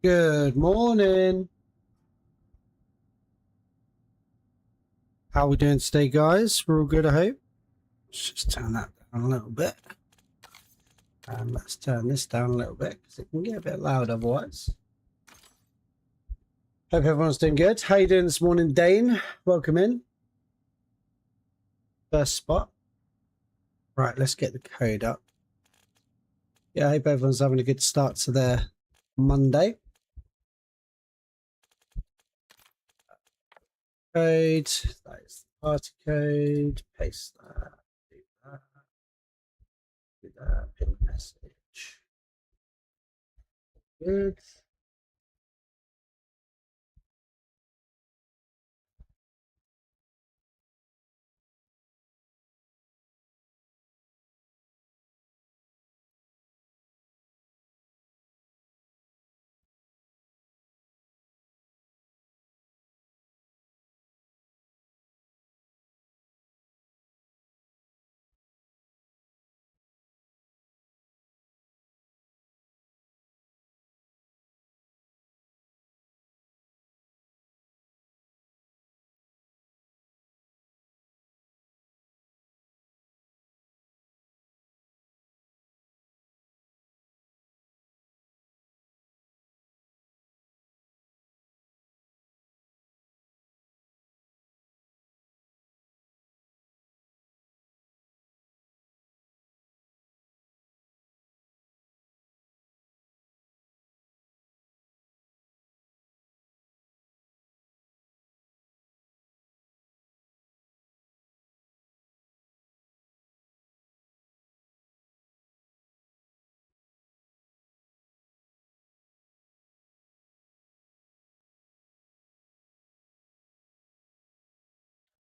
Good morning. How are we doing today, guys? We're all good, I hope. Let's just turn that down a little bit. And let's turn this down a little bit because it can get a bit loud otherwise. Hope everyone's doing good. How you doing this morning, Dane? Welcome in. First spot. Right, let's get the code up. Yeah, I hope everyone's having a good start to their Monday. Code. That is the party code. Paste that. Do that. Do that. Pin message. Good.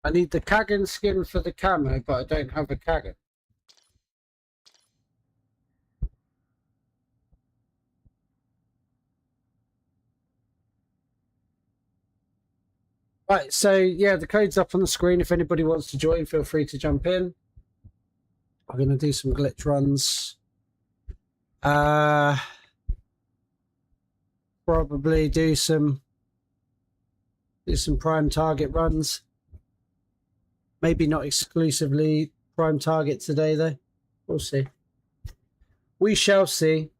I need the Kagan skin for the camo, but I don't have a Kagan. Right, so yeah, the code's up on the screen. If anybody wants to join, feel free to jump in. I'm going to do some glitch runs. Probably do some prime target runs. Maybe not exclusively prime target today, though. We'll see. We shall see.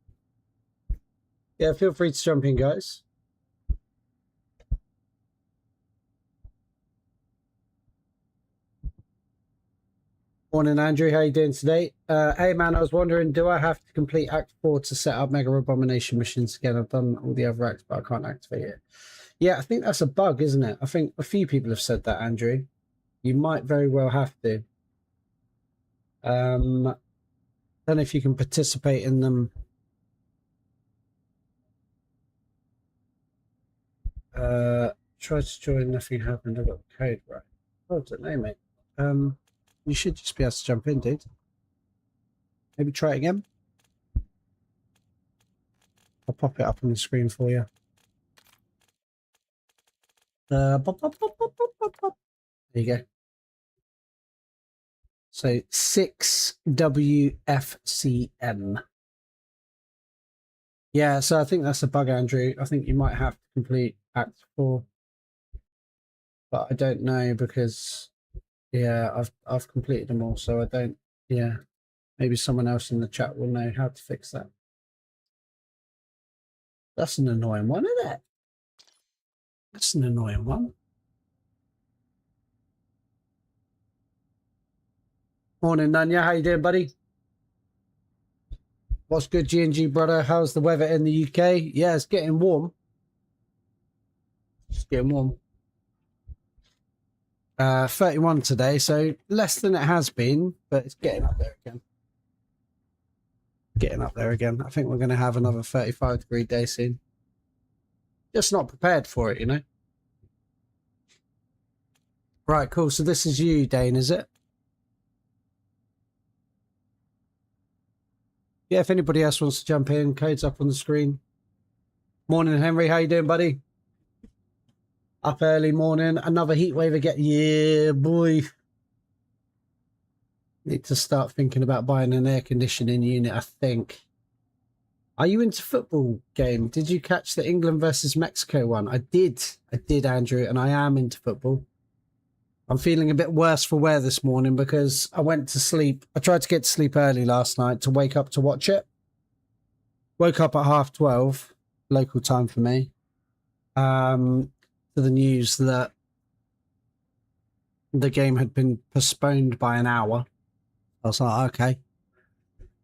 Yeah, feel free to jump in, guys. Morning, Andrew. How you doing today? Hey, man, I was wondering, do I have to complete Act 4 to set up Mega Abomination missions again? I've done all the other acts, but I can't activate it. Yeah, I think that's a bug, isn't it? I think a few people have said that, Andrew. You might very well have to. Don't know if you can participate in them. Tried to join, nothing happened. I got the code right. Oh, I don't know, mate. You should just be able to jump in, dude. Maybe try it again. I'll pop it up on the screen for you. There you go. So 6WFCM. Yeah, so I think that's a bug, Andrew. I think you might have to complete Act 4. But I don't know because, yeah, I've completed them all, so I don't, yeah. Maybe someone else in the chat will know how to fix that. That's an annoying one, isn't it? That's an annoying one. Morning, Nanya. How you doing, buddy? What's good, G&G, brother? How's the weather in the UK? Yeah, it's getting warm. It's getting warm. 31 today, so less than it has been, but it's getting up there again. Getting up there again. I think we're going to have another 35-degree day soon. Just not prepared for it, you know? Right, cool. So this is you, Dane, is it? Yeah, if anybody else wants to jump in, code's up on the screen. Morning, Henry. How you doing, buddy? Up early morning. Another heat wave again. Yeah, boy. Need to start thinking about buying an air conditioning unit, I think. Are you into football game? Did you catch the England versus Mexico one? I did, Andrew, and I am into football. I'm feeling a bit worse for wear this morning because I went to sleep. I tried to get to sleep early last night to wake up to watch it. Woke up at 12:30, local time for me, to the news that the game had been postponed by an hour. I was like, okay.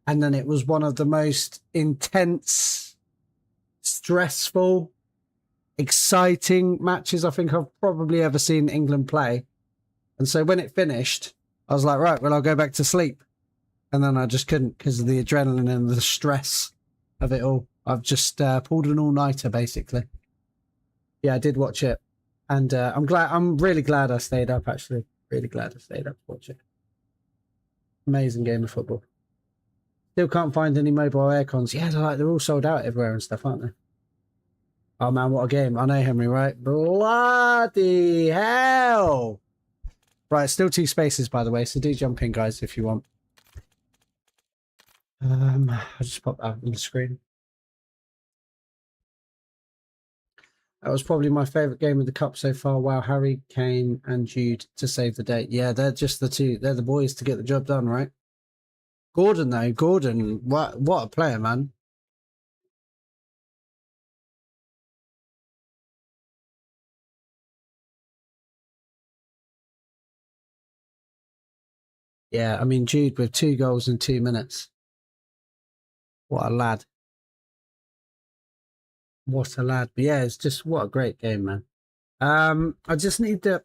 And then it was one of the most intense, stressful, exciting matches I think I've probably ever seen England play. And so when it finished, I was like, right, well, I'll go back to sleep. And then I just couldn't because of the adrenaline and the stress of it all. I've just pulled an all-nighter, basically. Yeah, I did watch it. And I'm really glad I stayed up, actually. Really glad I stayed up to watch it. Amazing game of football. Still can't find any mobile aircons. Yeah, they're all sold out everywhere and stuff, aren't they? Oh, man, what a game. I know, Henry, right? Bloody hell. Right, still 2 spaces, by the way, so do jump in, guys, if you want. I'll just pop that on the screen. That was probably my favourite game of the Cup so far. Wow, Harry, Kane and Jude to save the day. Yeah, they're just the two. They're the boys to get the job done, right? Gordon, though. Gordon, what a player, man. Yeah, I mean, Jude with 2 goals in 2 minutes. What a lad. What a lad. But yeah, it's just what a great game, man. I just need the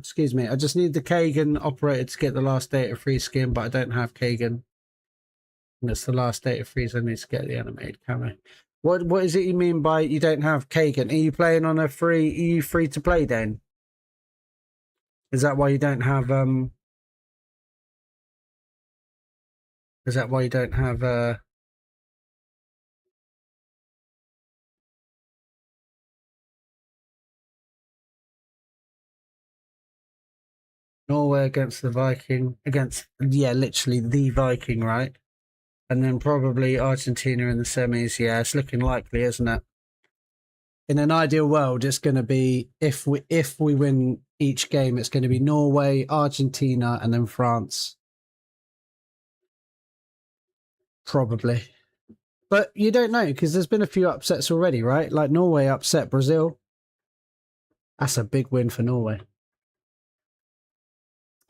excuse me, I just need the Kagan operator to get the last data free skin, but I don't have Kagan. And it's the last data freeze I need to get the animated camera. What is it you mean by you don't have Kagan? Are you playing on a free to play, Dan? Is that why you don't have is that why you don't have Norway against the Viking, yeah, literally the Viking, right? And then probably Argentina in the semis. Yeah, it's looking likely, isn't it? In an ideal world, it's going to be, if we win each game, it's going to be Norway, Argentina, and then France. Probably. But you don't know, because there's been a few upsets already, right? Like Norway upset Brazil. That's a big win for Norway.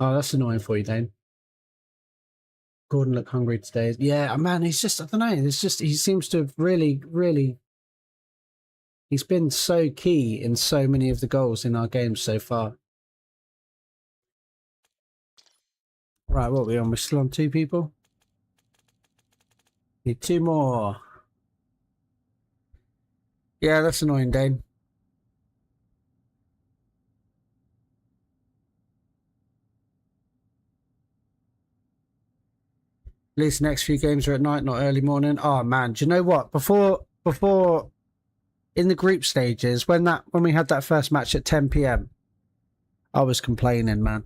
Oh, that's annoying for you, Dane. Gordon looked hungry today. Yeah, man, he's just, I don't know. It's just, he seems to have really, he's been so key in so many of the goals in our games so far. Right, what are we on? We're still on 2 people? Need 2 more. Yeah, that's annoying, Dane. At least the next few games are at night, not early morning. Oh man, do you know what? Before in the group stages, when we had that first match at 10 p.m, I was complaining, man.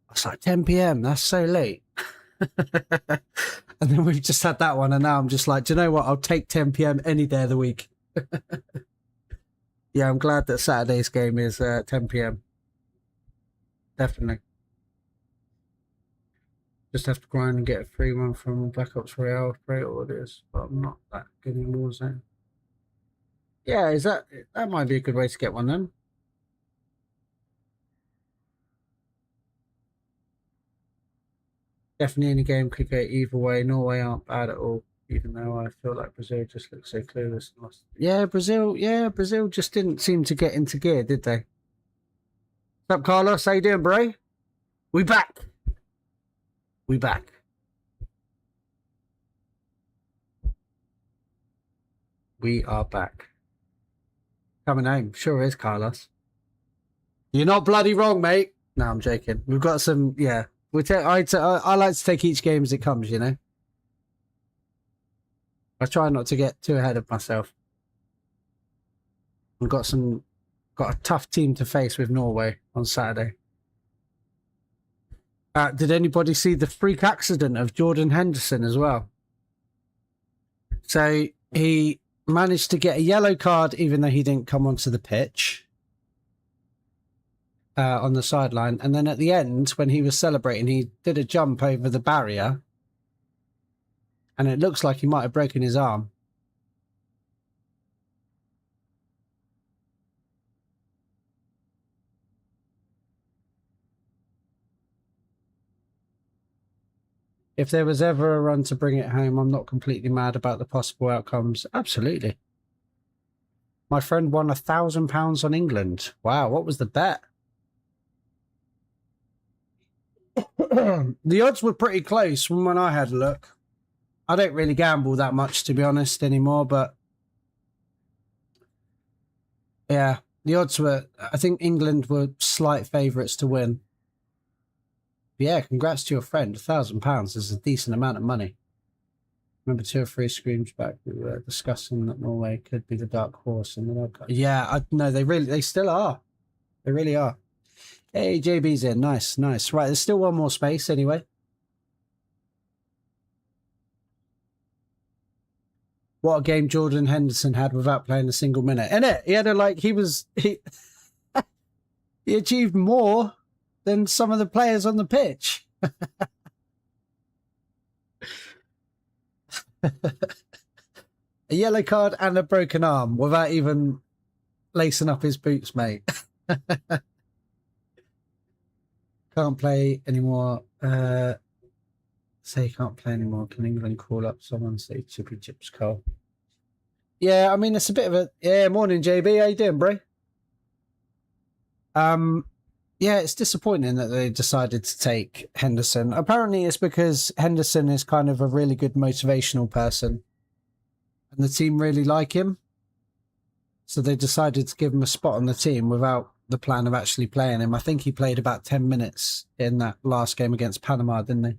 I was like, 10 p.m, that's so late. And then we've just had that one, and now I'm just like, do you know what? I'll take 10 p.m. any day of the week. Yeah, I'm glad that Saturday's game is 10 p.m. Definitely. Just have to grind and get a free one from Black Ops Royale. Great orders, but I'm not that good in Warzone. Yeah, that might be a good way to get one then. Definitely any game could go either way. Norway aren't bad at all, even though I feel like Brazil just looks so clueless and lost. Yeah, Brazil just didn't seem to get into gear, did they? What's up, Carlos? How you doing, bro? We back. We back. We are back. Coming home. Sure is, Carlos. You're not bloody wrong, mate. No, I'm joking. We've got some, yeah. I like to take each game as it comes, you know? I try not to get too ahead of myself. We've got a tough team to face with Norway on Saturday. Did anybody see the freak accident of Jordan Henderson as well? So he managed to get a yellow card even though he didn't come onto the pitch on the sideline. And then at the end, when he was celebrating, he did a jump over the barrier. And it looks like he might have broken his arm. If there was ever a run to bring it home, I'm not completely mad about the possible outcomes. Absolutely. My friend won £1,000 on England. Wow, what was the bet? The odds were pretty close from when I had a look. I don't really gamble that much, to be honest, anymore, but yeah, the odds were, I think England were slight favourites to win. Yeah, congrats to your friend. £1,000 is a decent amount of money. Remember 2 or 3 screams back, we were discussing that Norway could be the dark horse in the World Cup. Yeah, no, they still are. They really are. Hey, JB's in. Nice, nice. Right, there's still one more space anyway. What a game Jordan Henderson had without playing a single minute. Innit? He had he achieved more than some of the players on the pitch. A yellow card and a broken arm without even lacing up his boots, mate. Can't play anymore. Say you can't play anymore. Can England call up someone? Say Chippy Chips Cole. Yeah, I mean, it's a bit of a... Yeah, morning, JB. How you doing, bro? Yeah, it's disappointing that they decided to take Henderson. Apparently, it's because Henderson is kind of a really good motivational person. And the team really like him. So they decided to give him a spot on the team without the plan of actually playing him. I think he played about 10 minutes in that last game against Panama, didn't he?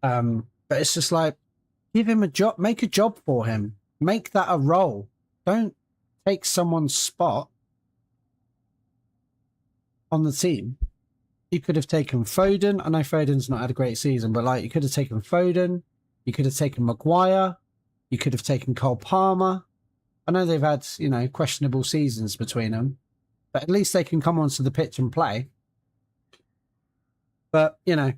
But it's just like, give him a job, make a job for him. Make that a role. Don't take someone's spot on the team. You could have taken Foden. I know Foden's not had a great season, but like you could have taken Foden. You could have taken Maguire. You could have taken Cole Palmer. I know they've had, you know, questionable seasons between them, but at least they can come onto the pitch and play. But, you know,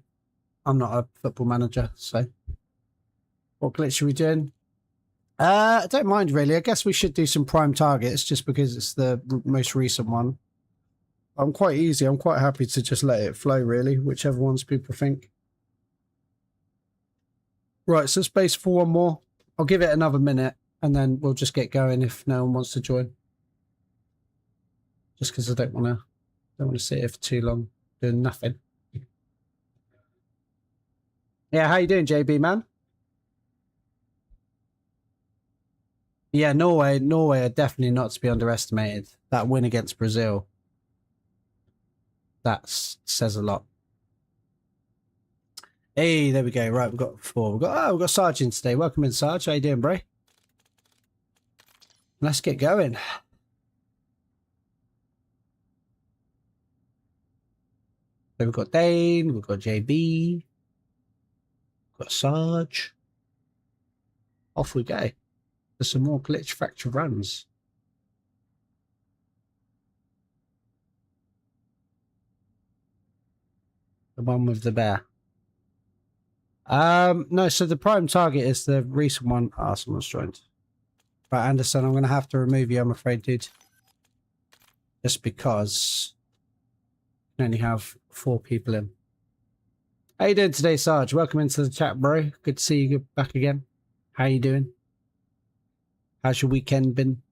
I'm not a football manager, so what glitch are we doing? I don't mind, really. I guess we should do some prime targets just because it's the most recent one. I'm quite easy. I'm quite happy to just let it flow, really, whichever ones people think. Right, so space for one more. I'll give it another minute and then we'll just get going if no one wants to join. Just because I don't want to sit here for too long doing nothing. Yeah, how you doing, JB, man? Yeah, Norway are definitely not to be underestimated. That win against Brazil, that says a lot. Hey, there we go. Right, we've got 4. We've got Sarge in today. Welcome in, Sarge. How you doing, bro? Let's get going. So we've got Dane, we've got JB, we've got Sarge. Off we go. There's some more glitch fracture runs. The one with the bear. No, so the prime target is the recent one. Ah, someone's joined. Right, Anderson, I'm going to have to remove you, I'm afraid, dude. Just because I only have 4 people in. How you doing today, Sarge? Welcome into the chat, bro. Good to see you back again. How you doing? How's your weekend been?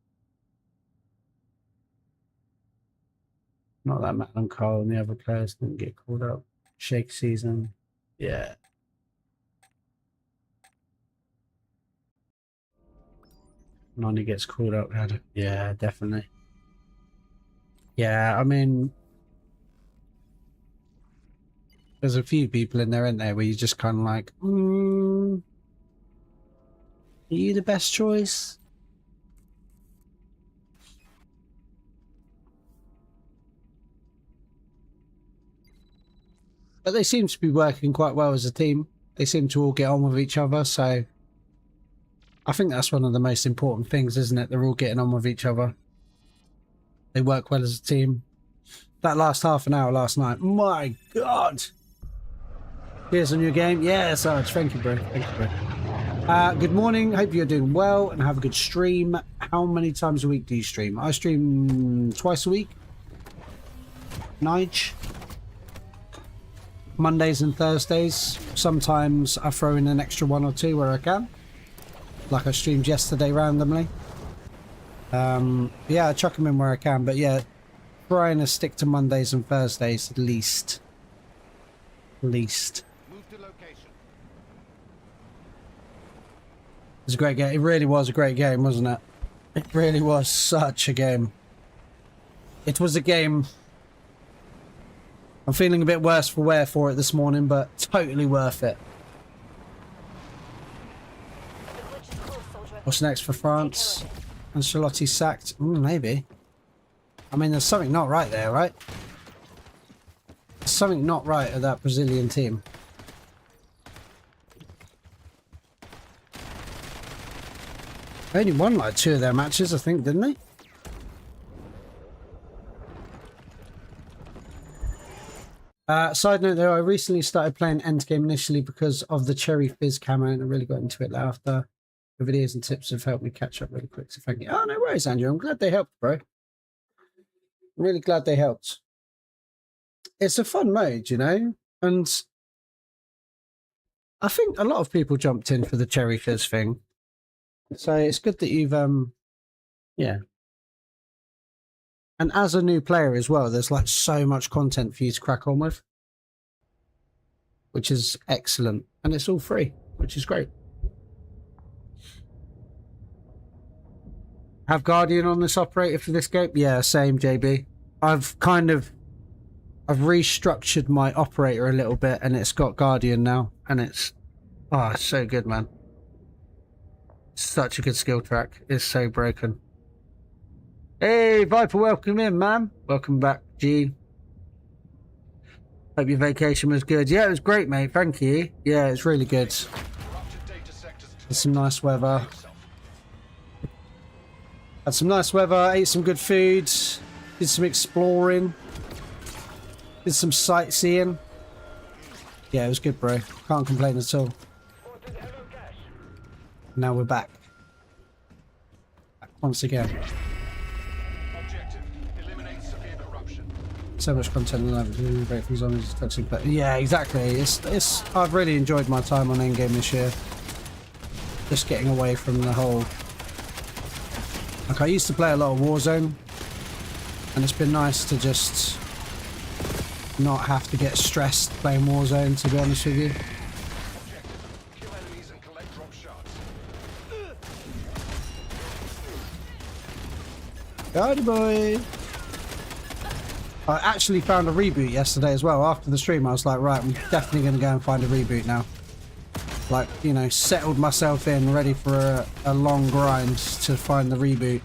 Not that Matt and Carl and the other players didn't get called up. Shake season. Yeah. Nani gets called up. Yeah, definitely. Yeah, I mean, there's a few people in there, isn't there, where you just kind of like, are you the best choice? But they seem to be working quite well as a team. They seem to all get on with each other, so I think that's one of the most important things, isn't it? They're all getting on with each other. They work well as a team. That last half an hour last night, my God. Here's a new game. Yeah, Sarge, thank you, bro. Thank you, bro. Good morning. Hope you're doing well and have a good stream. How many times a week do you stream? I stream twice a week. Nige. Mondays and Thursdays. Sometimes I throw in an extra one or two where I can. Like I streamed yesterday randomly. Yeah, I chuck them in where I can, but yeah, trying to stick to Mondays and Thursdays at least. Move to location. It was a great game. It really was a great game, wasn't it? It really was such a game. It was a game. I'm feeling a bit worse for wear for it this morning, but totally worth it. What's next for France? Ancelotti sacked? Maybe. I mean, there's something not right there, right? There's something not right at that Brazilian team. They only won like 2 of their matches, I think, didn't they? Side note though, I recently started playing Endgame initially because of the Cherry Fizz camo, and I really got into it after. The videos and tips have helped me catch up really quick, so thank you. Oh, no worries, Andrew. I'm glad they helped, bro. I'm really glad they helped. It's a fun mode, you know? And I think a lot of people jumped in for the Cherry Fizz thing. So it's good that you've, yeah. And as a new player as well, there's like so much content for you to crack on with, which is excellent. And it's all free, which is great. Have Guardian on this operator for this game? Yeah, same, JB. I've restructured my operator a little bit, and it's got Guardian now, and it's so good, man. Such a good skill track. It's so broken. Hey, Viper, welcome in, man. Welcome back, G. Hope your vacation was good. Yeah, it was great, mate. Thank you. Yeah, it's really good. There's some nice weather. Had some nice weather, ate some good food, did some exploring, did some sightseeing. Yeah, it was good, bro. Can't complain at all. Now we're back. Once again. So much content and everything, great from zombies, touching, but yeah, exactly. It's I've really enjoyed my time on Endgame this year. Just getting away from the whole. Like I used to play a lot of Warzone, and it's been nice to just not have to get stressed playing Warzone, to be honest with you. Howdy, boy. I actually found a reboot yesterday as well. After the stream, I was like, right, I'm definitely going to go and find a reboot now. Like, you know, settled myself in, ready for a long grind to find the reboot.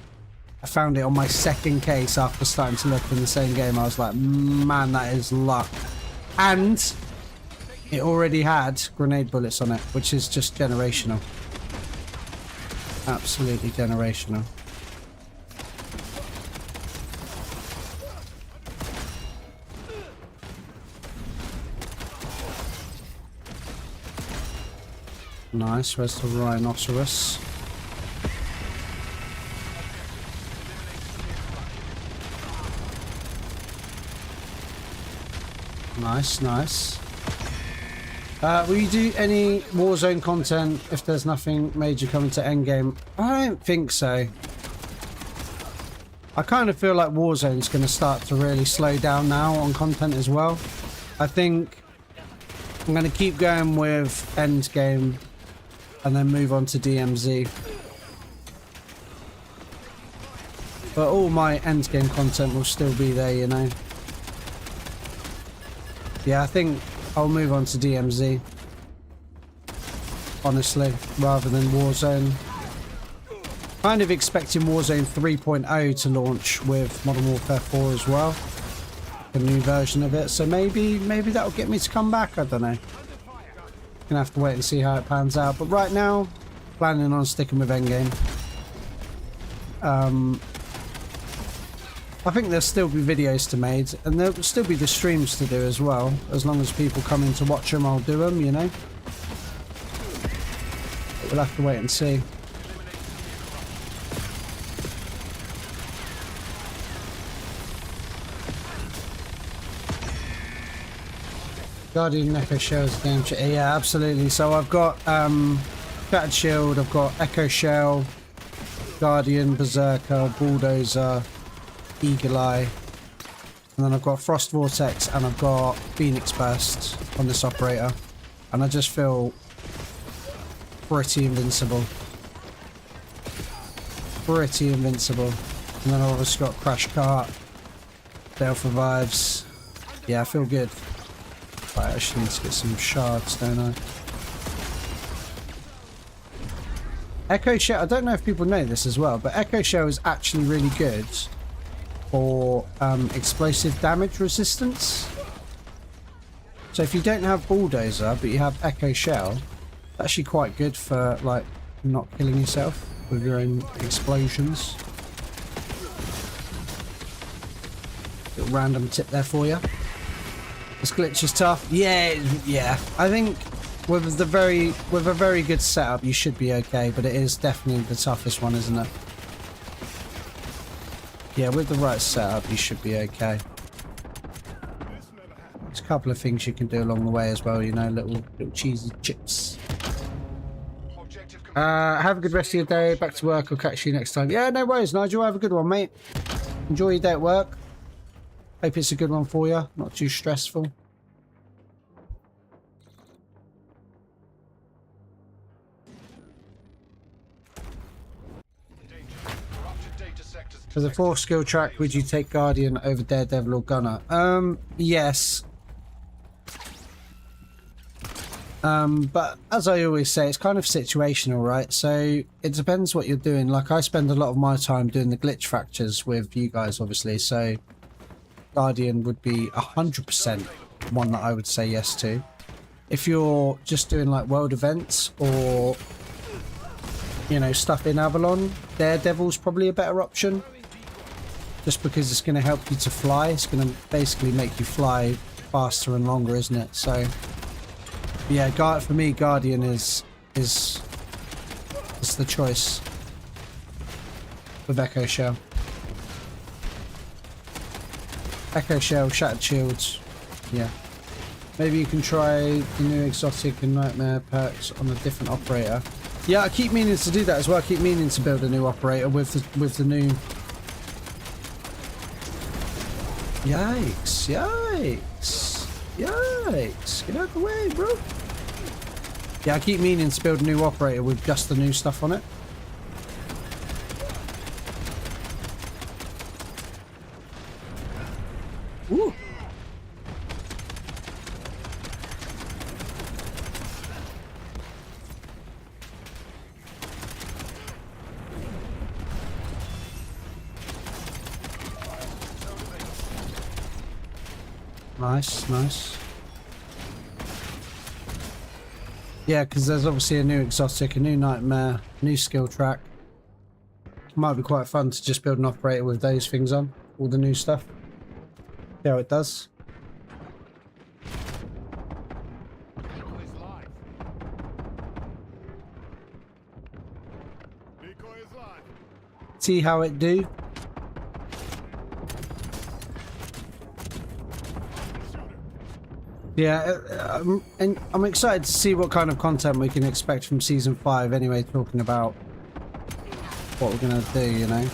I found it on my second case after starting to look in the same game. I was like, man, that is luck. And it already had grenade bullets on it, which is just generational. Absolutely generational. Nice, where's the rhinoceros? Nice, nice. Will you do any Warzone content if there's nothing major coming to Endgame? I don't think so. I kind of feel like Warzone's going to start to really slow down now on content as well. I think I'm going to keep going with Endgame and then move on to DMZ. But all my Endgame content will still be there, you know. Yeah, I think I'll move on to DMZ. Honestly, rather than Warzone. Kind of expecting Warzone 3.0 to launch with Modern Warfare 4 as well. A new version of it. So maybe that'll get me to come back, I don't know. Gonna have to wait and see how it pans out. But right now, planning on sticking with Endgame. I think there'll still be videos to made, and there'll still be the streams to do as well. As long as people come in to watch them, I'll do them, you know. We'll have to wait and see. Guardian Echo Shell's game. Yeah, absolutely. So I've got Shattered Shield, I've got Echo Shell, Guardian, Berserker, Bulldozer, Eagle Eye, and then I've got Frost Vortex, and I've got Phoenix Burst on this operator, and I just feel pretty invincible. Pretty invincible. And then I've obviously got Crash Cart, Stealth Revives. Yeah, I feel good. Right, I actually need to get some shards, don't I? Echo Shell, I don't know if people know this as well, but Echo Shell is actually really good for explosive damage resistance. So if you don't have Bulldozer but you have Echo Shell, it's actually quite good for like not killing yourself with your own explosions. Little random tip there for you. This glitch is tough. Yeah. I think with a very good setup you should be okay, but it is definitely the toughest one, isn't it? Yeah, with the right setup, you should be okay. There's a couple of things you can do along the way as well, you know, little cheesy chips. Have a good rest of your day. Back to work. I'll catch you next time. Yeah, no worries, Nigel. Have a good one, mate. Enjoy your day at work. Hope it's a good one for you. Not too stressful. For the 4th skill track, would you take Guardian over Daredevil or Gunner? Yes. But as I always say, it's kind of situational, right? So it depends what you're doing. Like, I spend a lot of my time doing the glitch fractures with you guys, obviously. So Guardian would be 100% one that I would say yes to. If you're just doing like world events or, you know, stuff in Avalon, Daredevil's probably a better option. Just because it's going to help you to fly. It's going to basically make you fly faster and longer, isn't it? So, yeah, for me, Guardian is the choice with Echo Shell. Echo Shell, Shattered Shields. Yeah. Maybe you can try the new exotic and nightmare perks on a different operator. Yeah, I keep meaning to do that as well. I keep meaning to build a new operator with the new. Yikes! Yikes! Yikes! Get out of the way, bro. Yeah, I keep meaning to build a new operator with just the new stuff on it. Ooh. Nice, nice. Yeah, because there's obviously a new exotic, a new nightmare, new skill track. Might be quite fun to just build an operator with those things on, all the new stuff. See how it does. See how it do. Yeah, and I'm excited to see what kind of content we can expect from Season 5 anyway, talking about what we're going to do, you know.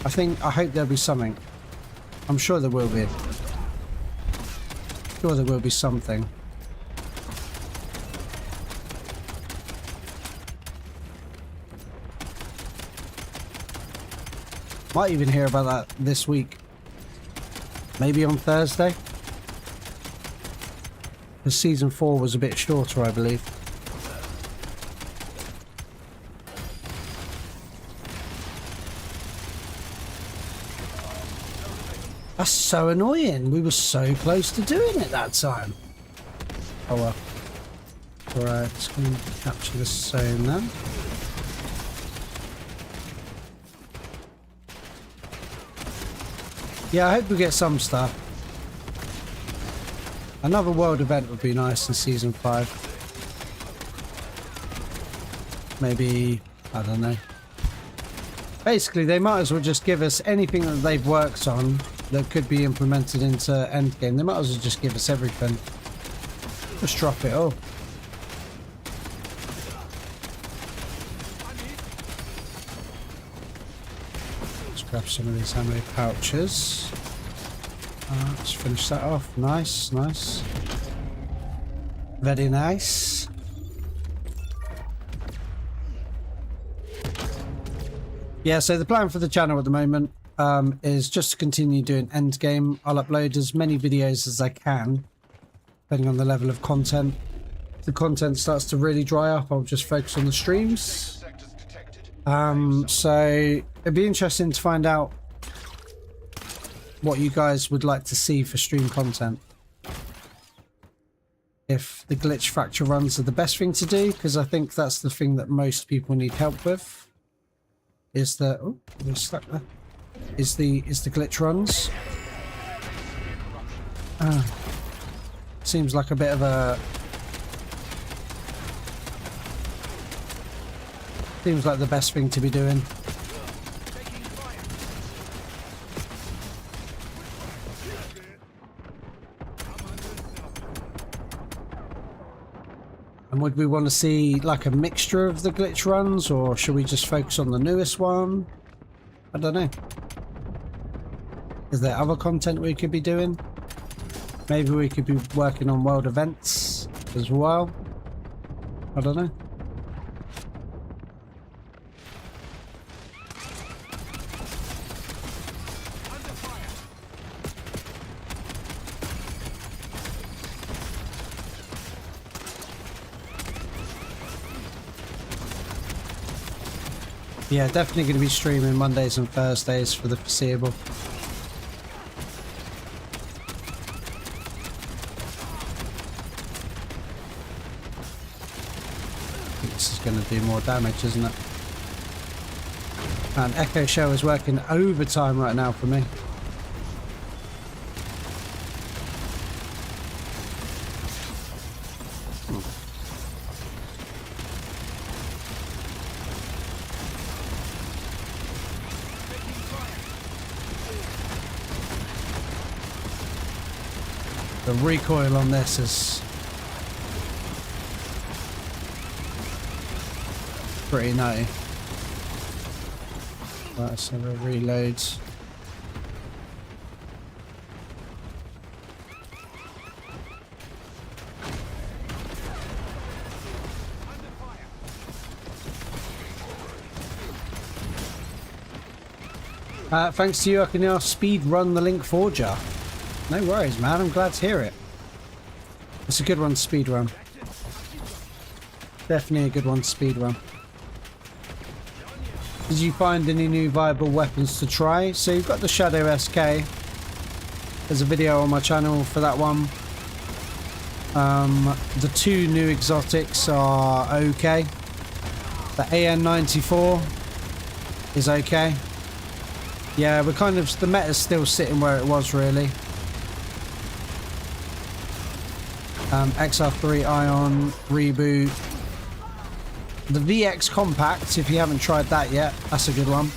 I hope there'll be something. I'm sure there will be. Sure there will be something. Might even hear about that this week. Maybe on Thursday. Because Season 4 was a bit shorter, I believe. That's so annoying. We were so close to doing it that time. Oh well. Right, let's go and capture the zone then. Yeah, I hope we get some stuff. Another world event would be nice in Season 5. Maybe, I don't know. Basically, they might as well just give us anything that they've worked on that could be implemented into Endgame. They might as well just give us everything. Just drop it all. Let's grab some of these ammo pouches. Let's finish that off. Nice, nice. Very nice. Yeah, so the plan for the channel at the moment is just to continue doing Endgame. I'll upload as many videos as I can, depending on the level of content. If the content starts to really dry up, I'll just focus on the streams. So it'd be interesting to find out what you guys would like to see for stream content. If the glitch fracture runs are the best thing to do, because I think that's the thing that most people need help with. Is the we're stuck there. Is the glitch runs? Seems like a bit of a. Seems like the best thing to be doing. And would we want to see like a mixture of the glitch runs, or should we just focus on the newest one? I don't know. Is there other content we could be doing? Maybe we could be working on world events as well. I don't know. Yeah, definitely going to be streaming Mondays and Thursdays for the foreseeable. This is going to do more damage, isn't it? And Echo Shell is working overtime right now for me. The recoil on this is pretty nutty. Right, so we'll reload. Thanks to you, I can now speed run the Link Forger. No worries, man. I'm glad to hear it. It's a good one to speed run. Definitely a good one to speed run. Did you find any new viable weapons to try? So you've got the Shadow SK. There's a video on my channel for that one. The two new exotics are okay. The AN94 is okay. Yeah, we're kind of, the meta's still sitting where it was really. XR3 Ion reboot. The VX Compact, if you haven't tried that yet, that's a good one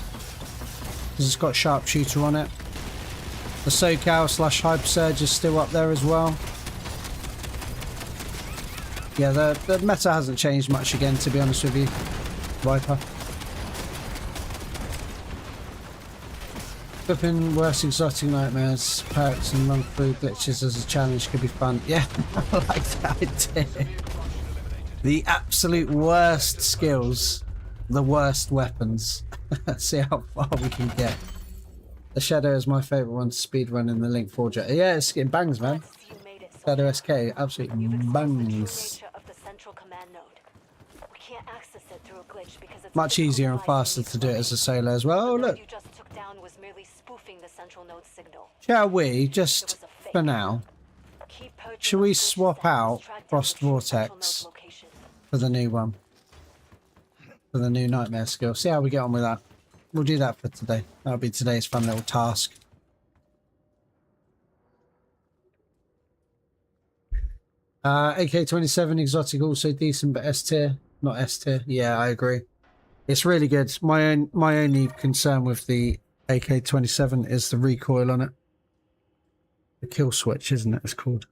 because it's got sharpshooter on it. The SoCal / Hyper Surge is still up there as well. Yeah, the meta hasn't changed much again, to be honest with you, Viper. Flipping worst exotic nightmares, perks and run through glitches as a challenge could be fun. Yeah, I like that idea. The absolute worst skills, the worst weapons. See how far we can get. The Shadow is my favourite one to speedrun in the Link Forger. Yeah, it's getting bangs, man. Shadow SK, absolutely bangs. Much easier and faster to do it as a solo as well. Oh, look. Shall we, just for now, Should we swap out Frost Vortex for the new one? For the new Nightmare skill. See how we get on with that. We'll do that for today. That'll be today's fun little task. AK-27 exotic also decent, but S tier, not S tier. Yeah, I agree. It's really good. My only concern with the AK-27 is the recoil on it. The kill switch, isn't it? It's called.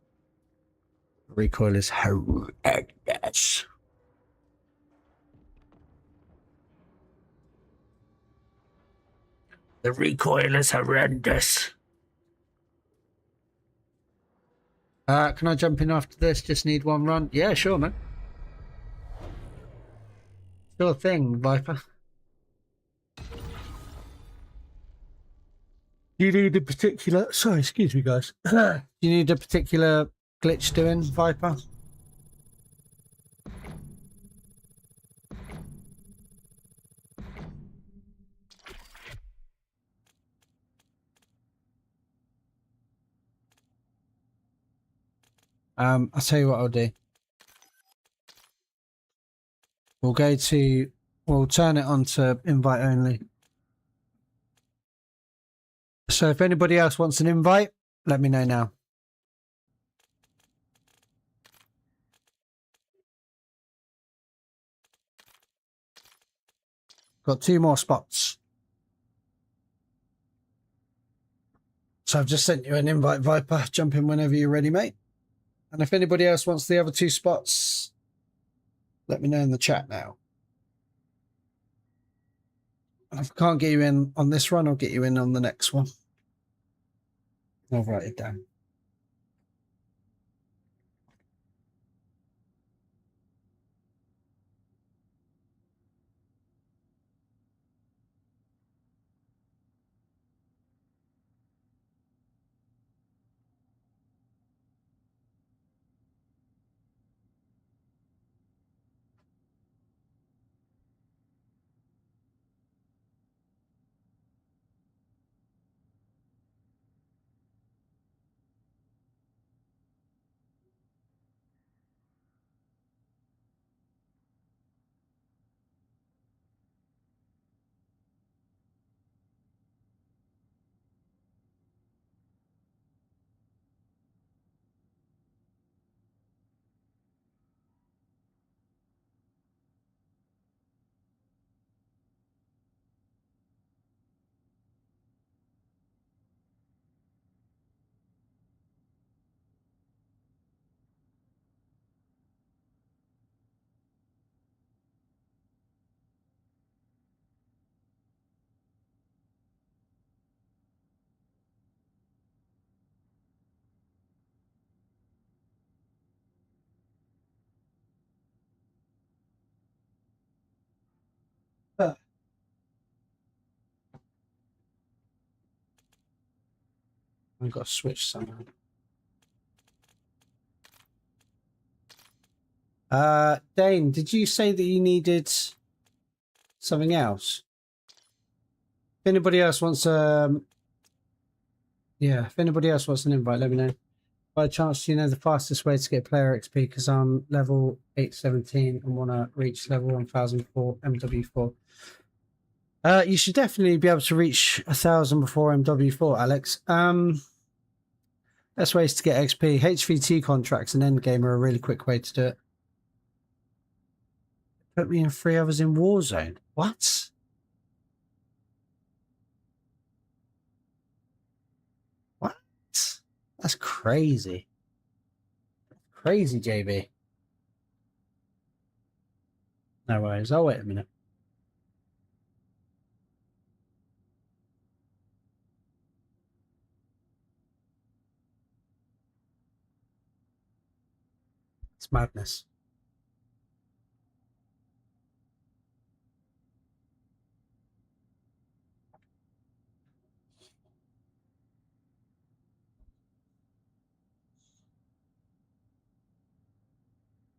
The recoil is horrendous. The recoil is horrendous. Can I jump in after this? Just need one run. Yeah, sure, man. Sure thing, Viper. You need a particular... Sorry, excuse me, guys. You need a particular glitch doing, Viper? I'll tell you what I'll do. We'll turn it on to invite only. So if anybody else wants an invite, let me know now. Got 2 more spots. So I've just sent you an invite, Viper. Jump in whenever you're ready, mate. And if anybody else wants the other 2 spots, let me know in the chat now. And if I can't get you in on this run, I'll get you in on the next one. I'll write it down. I've got to switch somehow. Dane, did you say that you needed something else? If anybody else wants if anybody else wants an invite, let me know. By chance, you know the fastest way to get player XP, because I'm level 817 and want to reach level 1004 MW4. You should definitely be able to reach 1000 before MW4, Alex. Best ways to get XP. HVT contracts and endgame are a really quick way to do it. Put me in 3 others in Warzone. What? What? That's crazy. Crazy, JB. No worries. I'll wait a minute. It's madness.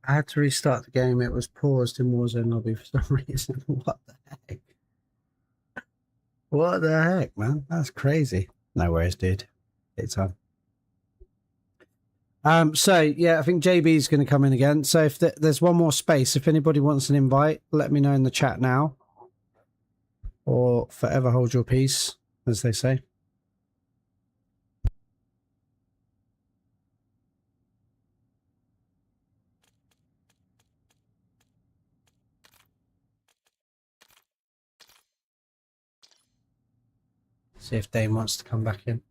I had to restart the game. It was paused in Warzone lobby for some reason. What the heck? What the heck, man? That's crazy. No worries, dude. It's on. So yeah, I think JB is going to come in again. So if there's one more space, if anybody wants an invite, let me know in the chat now, or forever hold your peace, as they say. See if Dane wants to come back in.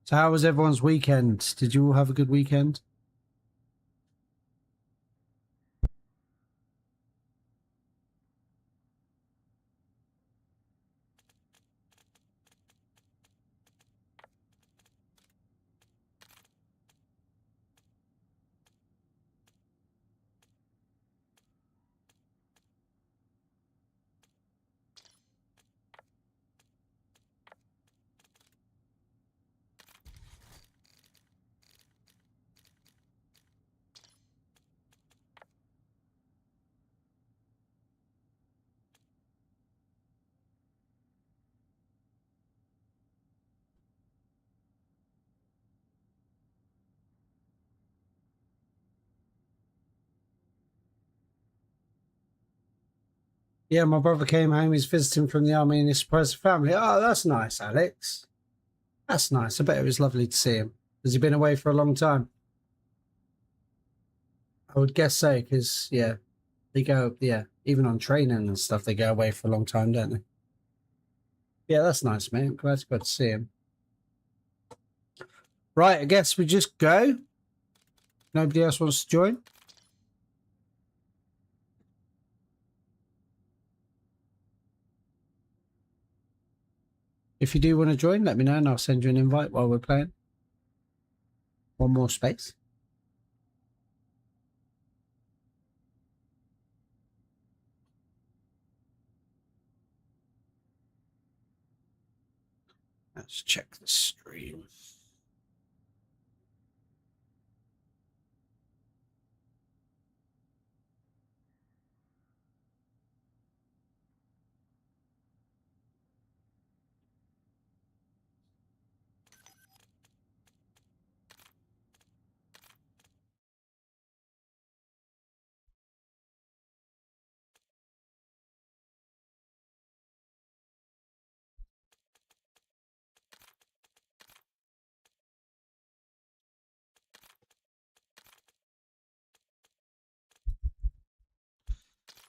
So how was everyone's weekend? Did you all have a good weekend? Yeah, my brother came home. He's visiting from the army and he surprised the family. Oh, that's nice, Alex. That's nice. I bet it was lovely to see him. Has he been away for a long time? I would guess so, because, yeah, they go, yeah, even on training and stuff, they go away for a long time, don't they? Yeah, that's nice, mate. I'm glad you got to see him. Right, I guess we just go. Nobody else wants to join? If you do want to join, let me know and I'll send you an invite while we're playing. One more space. Let's check the stream.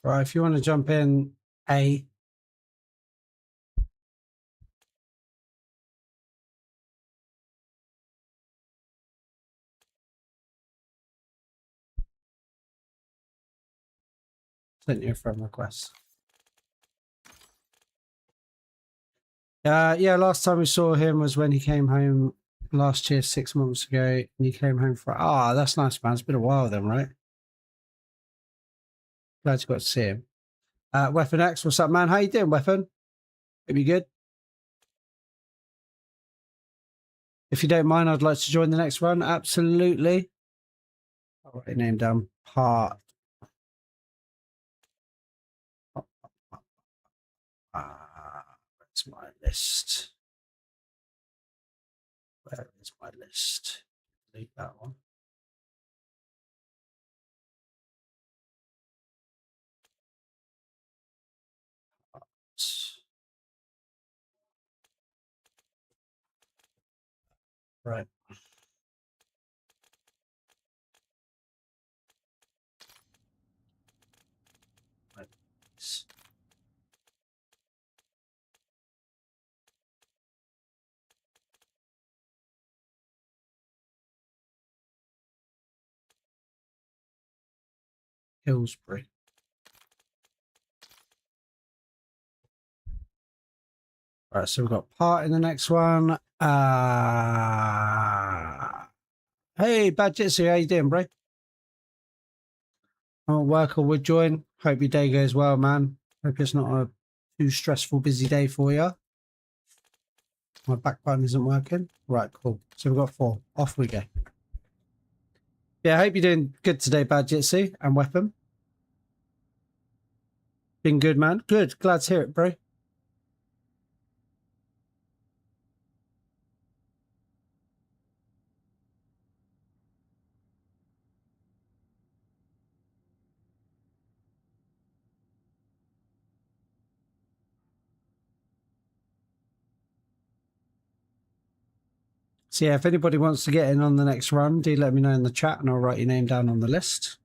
Right, if you want to jump in, A. Sent you a friend request. Yeah, last time we saw him was when he came home last year, 6 months ago. And he came home for, that's nice, man. It's been a while then, right? Glad you got to see him. Weapon X, what's up, man? How you doing, Weapon? Hope you good. If you don't mind, I'd like to join the next one. Absolutely. I'll write your name down. Part. Where's my list? Where is my list? Delete that one. Right. Hillsbury. Right, so we've got part in the next one. Hey, Bad Jitsu, how you doing, bro? I'm at work or would join. Hope your day goes well, man. Hope it's not a too stressful, busy day for you. My back button isn't working. Right, cool. So we've got 4. Off we go. Yeah, I hope you're doing good today, Bad Jitsu and Weapon. Been good, man. Good. Glad to hear it, bro. So yeah, if anybody wants to get in on the next run, do let me know in the chat and I'll write your name down on the list.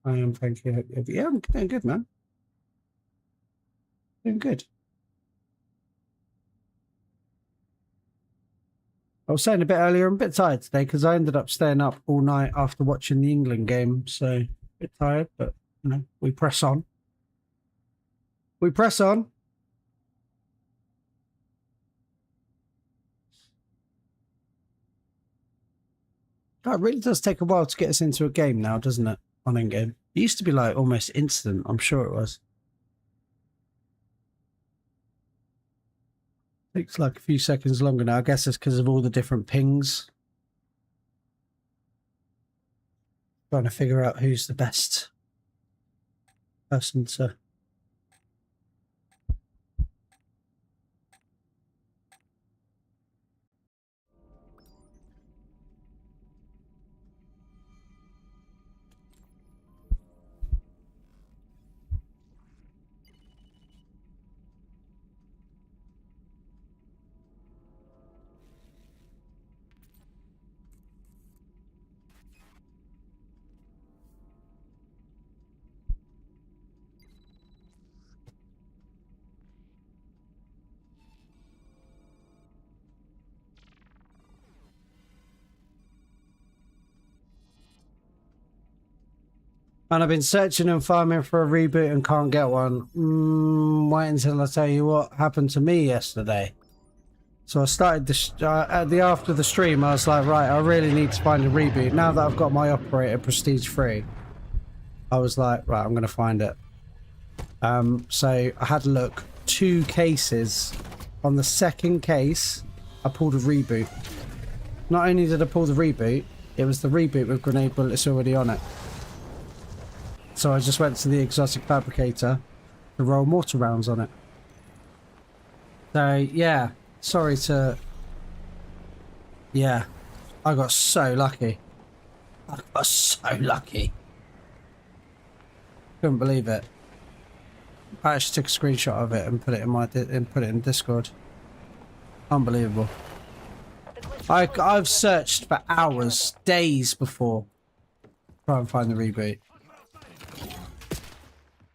I am, thank you. Yeah, I'm doing good, man. Doing good. I was saying a bit earlier, I'm a bit tired today because I ended up staying up all night after watching the England game. So a bit tired, but you know, we press on. We press on. God, it really does take a while to get us into a game now, doesn't it? On Endgame. It used to be like almost instant. I'm sure it was. Takes like a few seconds longer now. I guess it's because of all the different pings. Trying to figure out who's the best person to... And I've been searching and farming for a reboot and can't get one. Wait until I tell you what happened to me yesterday. So I started after the stream. I was like, right, I really need to find a reboot. Now that I've got my operator Prestige 3, I was like, right, I'm going to find it. So I had a look. 2 cases. On the second case, I pulled a reboot. Not only did I pull the reboot, it was the reboot with grenade bullets already on it. So I just went to the exotic fabricator to roll mortar rounds on it. So yeah, sorry to... Yeah, I got so lucky. I got so lucky. Couldn't believe it. I actually took a screenshot of it and put it in Discord. Unbelievable. I've searched for hours, days before to try and find the reboot.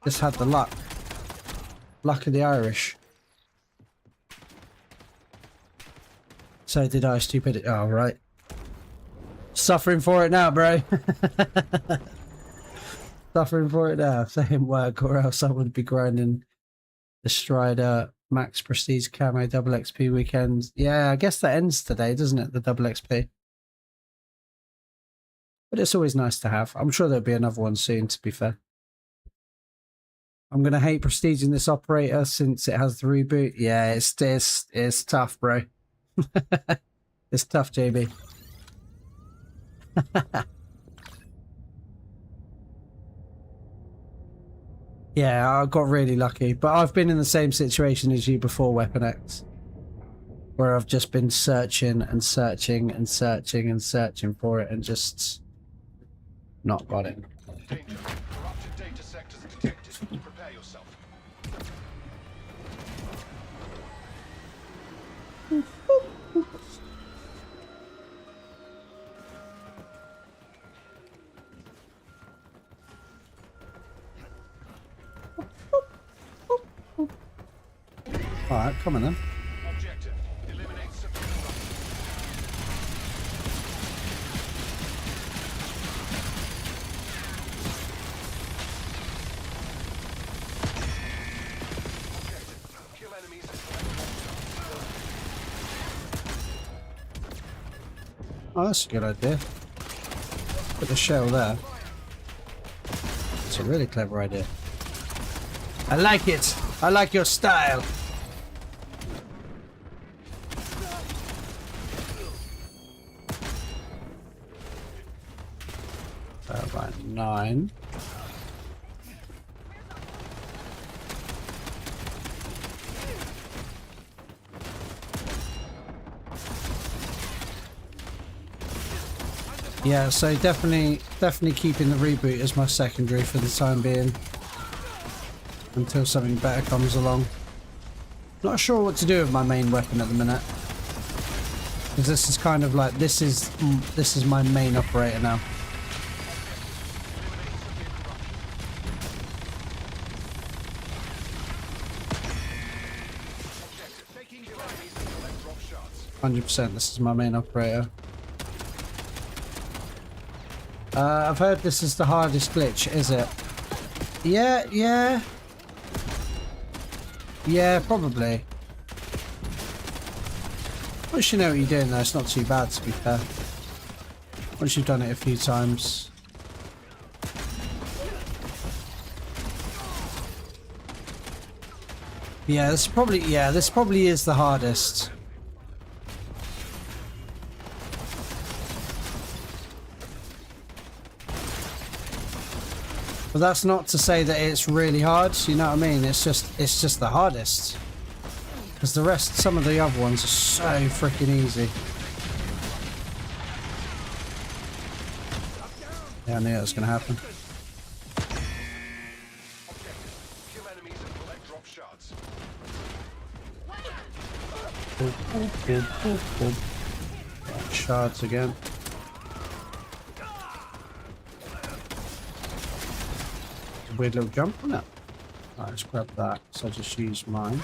Just had the luck. Luck of the Irish. So did I, stupid. Oh, right. Suffering for it now, bro. Suffering for it now. Same work, or else I would be grinding the Strider Max Prestige Camo double XP weekends. Yeah, I guess that ends today, doesn't it? The double XP. But it's always nice to have. I'm sure there'll be another one soon, to be fair. I'm going to hate prestiging this operator since it has the reboot. Yeah, it's tough, bro. It's tough, JB. Yeah, I got really lucky. But I've been in the same situation as you before, Weapon X. Where I've just been searching and searching and searching and searching for it and just not got it. Danger. Corrupted data sectors detected. Prepare yourself. Alright, come on then. Objective. Eliminate civilian objective. Kill enemies and Oh, that's a good idea. Put the shell there. It's a really clever idea. I like it. I like your style. 9. Yeah, so definitely keeping the reboot as my secondary for the time being until something better comes along. Not sure what to do with my main weapon at the minute, because this is kind of like this is my main operator now. Taking your enemies and collect drop shots. 100%, this is my main operator. I've heard this is the hardest glitch, is it? Yeah, probably. Once you know what you're doing though, it's not too bad, to be fair. Once you've done it a few times. Yeah, this probably is the hardest. But that's not to say that it's really hard, you know what I mean? It's just the hardest. Because the rest, some of the other ones are so freaking easy. Yeah, I knew that was going to happen. Kill enemies and collect drop shots. Right, shards again. Weird little jump on it. Alright, let's grab that. So I'll just use mine.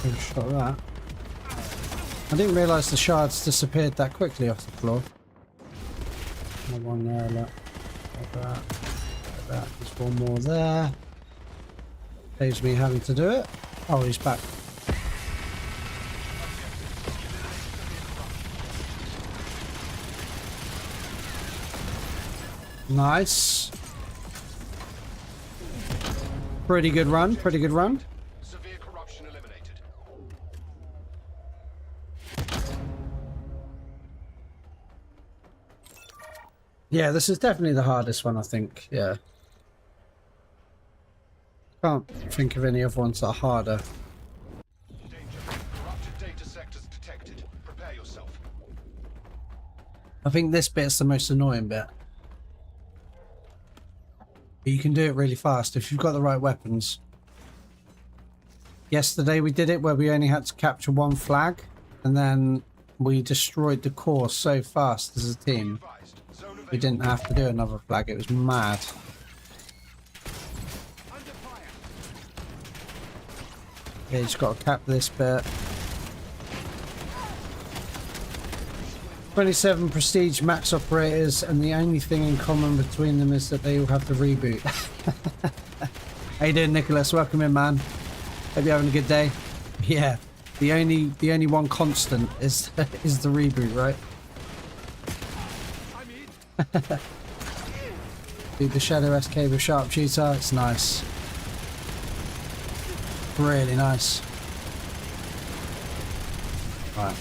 Good shot of that. I didn't realise the shards disappeared that quickly off the floor. One there, look. Like that. Like that. There's one more there. Saves me having to do it. Oh, he's back. Nice. Pretty good run, pretty good run. Severe corruption eliminated. Yeah, this is definitely the hardest one, I think. Yeah. Can't think of any other ones that are harder. Danger. Corrupted data sectors detected. Prepare yourself. I think this bit's the most annoying bit. But you can do it really fast if you've got the right weapons. Yesterday we did it where we only had to capture one flag, and then we destroyed the core so fast as a team. We didn't have to do another flag. It was mad. Yeah, you just got to cap this bit. 27 prestige max operators, and the only thing in common between them is that they all have the reboot. How you doing, Nicholas? Welcome in, man. Hope you're having a good day. Yeah, the only one constant is is the reboot, right? Dude, the Shadow SK with sharpshooter, it's nice. Really nice. Right,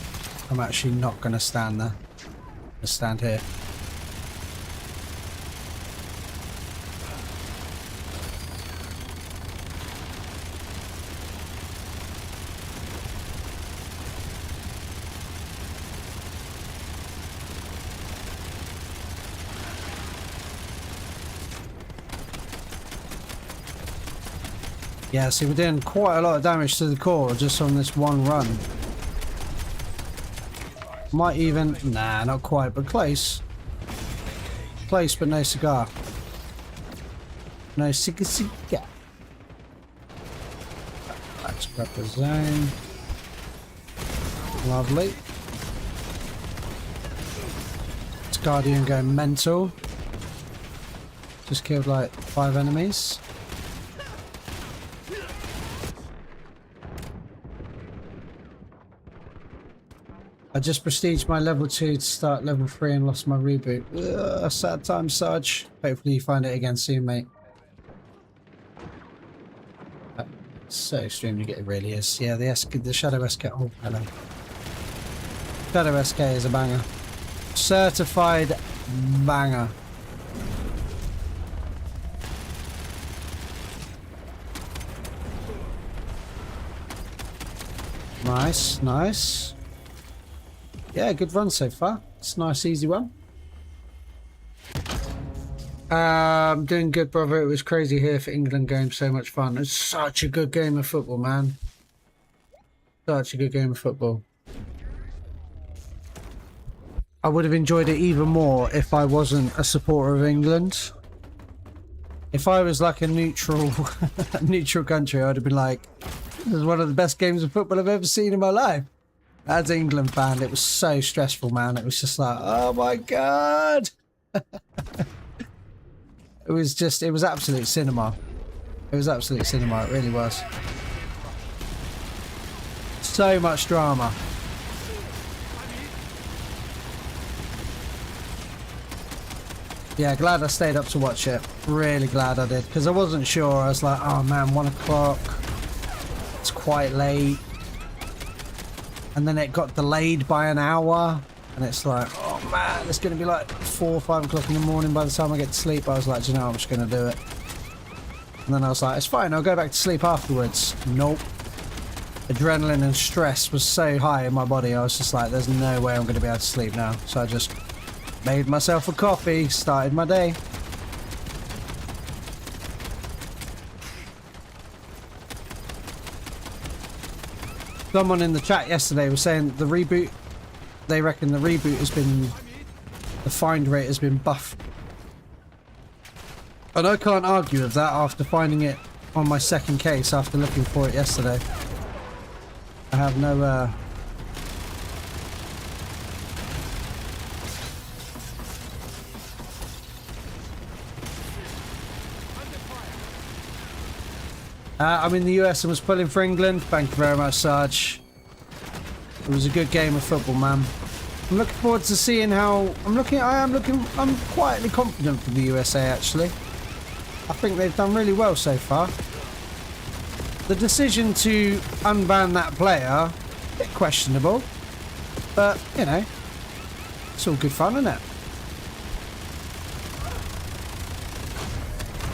I'm actually not going to stand there. I'm going to stand here. Yeah, see, we're doing quite a lot of damage to the core just on this one run. Might even... Nah, not quite, but close. Close, but no cigar. No cigar. Let's grab the zone. Lovely. It's Guardian going mental. Just killed like 5 enemies. I just prestiged my level 2 to start level 3 and lost my reboot. Ugh, sad time, Sarge. Hopefully you find it again soon, mate. so extremely good. It really is. Yeah, the Shadow SK. Oh, hello. Shadow SK is a banger. Certified banger. Nice, nice. Yeah, good run so far. It's a nice, easy one. I'm doing good, brother. It was crazy here for England game. So much fun. It's such a good game of football, man. Such a good game of football. I would have enjoyed it even more if I wasn't a supporter of England. If I was like a neutral, neutral country, I'd have been like, this is one of the best games of football I've ever seen in my life. As an England fan, it was so stressful, man. It was just like, oh my God. It was absolute cinema. It was absolute cinema. It really was. So much drama. Yeah, glad I stayed up to watch it. Really glad I did. Because I wasn't sure. I was like, oh man, 1 o'clock. It's quite late. And then it got delayed by an hour. And it's like, oh man, it's going to be like 4 or 5 o'clock in the morning by the time I get to sleep. I was like, you know, I'm just going to do it. And then I was like, it's fine, I'll go back to sleep afterwards. Nope. Adrenaline and stress was so high in my body. I was just like, there's no way I'm going to be able to sleep now. So I just made myself a coffee, started my day. Someone in the chat yesterday was saying the reboot, they reckon the reboot has been, the find rate has been buffed. And I can't argue with that after finding it on my second case after looking for it yesterday. I have no, I'm in the US and was pulling for England. Thank you very much, Sarge. It was a good game of football, man. I'm looking forward to seeing how... I'm quietly confident for the USA, actually. I think they've done really well so far. The decision to unban that player, a bit questionable. But, you know, it's all good fun, isn't it?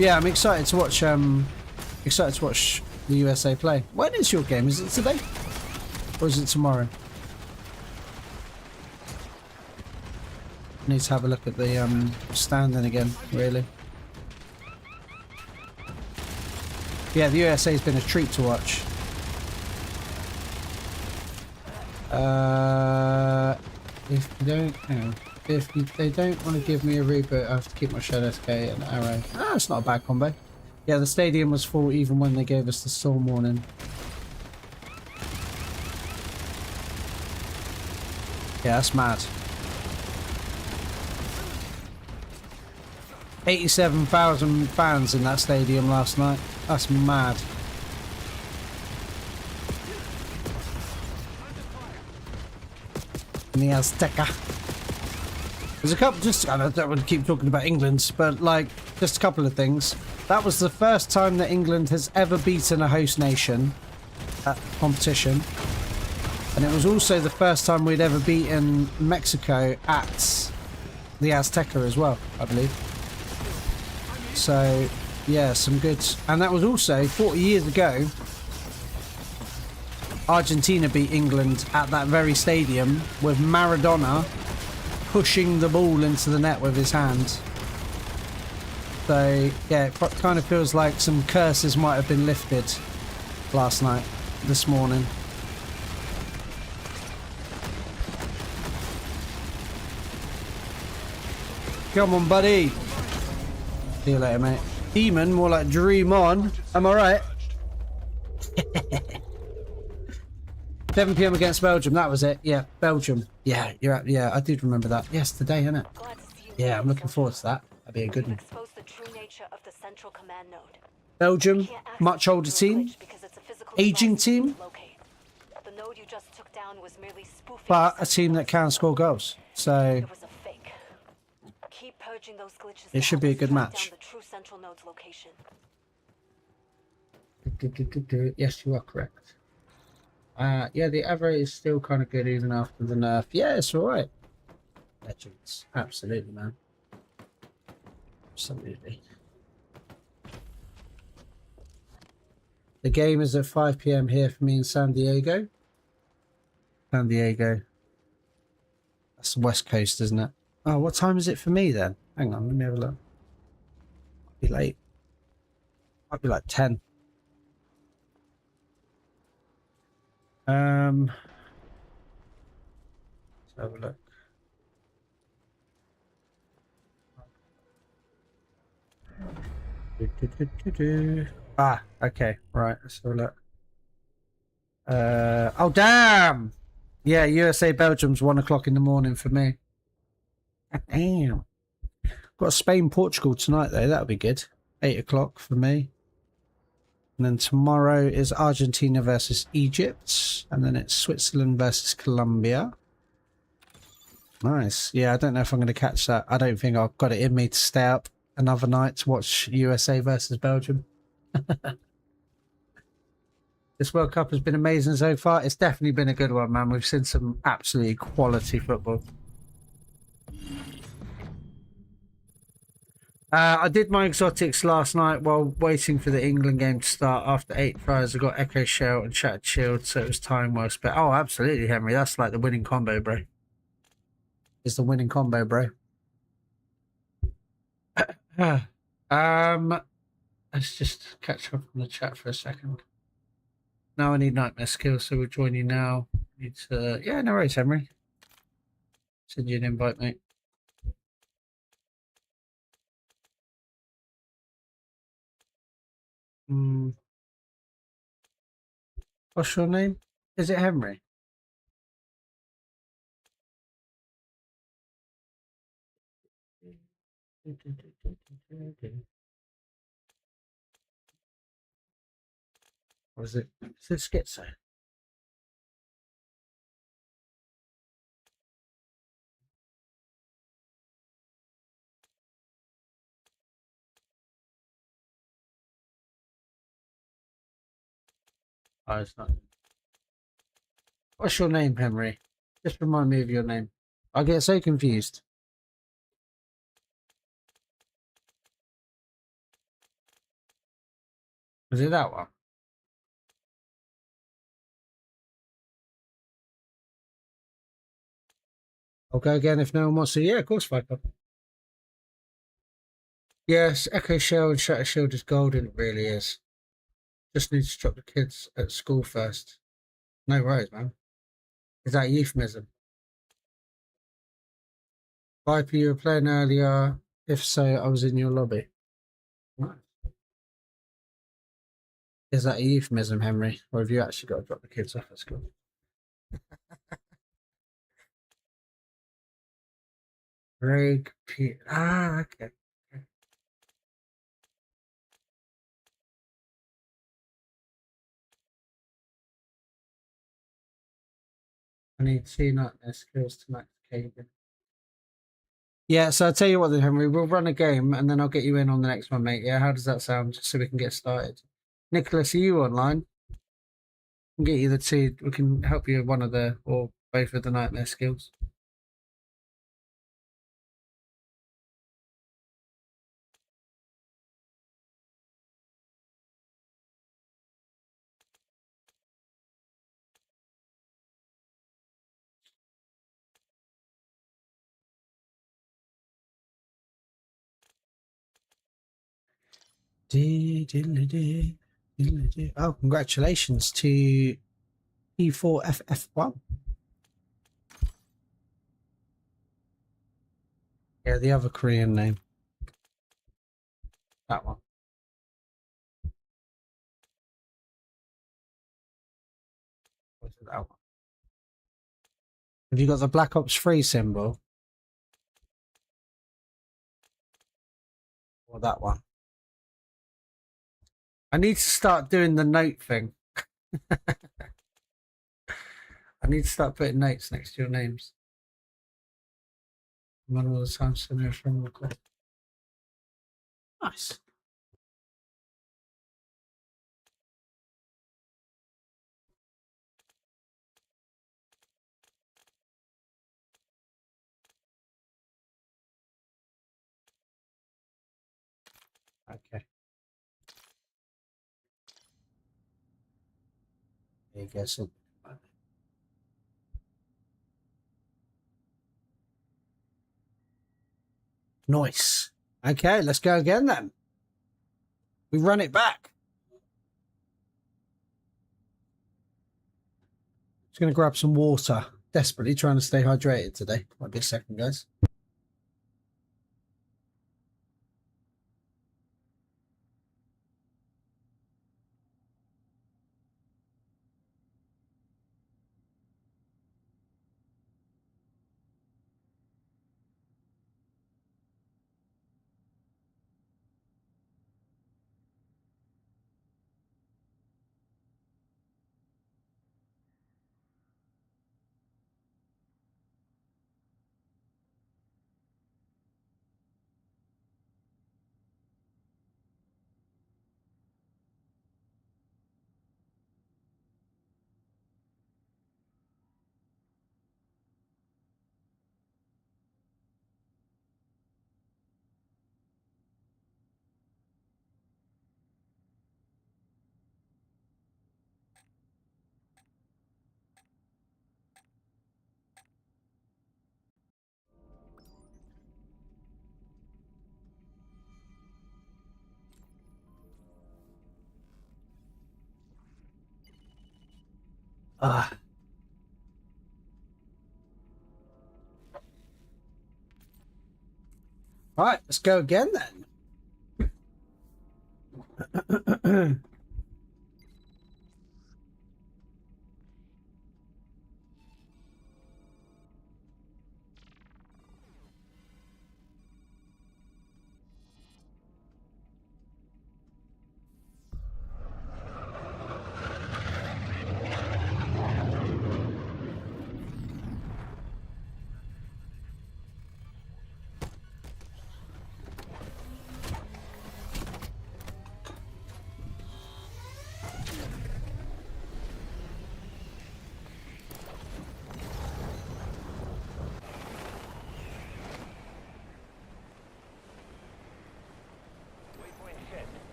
Yeah, I'm excited to watch... Excited to watch the USA play. When is your game? Is it today? Or is it tomorrow? I need to have a look at the standing again, really. Yeah, the USA has been a treat to watch. If you don't, hang on. If they don't want to give me a reboot, I have to keep my Shadow SK and Arrow. Ah, it's not a bad combo. Yeah, the stadium was full even when they gave us the storm warning. Yeah, that's mad. 87,000 fans in that stadium last night. That's mad. In the Azteca. There's a couple, I don't want to keep talking about England, but like, just a couple of things. That was the first time that England has ever beaten a host nation at competition. And it was also the first time we'd ever beaten Mexico at the Azteca as well, I believe. So, yeah, some good... And that was also, 40 years ago, Argentina beat England at that very stadium with Maradona pushing the ball into the net with his hand. So, yeah, it kind of feels like some curses might have been lifted this morning. Come on, buddy. See you later, mate. Demon, more like dream on. Am I right? 7 PM against Belgium, that was it. Yeah, Belgium. Yeah, you're right. Yeah, I did remember that. Yes, today, isn't it? Yeah, I'm looking forward to that. That'd be a good one. Belgium, much older team, aging team, but a team that can score goals. So it should be a good match. Yes, you are correct. Yeah, the average is still kind of good even after the nerf. Yeah, it's all right. Legends, absolutely, man. Absolutely. The game is at 5 p.m. here for me in San Diego. San Diego. That's the West Coast, isn't it? Oh, what time is it for me then? Hang on, let me have a look. Might be late. Might be like 10. Let's have a look. Ah, okay, right. Let's have a look. Oh damn! Yeah, USA Belgium's 1 o'clock in the morning for me. Damn. Got Spain Portugal tonight though. That'll be good. 8 o'clock for me. And then tomorrow is Argentina versus Egypt, and then it's Switzerland versus Colombia. Nice. Yeah, I don't know if I'm going to catch that. I don't think I've got it in me to stay up another night to watch USA versus Belgium. This World Cup has been amazing so far. It's definitely been a good one, man. We've seen some absolutely quality football. I did my exotics last night while waiting for the England game to start. After 8 tries, I got Echo Shell and Shattered Shield, so it was time well spent. Oh, absolutely, Henry. That's like the winning combo, bro. It's the winning combo, bro. Let's just catch up on the chat for a second. Now I need nightmare skills, so we'll join you now. Need to, yeah, no worries, Henry. Send you an invite, mate. What's your name? Is it Henry? Or is it Schizo? Oh, it's not. What's your name, Henry? Just remind me of your name. I get so confused. Was it that one? I'll go again if no one wants to. Yeah, of course, Viper. Yes, Echo Shell and Shatter Shield is golden. It really is. Just need to drop the kids at school first. No worries, man. Is that a euphemism? Viper, you were playing earlier. If so, I was in your lobby. Nice. Is that a euphemism, Henry? Or have you actually got to drop the kids off at school? Greg P. Ah, okay. I need 2 nightmare skills to max Kagan. Yeah, so I'll tell you what then, Henry. We'll run a game and then I'll get you in on the next one, mate. Yeah, how does that sound? Just so we can get started. Nicholas, are you online? We can get you the 2. We can help you with one of the or both of the nightmare skills. Oh, congratulations to P4FF1. Yeah, the other Korean name. That one. What's it, that one? Have you got the Black Ops 3 symbol? Or that one? I need to start doing the note thing. I need to start putting notes next to your names. One all the time, similar from the club. Nice. Okay. There you go. So nice. Okay, let's go again then. We run it back. Just going to grab some water. Desperately trying to stay hydrated today. Might be a second, guys. Ah. All right, let's go again then.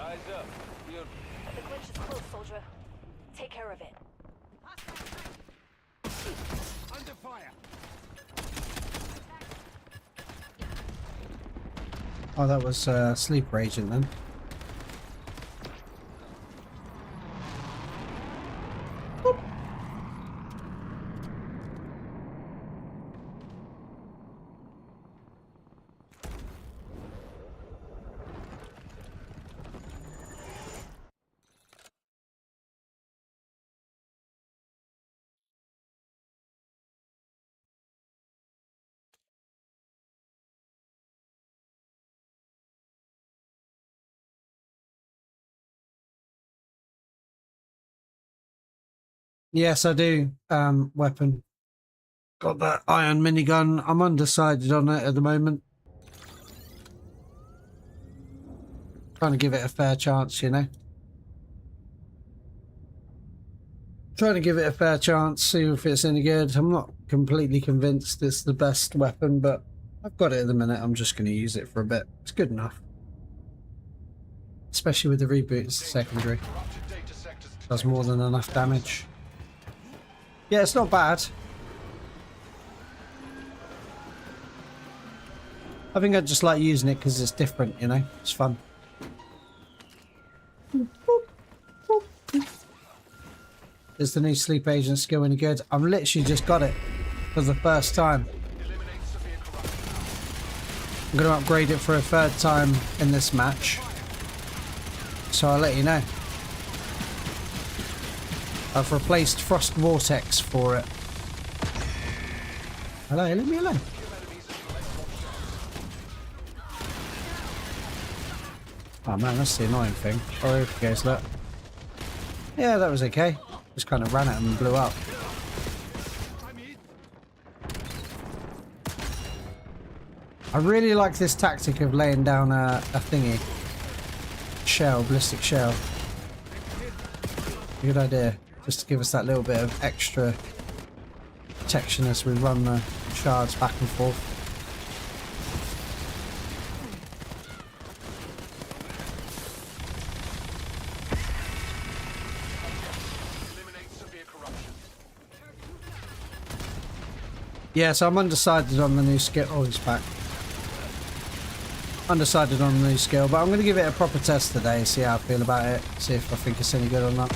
Eyes up. We're... The glitch is close, soldier. Take care of it. Under fire. Oh, that was sleeper agent then. Yes, I do. Weapon. Got that iron minigun. I'm undecided on it at the moment. Trying to give it a fair chance, you know. Trying to give it a fair chance, see if it's any good. I'm not completely convinced it's the best weapon, but I've got it at the minute. I'm just going to use it for a bit. It's good enough. Especially with the reboot, it's secondary. Corrupted data sectors Does more than enough damage. Yeah, it's not bad. I think I just like using it because it's different, you know? It's fun. Is the new sleep agent skill any good? I've literally just got it for the first time. eliminate severe corruption. I'm going to upgrade it for a third time in this match. So I'll let you know. I've replaced Frost Vortex for it. Hello, leave me alone. Oh man, that's the annoying thing. Oh, here it goes, look. Yeah, that was okay. Just kind of ran at him and blew up. I really like this tactic of laying down a thingy. Shell, ballistic shell. Good idea. Just to give us that little bit of extra protection as we run the shards back and forth. Eliminate severe corruption. Yeah, so I'm undecided on the new skill. Oh, he's back. Undecided on the new skill, but I'm going to give it a proper test today, see how I feel about it, see if I think it's any good or not.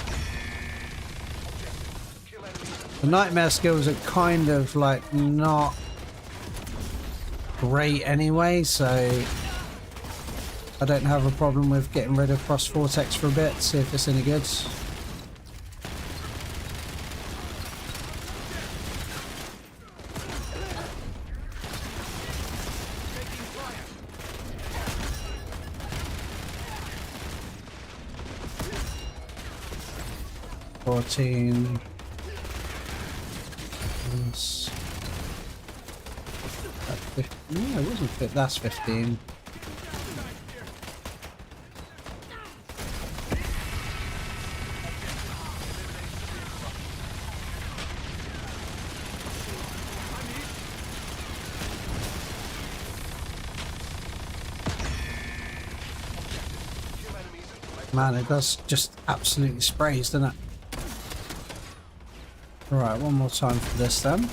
The nightmare skills are kind of like not great anyway, so I don't have a problem with getting rid of Frost Vortex for a bit, see if it's any good. $14. Yes. That's 15. No, it wasn't fit. That's 15. Man, it does just absolutely sprays, doesn't it? Right, one more time for this then.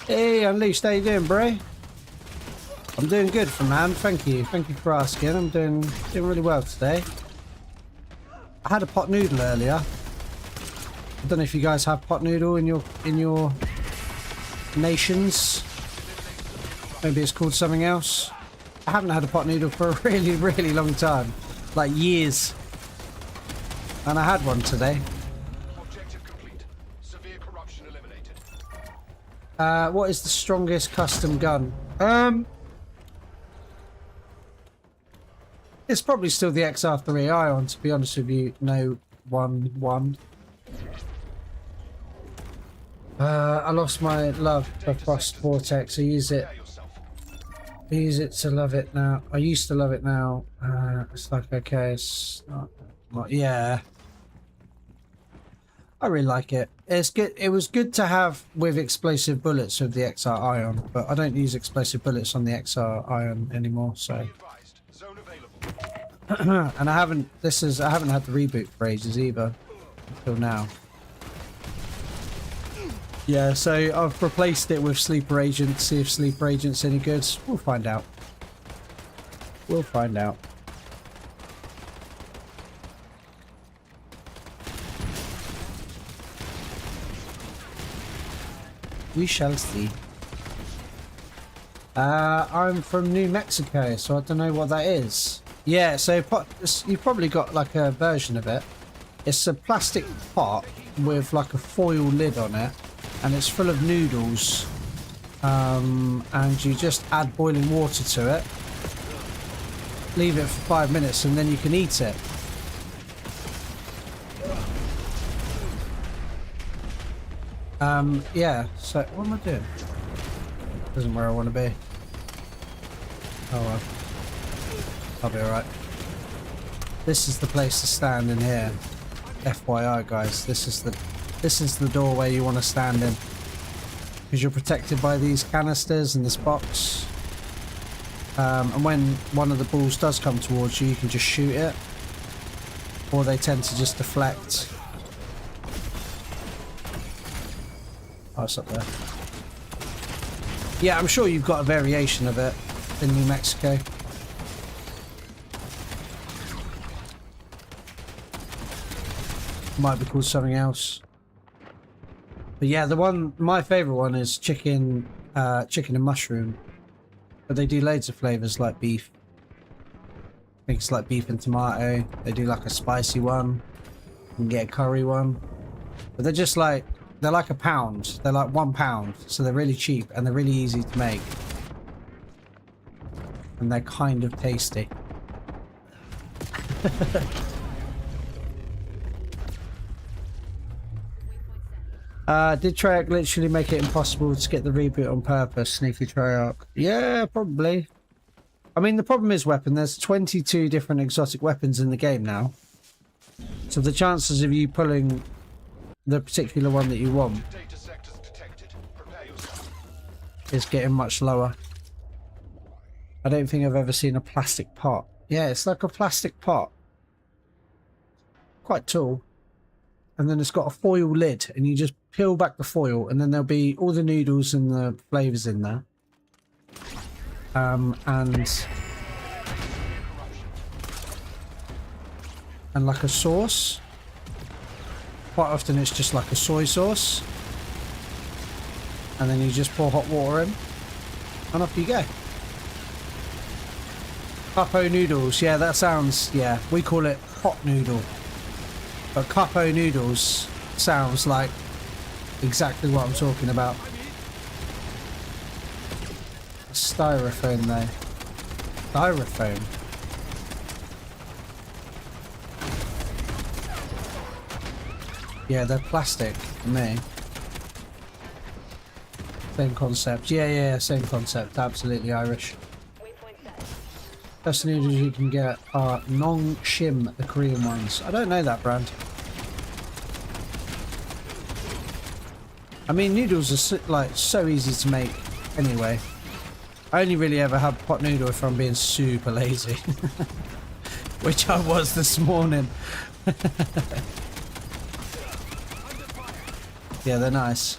Hey, Unleashed, how you doing, bro? I'm doing good, man. Thank you. Thank you for asking. I'm doing really well today. I had a pot noodle earlier. I don't know if you guys have pot noodle in your nations. Maybe it's called something else. I haven't had a pot noodle for a really long time, like years. And I had one today. Objective complete. Severe corruption eliminated. What is the strongest custom gun? It's probably still the XR3 Ion, to be honest with you. No, 1-1. I lost my love for Frost Vortex. I use it to love it now. I used to love it now. It's like, okay, it's not, yeah. I really like it. It's good. It was good to have with explosive bullets with the XR Ion, but I don't use explosive bullets on the XR Ion anymore, so. Advised. Zone available. And I haven't had the reboot for ages either until now. Yeah, so I've replaced it with Sleeper Agent, see if Sleeper Agent's any good. We'll find out. We'll find out. We shall see. I'm from New Mexico, so I don't know what that is. Yeah, so you've probably got like a version of it. It's a plastic pot with like a foil lid on it, and it's full of noodles. And you just add boiling water to it, leave it for 5 minutes, and then you can eat it. Yeah, so what am I doing? Isn't where I want to be. Oh well. I'll be alright. This is the place to stand in here. FYI guys, this is the doorway you want to stand in. Because you're protected by these canisters and this box. And when one of the balls does come towards you, you can just shoot it. Or they tend to just deflect. Oh, it's up there. Yeah, I'm sure you've got a variation of it in New Mexico. Might be called something else. But yeah, my favourite one is chicken and mushroom. But they do loads of flavours like beef. I think it's like beef and tomato. They do like a spicy one. You can get a curry one. But they're just like, they're like £1. They're like £1. So they're really cheap and they're really easy to make. And they're kind of tasty. Did Treyarch literally make it impossible to get the reboot on purpose? Sneaky Treyarch. Yeah, probably. I mean, the problem is weapon. There's 22 different exotic weapons in the game now. So the chances of you pulling the particular one that you want Data sectors detected. Prepare yourself. is getting much lower. I don't think I've ever seen a plastic pot. Yeah, it's like a plastic pot. Quite tall. And then it's got a foil lid, and you just peel back the foil, and then there'll be all the noodles and the flavours in there. And like a sauce. Quite often it's just like a soy sauce. And then you just pour hot water in, and off you go. Capo noodles, yeah, that sounds, yeah, we call it hot noodle. But capo noodles sounds like exactly what I'm talking about. Styrofoam though. Styrofoam. Yeah, they're plastic for me. Same concept. Yeah, same concept. Absolutely Irish. Best noodles you can get are Nong Shim, the Korean ones. I don't know that brand. I mean, noodles are so easy to make anyway. I only really ever have pot noodle if I'm being super lazy. Which I was this morning. Yeah, they're nice.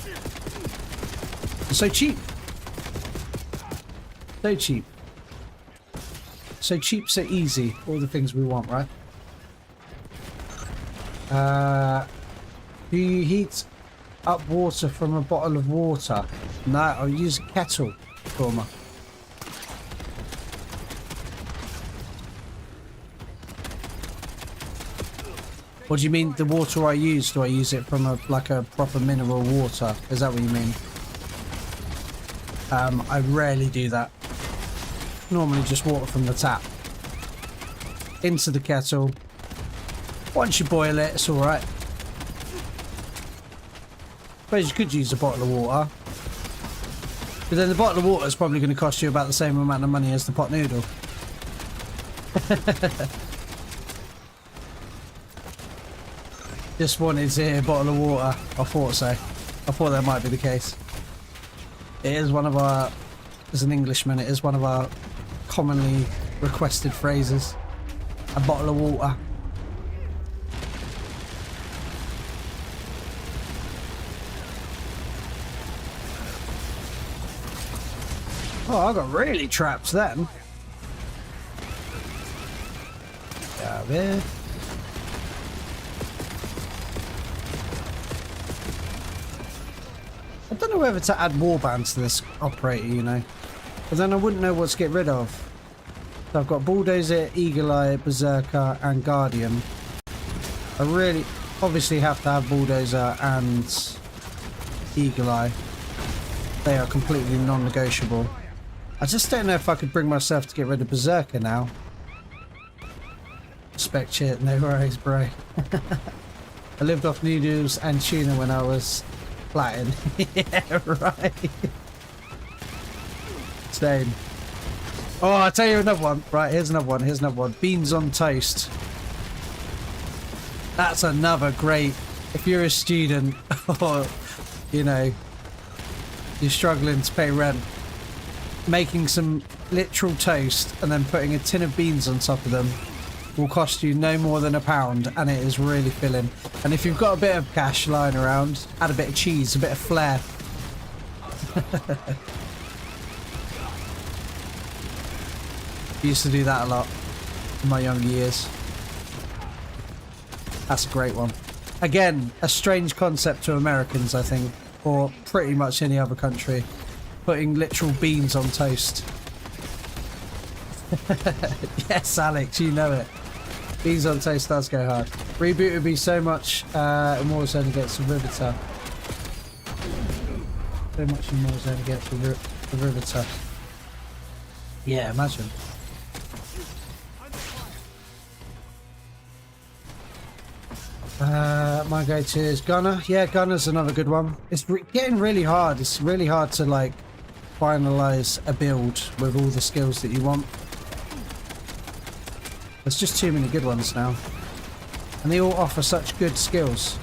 They're so cheap. So cheap. So cheap, so easy. All the things we want, right? Do you heat up water from a bottle of water? No, I'll use a kettle, Torma. What do you mean, the water I use? Do I use it from a proper mineral water? Is that what you mean? I rarely do that. Normally just water from the tap into the kettle. Once you boil it, it's alright. Suppose you could use a bottle of water, but then the bottle of water is probably going to cost you about the same amount of money as the pot noodle. Just wanted to hear a bottle of water. I thought so. I thought that might be the case. It is one of our, as an Englishman, it is one of our commonly requested phrases. A bottle of water. Oh, I got really trapped then. Yeah, man. I don't know whether to add warbands to this operator, you know. But then I wouldn't know what to get rid of. So I've got Bulldozer, Eagle Eye, Berserker and Guardian. I really obviously have to have Bulldozer and Eagle Eye. They are completely non-negotiable. I just don't know if I could bring myself to get rid of Berserker now. Respect shit, no worries, bro. I lived off noodles and tuna when I was Latin. Yeah, right. Same. Oh, I'll tell you another one. Right, here's another one. Here's another one. Beans on toast. That's another great. If you're a student or, you know, you're struggling to pay rent, making some literal toast and then putting a tin of beans on top of them will cost you no more than £1, and it is really filling. And if you've got a bit of cash lying around, add a bit of cheese, a bit of flair. Used to do that a lot in my younger years. That's a great one. Again, a strange concept to Americans, I think, or pretty much any other country. Putting literal beans on toast. Yes, Alex, you know it. Beans on toast does go hard. Reboot would be so much in Warzone against the Riveter. So much in Warzone against the Riveter. Yeah, imagine. My go-to is Gunner. Yeah, Gunner's another good one. It's getting really hard. It's really hard to like finalize a build with all the skills that you want. There's just too many good ones now. And they all offer such good skills.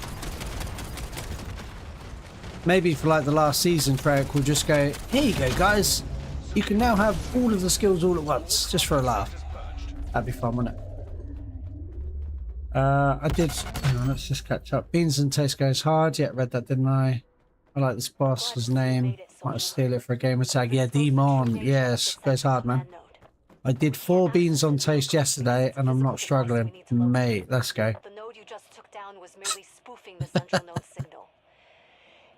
Maybe for like the last season, Craig will just go, here you go, guys. You can now have all of the skills all at once, just for a laugh. That'd be fun, wouldn't it? I did. Hang on, let's just catch up. Beans and Taste goes hard. Yeah, read that, didn't I? I like this boss's name. Might steal it for a gamer tag. Yeah, Demon. Yes, goes hard, man. I did 4 beans on Toast yesterday, and I'm not struggling. Mate, let's go. The node you just took down was merely spoofing the central node signal.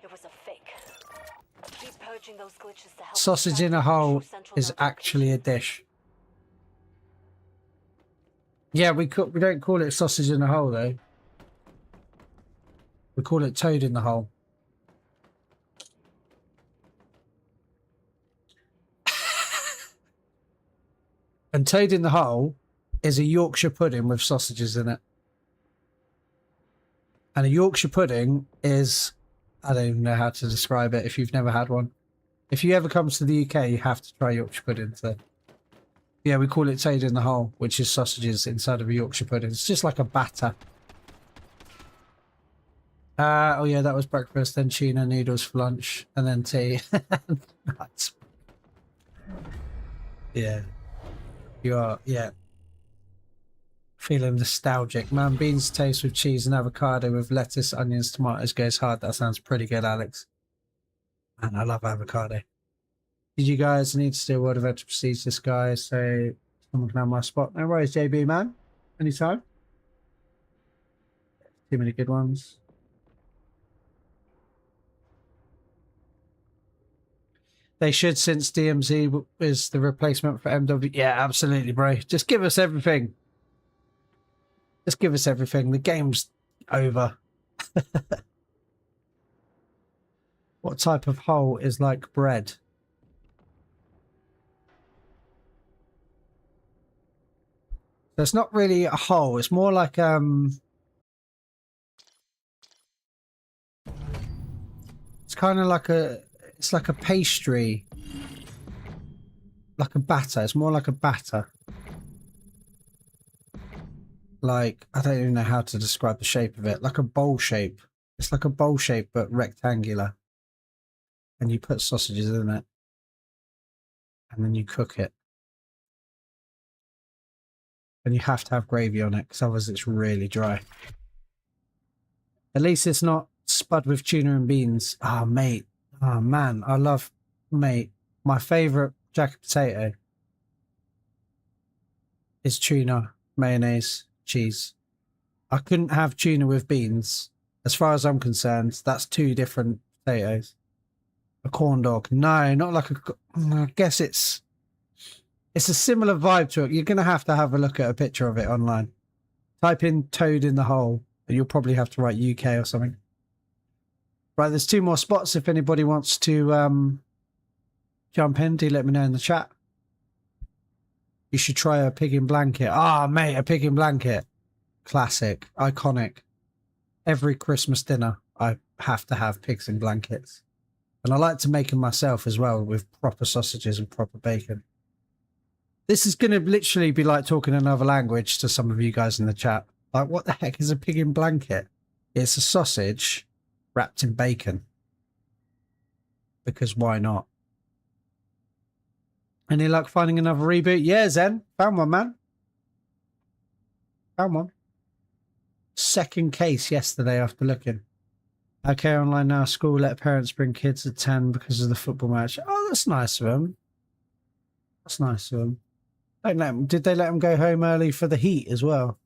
It was a fake. Keep purging those glitches to help. Sausage in a hole is actually a dish. Yeah, we don't call it sausage in a hole though. We call it toad in the hole. And toad in the hole is a Yorkshire pudding with sausages in it. And a Yorkshire pudding is, I don't even know how to describe it if you've never had one. If you ever come to the UK, you have to try Yorkshire pudding. So, yeah, we call it toad in the hole, which is sausages inside of a Yorkshire pudding. It's just like a batter. Oh yeah, that was breakfast, then tuna noodles for lunch, and then tea. Nuts. Yeah. You are, yeah. Feeling nostalgic. Man, beans toast with cheese and avocado with lettuce, onions, tomatoes goes hard. That sounds pretty good, Alex. Man, I love avocado. Did you guys need to do a word of edge proceeds this guy? So someone can have my spot. No worries, JB, man. Anytime. Too many good ones. They should, since DMZ is the replacement for MW. Yeah, absolutely, bro. Just give us everything. Just give us everything. The game's over. What type of hole is like bread? So it's not really a hole. It's more like it's kind of like a. It's like a pastry, like a batter. It's more like a batter. Like, I don't even know how to describe the shape of it. Like a bowl shape. It's like a bowl shape, but rectangular. And you put sausages in it. And then you cook it. And you have to have gravy on it, because otherwise it's really dry. At least it's not spud with tuna and beans. Ah, mate. Oh man, I love, mate, my favourite jacket potato is tuna, mayonnaise, cheese. I couldn't have tuna with beans. As far as I'm concerned, that's 2 different potatoes. A corn dog. No, not like a, I guess it's a similar vibe to it. You're going to have a look at a picture of it online. Type in toad in the hole, and you'll probably have to write UK or something. Right, there's 2 more spots. If anybody wants to jump in, do let me know in the chat. You should try a pig in blanket. Ah, mate, a pig in blanket. Classic, iconic. Every Christmas dinner, I have to have pigs in blankets. And I like to make them myself as well, with proper sausages and proper bacon. This is going to literally be like talking another language to some of you guys in the chat. Like, what the heck is a pig in blanket? It's a sausage wrapped in bacon, because why not? Any luck finding another reboot? Yeah, Zen, found one, man. Found one. Second case yesterday after looking. Okay, online now. School let parents bring kids at 10 because of the football match. Oh, that's nice of them. That's nice of them. Don't let them. Did they let them go home early for the heat as well?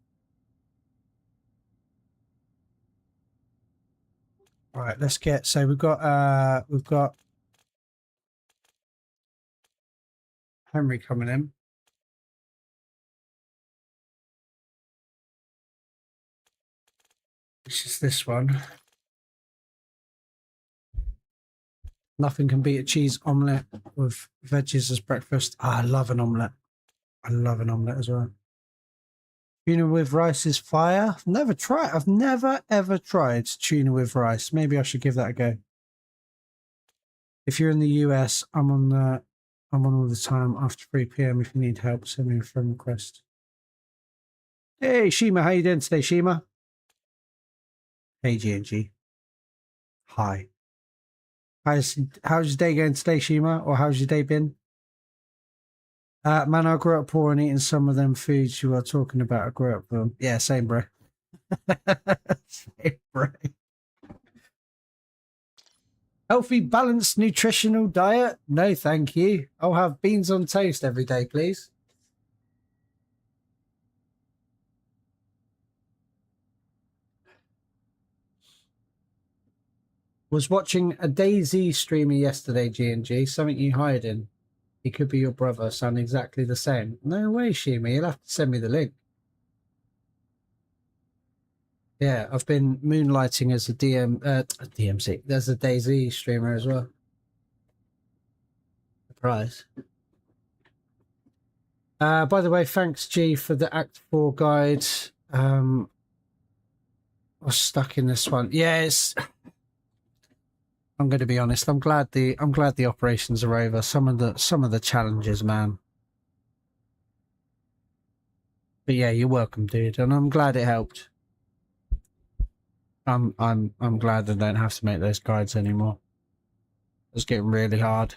All right, let's get. So we've got Henry coming in. Which is this one. Nothing can beat a cheese omelette with veggies as breakfast. Oh, I love an omelette. I love an omelette as well. Tuna with rice is fire. Never tried. I've never ever tried tuna with rice. Maybe I should give that a go. If you're in the US, I'm on all the time after 3 p.m. If you need help, send me a friend request. Hey Shima, how you doing today, Shima? Hey GNG. Hi. How's your day going today, Shima? Or how's your day been? Man, I grew up poor and eating some of them foods you are talking about. I grew up with them. Yeah, same, bro. Same, bro. Healthy, balanced, nutritional diet? No, thank you. I'll have beans on toast every day, please. Was watching a DayZ streamer yesterday, G&G. Something you hired in. He could be your brother, sound exactly the same. No way, Shima. You'll have to send me the link. Yeah, I've been moonlighting as a DMC. There's a DayZ streamer as well. Surprise. By the way, thanks G for the Act 4 guide. I was stuck in this one. Yeah, I'm going to be honest. I'm glad the operations are over. Some of the challenges, man. But yeah, you're welcome, dude, and I'm glad it helped. I'm glad I don't have to make those guides anymore. It's getting really hard.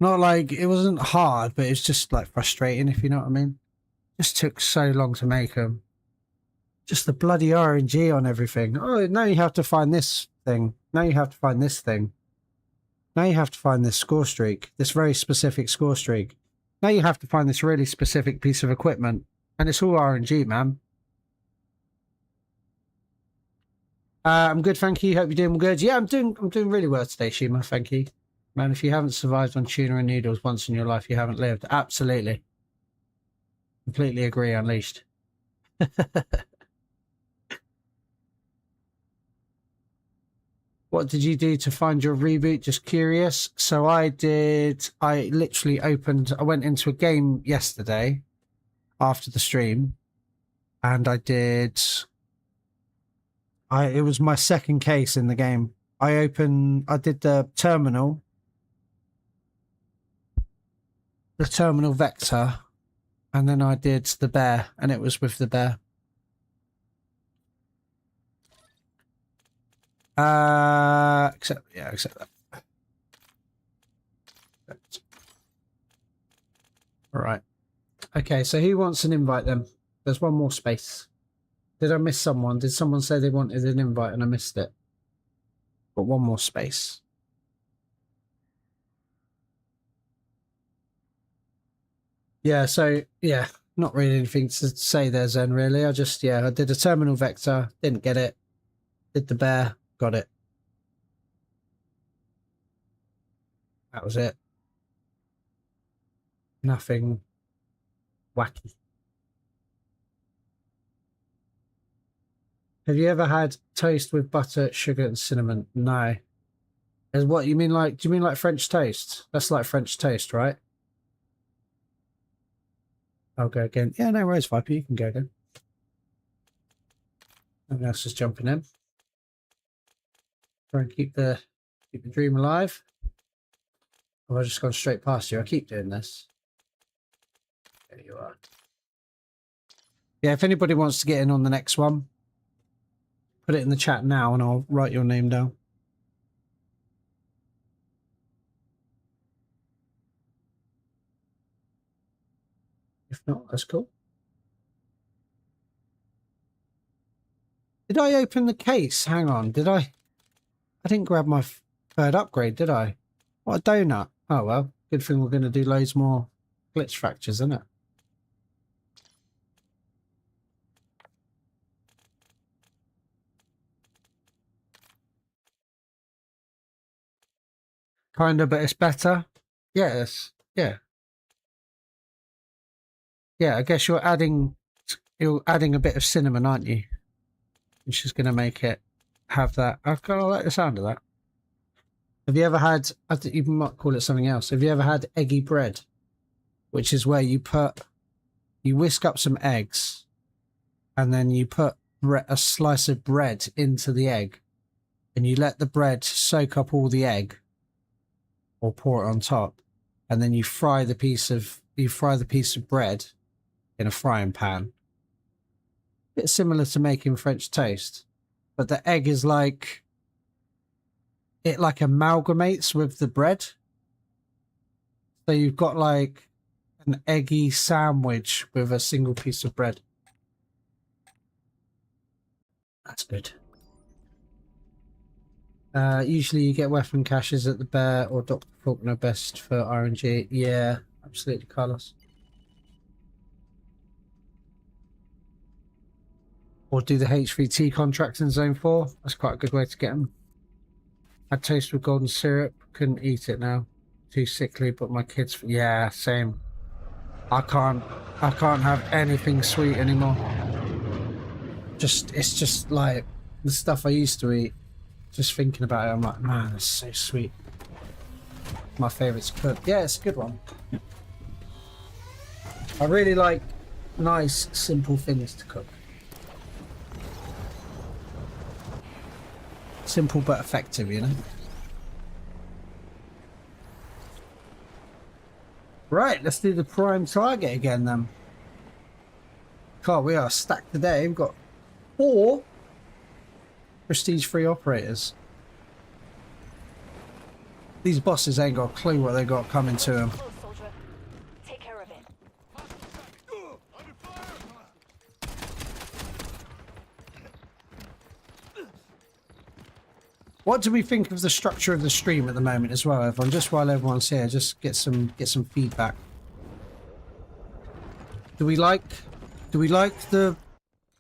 Not like it wasn't hard, but it's just like frustrating, if you know what I mean. Just took so long to make them. Just the bloody RNG on everything. Oh, now you have to find this thing. Now you have to find this thing. Now you have to find this score streak. This very specific score streak. Now you have to find this really specific piece of equipment. And it's all RNG, man. I'm good, thank you. Hope you're doing good. Yeah, I'm doing really well today, Shima. Thank you. Man, if you haven't survived on tuna and noodles once in your life, you haven't lived. Absolutely. Completely agree, Unleashed. What did you do to find your reboot? Just curious. So I literally I went into a game yesterday after the stream, and it was my second case in the game. I did the terminal vector, and then I did the bear, and it was with the bear. Accept that. All right. Okay, so who wants an invite then? There's one more space. Did I miss someone? Did someone say they wanted an invite and I missed it? But one more space. Yeah, so, yeah, not really anything to say there, Zen, really. I did a terminal vector, didn't get it. Did the bear, got it. That was it. Nothing wacky. Have you ever had toast with butter, sugar, and cinnamon? No. What you mean? Like, do you mean like French toast? That's like French toast, right? I'll go again. Yeah, no worries, Viper. You can go again. Everyone else is jumping in. Try and keep the dream alive. Have I just gone straight past you? I keep doing this. There you are. Yeah, if anybody wants to get in on the next one, put it in the chat now and I'll write your name down. If not, that's cool. Did I open the case? Hang on. Did I? I didn't grab my third upgrade, did I? What a donut. Oh, well. Good thing we're going to do loads more glitch fractures, isn't it? Kind of, but it's better. Yes. Yeah. Yeah, I guess you're adding a bit of cinnamon, aren't you? Which is going to make it have that. I kind of like the sound of that. Have you ever had, I think you might call it something else. Have you ever had eggy bread? Which is where you put you whisk up some eggs, and then you put a slice of bread into the egg, and you let the bread soak up all the egg, or pour it on top, and then you fry the piece of bread in a frying pan. Bit similar to making French toast, but the egg is like it like amalgamates with the bread. So you've got like an eggy sandwich with a single piece of bread. That's good. Usually you get weapon caches at the Bear or Dr. Faulkner best for RNG. Yeah, absolutely, Carlos. Or do the HVT contracts in Zone 4. That's quite a good way to get them. Had toast with golden syrup. Couldn't eat it now. Too sickly, but my kids... Yeah, same. I can't have anything sweet anymore. It's just like the stuff I used to eat. Just thinking about it, I'm like, man, that's so sweet. My favourite to cook. Yeah, it's a good one. I really like nice, simple things to cook. Simple but effective, you know? Right, let's do the prime target again then. God, we are stacked today. We've got 4 prestige 3 operators. These bosses ain't got a clue what they got coming to them. Close, soldier. Take care of it. What do we think of the structure of the stream at the moment as well, everyone? Just while everyone's here, just get some feedback. Do we like the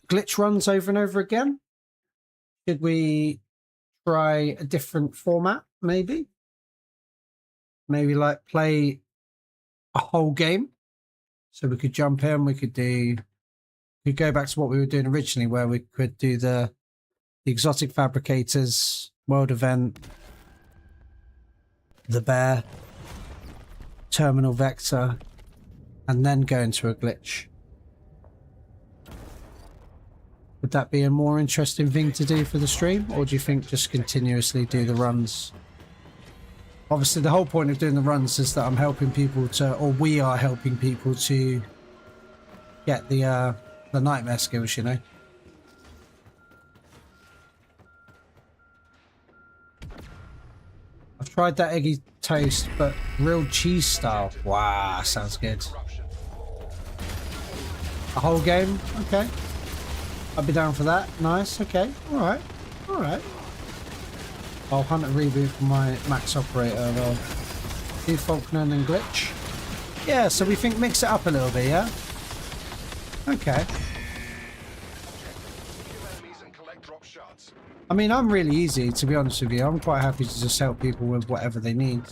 glitch runs over and over again? Should we try a different format, maybe? Maybe like play a whole game. So we could jump in, we could go back to what we were doing originally, where we could do the exotic fabricators, world event, the Bear, terminal vector, and then go into a glitch. Would that be a more interesting thing to do for the stream, or do you think just continuously do the runs? Obviously, the whole point of doing the runs is that I'm helping people to, or we are helping people to get the nightmare skills, you know. I've tried that eggy toast, but grilled cheese style. Wow, sounds good. A whole game? Okay. I'd be down for that. Nice. Okay. Alright. Alright. I'll hunt a reboot for my max operator. I'll do Faulkner and then glitch. Yeah, so we think mix it up a little bit, yeah? Okay. I mean, I'm really easy, to be honest with you. I'm quite happy to just help people with whatever they need.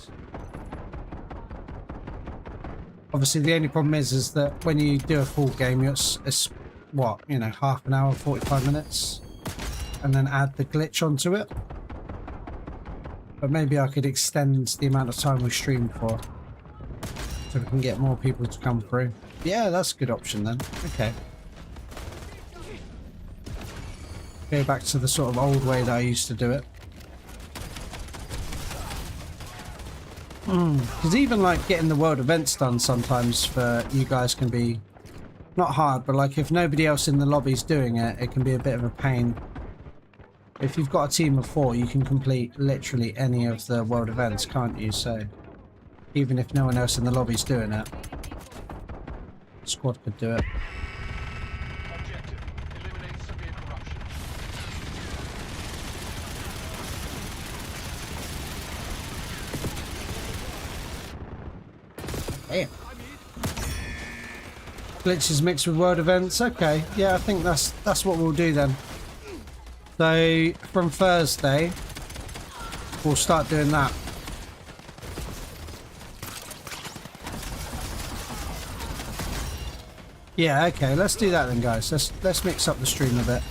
Obviously, the only problem is that when you do a full game, it's what, you know, half an hour, 45 minutes, and then add the glitch onto it. But maybe I could extend the amount of time we stream for, so we can get more people to come through. Yeah, that's a good option then. Okay. Go back to the sort of old way that I used to do it. Because even like getting the world events done sometimes for you guys can be not hard, but like if nobody else in the lobby's doing it, it can be a bit of a pain. If you've got a team of 4, you can complete literally any of the world events, can't you? So even if no one else in the lobby's doing it, the squad could do it. Objective: eliminate severe corruption. Damn. Glitches mixed with world events. Okay, yeah, I think that's what we'll do then. So from Thursday, we'll start doing that. Yeah, okay, let's do that then, guys. Let's mix up the stream a bit.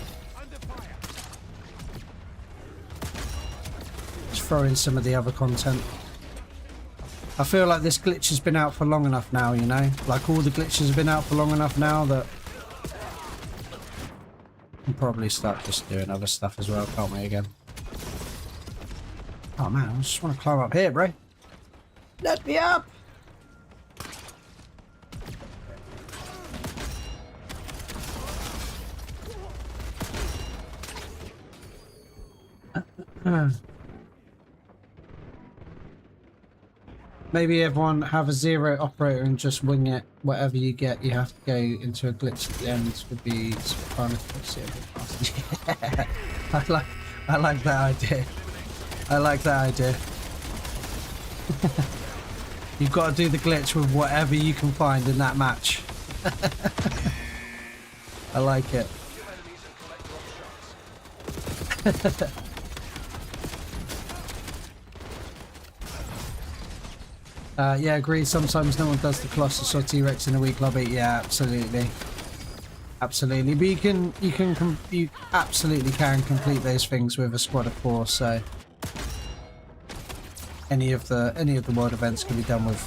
Let's throw in some of the other content. I feel like this glitch has been out for long enough now, you know? Like all the glitches have been out for long enough now that we'll probably start just doing other stuff as well, can't we, again? Oh man, I just want to climb up here, bro. Let me up! Maybe everyone have a zero operator and just wing it. Whatever you get, you have to go into a glitch at the end. Would be fun if yeah, I like that idea. I like that idea. You've got to do the glitch with whatever you can find in that match. I like it. Yeah, agreed. Sometimes no one does the Colossus or T-Rex in a week lobby. Yeah, absolutely, absolutely. But you absolutely can complete those things with a squad of 4. So any of the world events can be done with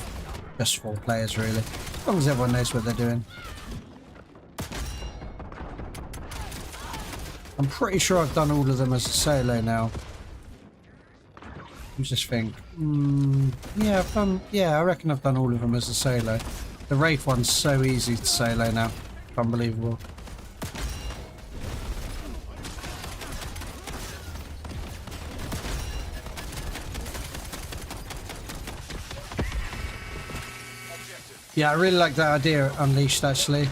just 4 players, really, as long as everyone knows what they're doing. I'm pretty sure I've done all of them as a solo now. I just think, yeah, I've done. Yeah, I reckon I've done all of them as a solo. The Wraith one's so easy to solo now, unbelievable. Yeah, I really like that idea, Unleashed, actually.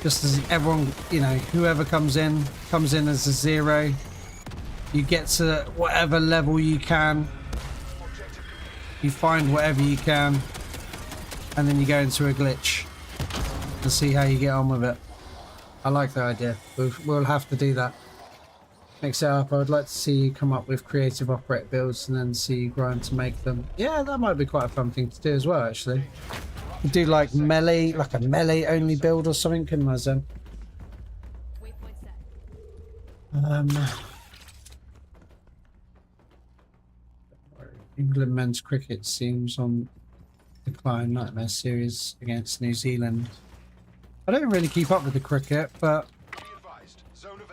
Just as everyone, you know, whoever comes in as a 0. You get to whatever level you can. You find whatever you can. And then you go into a glitch. And see how you get on with it. I like that idea. We'll have to do that. Mix it up. I would like to see you come up with creative operate builds and then see you grind to make them. Yeah, that might be quite a fun thing to do as well, actually. You do like melee, like a melee only build or something, couldn't I, Zen? England men's cricket seems on decline. Nightmare series against New Zealand. I don't really keep up with the cricket, but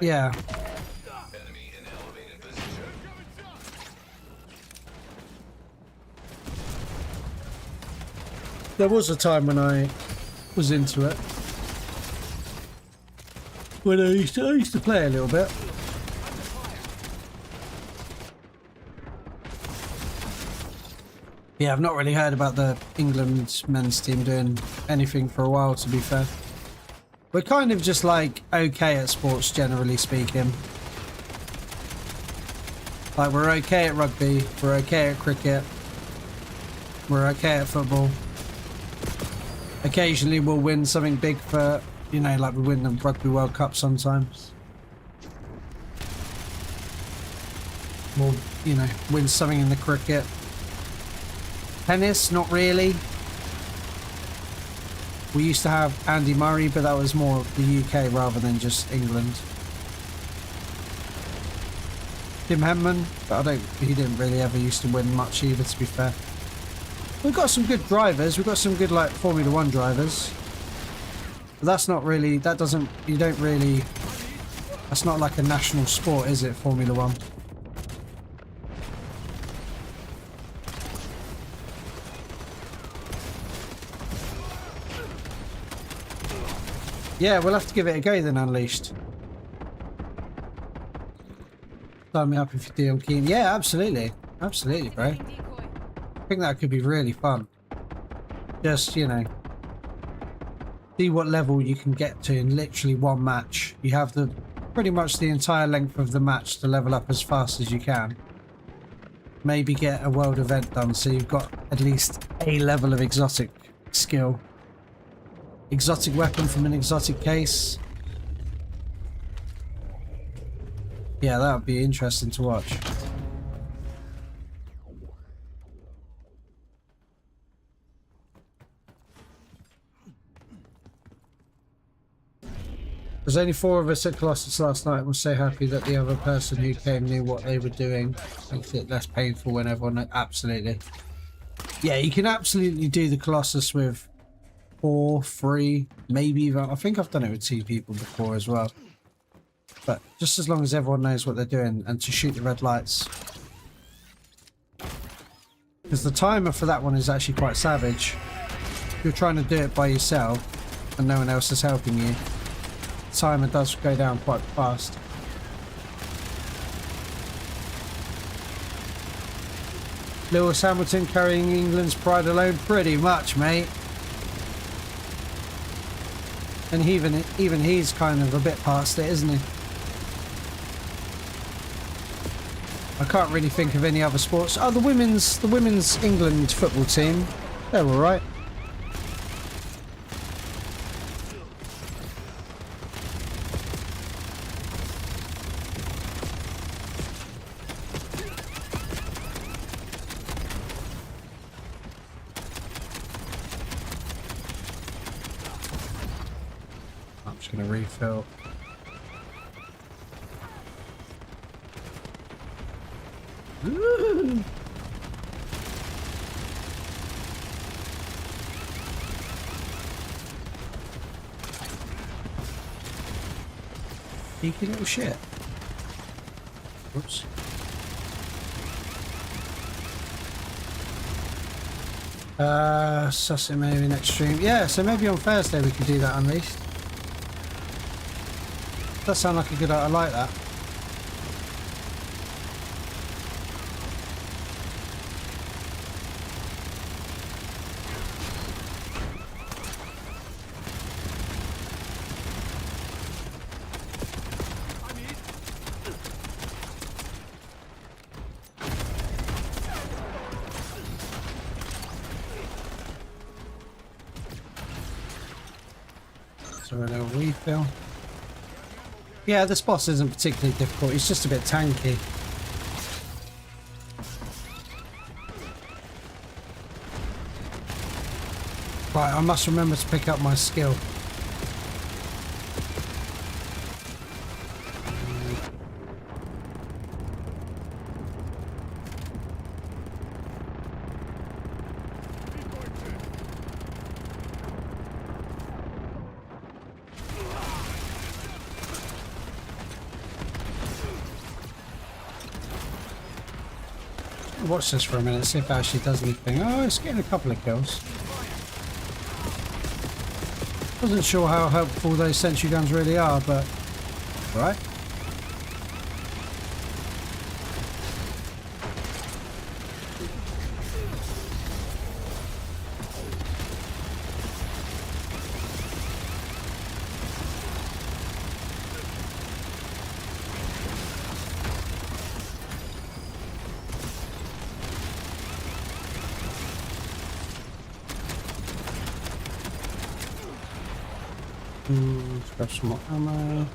yeah. There was a time when I was into it. When I used to play a little bit. Yeah, I've not really heard about the England men's team doing anything for a while, to be fair. We're kind of just like okay at sports, generally speaking. Like, we're okay at rugby, we're okay at cricket, we're okay at football. Occasionally we'll win something big for, you know, like we win the Rugby World Cup sometimes. We'll, you know, win something in the cricket. Tennis, not really. We used to have Andy Murray, but that was more the UK rather than just England. Tim Henman, but he didn't really ever used to win much either, to be fair. We've got some good drivers, we've got some good like Formula 1 drivers. But that's not really, that's not like a national sport, is it, Formula 1? Yeah, we'll have to give it a go then, Unleashed. Sign me up if you do, I'm keen. Yeah, absolutely. Absolutely, bro. I think that could be really fun. Just, you know, see what level you can get to in literally one match. You have pretty much the entire length of the match to level up as fast as you can. Maybe get a world event done so you've got at least a level of exotic skill. Exotic weapon from an exotic case. Yeah, that would be interesting to watch. There's only 4 of us at Colossus last night and was so happy that the other person who came knew what they were doing. Makes it less painful when everyone... Absolutely. Yeah, you can absolutely do the Colossus with 4, 3, maybe even. I think I've done it with 2 people before as well. But just as long as everyone knows what they're doing and to shoot the red lights. Because the timer for that one is actually quite savage. If you're trying to do it by yourself and no one else is helping you, the timer does go down quite fast. Lewis Hamilton carrying England's pride alone, pretty much, mate. And even he's kind of a bit past it, isn't he? I can't really think of any other sports. Oh, the women's England football team. They're all right. I'm just going to refill. Ooh. Cheeky little shit. Whoops. Suss it maybe next stream. Yeah, so maybe on Thursday we could do that Unleashed. That sounds like a good idea. I like that. So a little refill. Yeah, this boss isn't particularly difficult. He's just a bit tanky. Right, I must remember to pick up my skill. Watch this for a minute, see if it actually does anything. Oh, it's getting a couple of kills. Wasn't sure how helpful those sentry guns really are, but right. Let's grab some more ammo.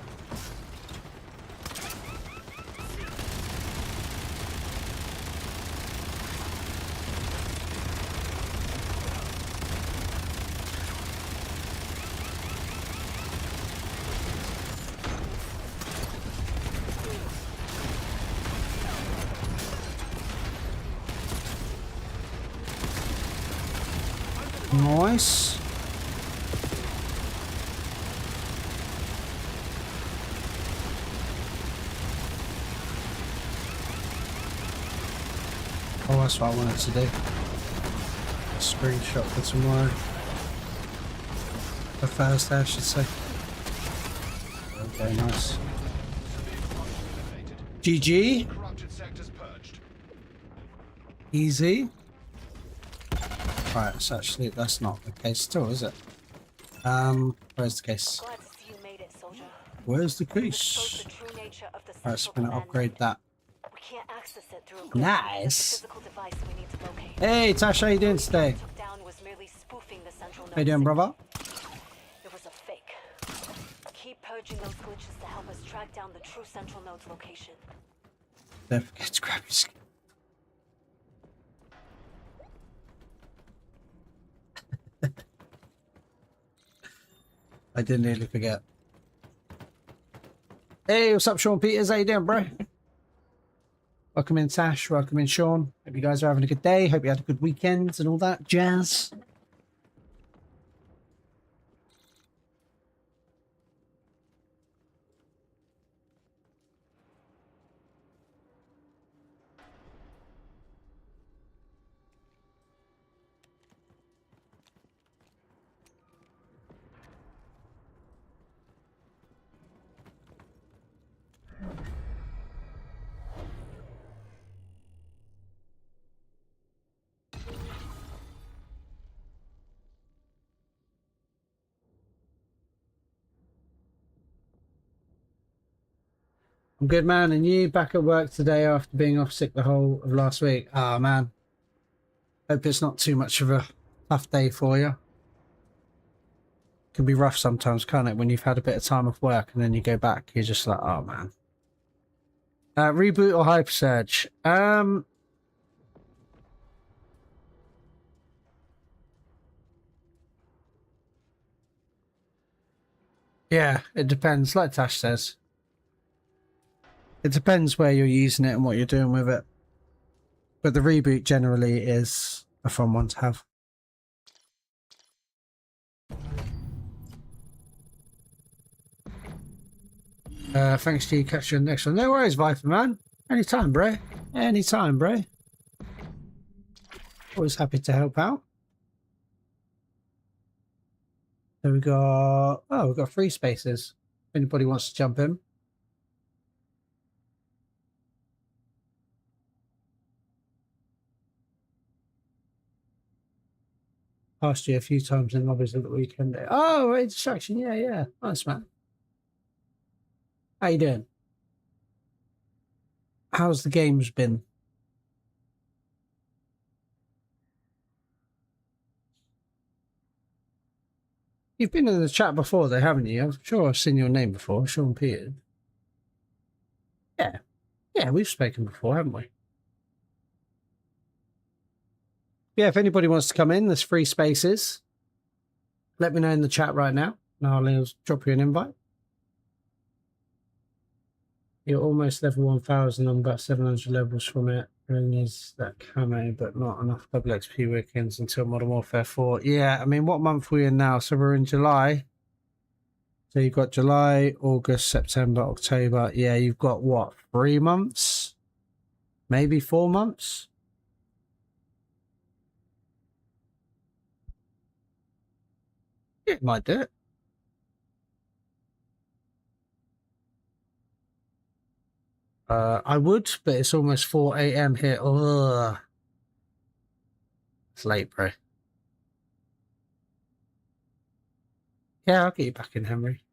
Nice. Oh, that's what I wanted to do. A screenshot for tomorrow. For Thursday, I should say. Okay, nice. GG. Corrupted sectors purged. Easy. Right, it's actually, that's not the case still, is it? Where's the case? Glad to see you made it, soldier. Where's the You've case? exposed the true nature of the Alright, so central we're gonna command upgrade node. that. We can't access it through a Nice. physical device we need to locate. Hey, Tash, how you doing today? Took down was merely spoofing the central node How you doing, signal. brother? It was a fake. Keep purging those glitches to help us track down the true central node's location. Don't forget to grab your skin. I did nearly forget. Hey, what's up, Sean Peters? How you doing, bro? Welcome in, Tash. Welcome in, Sean. Hope you guys are having a good day. Hope you had a good weekend and all that jazz. I'm good, man. And you back at work today after being off sick the whole of last week? Ah, man. Hope it's not too much of a tough day for you. Can be rough sometimes, can't it? When you've had a bit of time off work and then you go back, you're just like, oh, man. Reboot or hypersurge? Yeah, it depends. Like Tash says. It depends where you're using it and what you're doing with it. But the reboot generally is a fun one to have. Thanks to you. Catch you on the next one. No worries, Viper Man. Anytime, bro. Anytime, bro. Always happy to help out. So we got... Oh, we've got 3 spaces. If anybody wants to jump in. Passed you a few times in lobbies at the weekend. Oh, right, distraction. Yeah, yeah. Nice, man. How you doing? How's the games been? You've been in the chat before, though, haven't you? I'm sure I've seen your name before, Sean Peters. Yeah. Yeah, we've spoken before, haven't we? Yeah, if anybody wants to come in, there's 3 spaces. Let me know in the chat right now, and I'll drop you an invite. You're almost level 1000 on about 700 levels from it. Really needs that camo, but not enough double XP weekends until Modern Warfare 4. Yeah, I mean, what month are we in now? So we're in July. So you've got July, August, September, October. Yeah, you've got what, 3 months? Maybe 4 months? It might do it. I would, but it's almost 4 a.m. here. Ugh. It's late, bro. Yeah, I'll get you back in, Henry.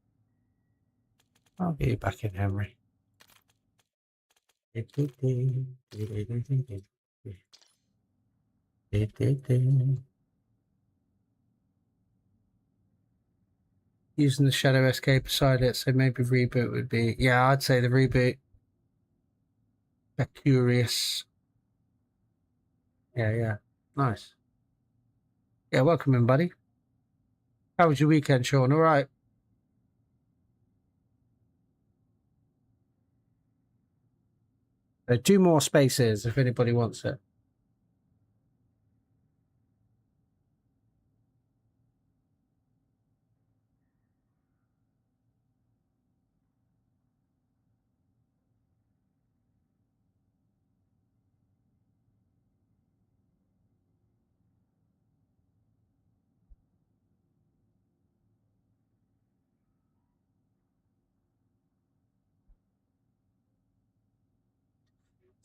I'll get you back in, Henry. Using the Shadow SK beside it, so maybe reboot would be... Yeah, I'd say the reboot. They're curious. Yeah, yeah. Nice. Yeah, welcome in, buddy. How was your weekend, Sean? All right. 2 more spaces if anybody wants it.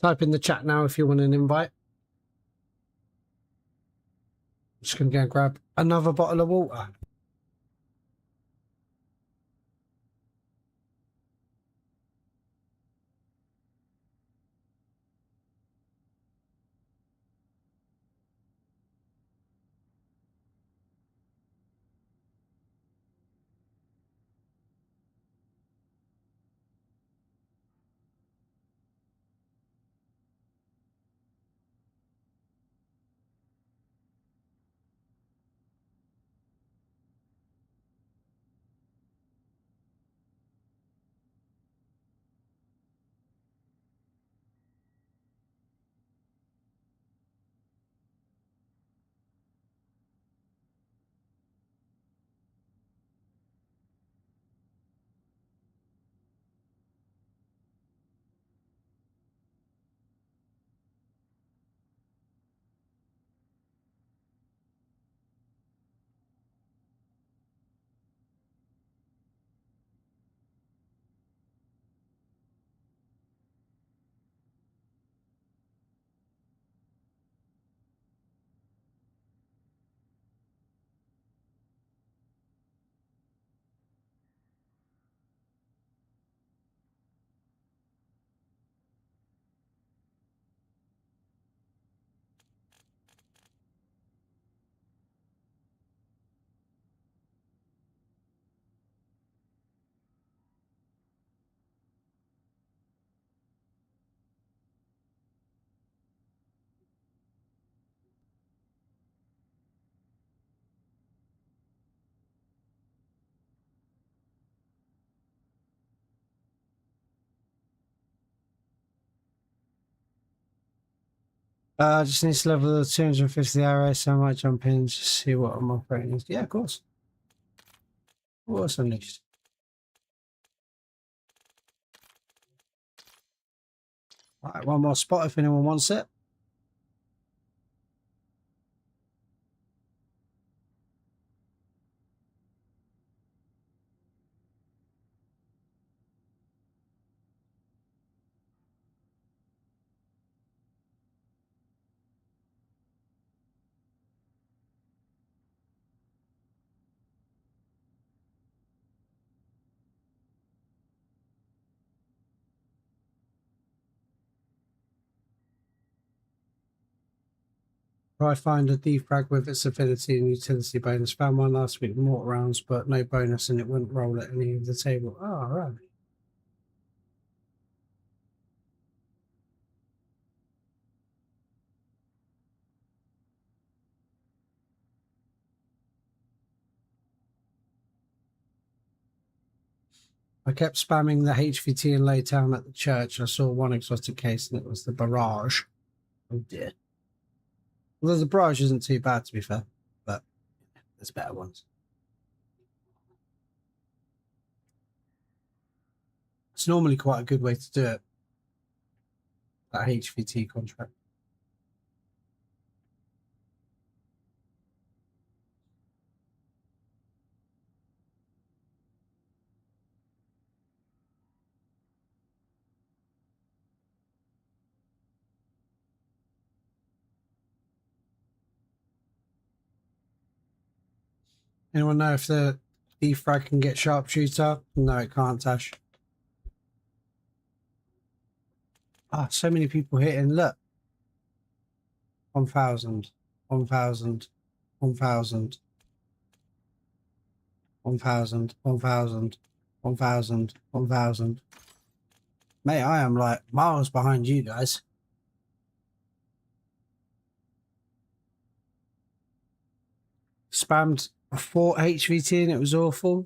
Type in the chat now if you want an invite. I'm just going to go and grab another bottle of water. I just need to level the 250 arrow, so I might jump in to see what I'm operating is. Yeah, of course. Of course, Unleashed. Right, one more spot if anyone wants it. Try find a defrag with its affinity and utility bonus. Found one last week with mortar rounds, but no bonus, and it wouldn't roll at any of the table. Oh, right. I kept spamming the HVT in Laytown at the church. I saw one exotic case, and it was the barrage. Oh dear. Although the barrage isn't too bad, to be fair, but there's better ones. It's normally quite a good way to do it. That HVT contract. Anyone know if the defrag can get sharpshooter? No, it can't, Tash. Ah, so many people hitting. Look. 1,000. 1,000. 1,000. 1,000. 1,000. 1,000. 1,000. Mate, I am like miles behind you guys. Spammed 4 HVT and it was awful.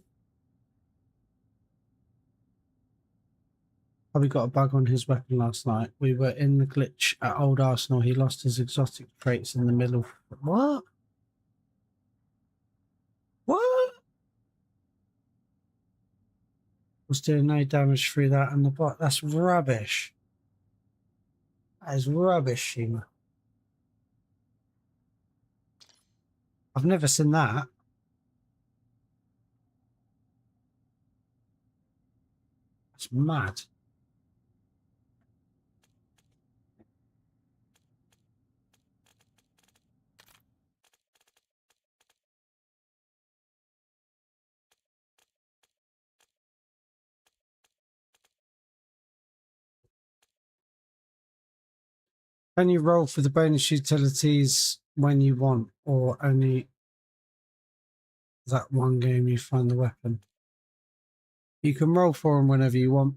Probably got a bug on his weapon last night. We were in the glitch at Old Arsenal. He lost his exotic traits in the middle. What? What? Was doing no damage through that and the bot. That's rubbish. That is rubbish, Shima. I've never seen that. That's mad. Can you roll for the bonus utilities when you want, or only that one game you find the weapon? You can roll for them whenever you want.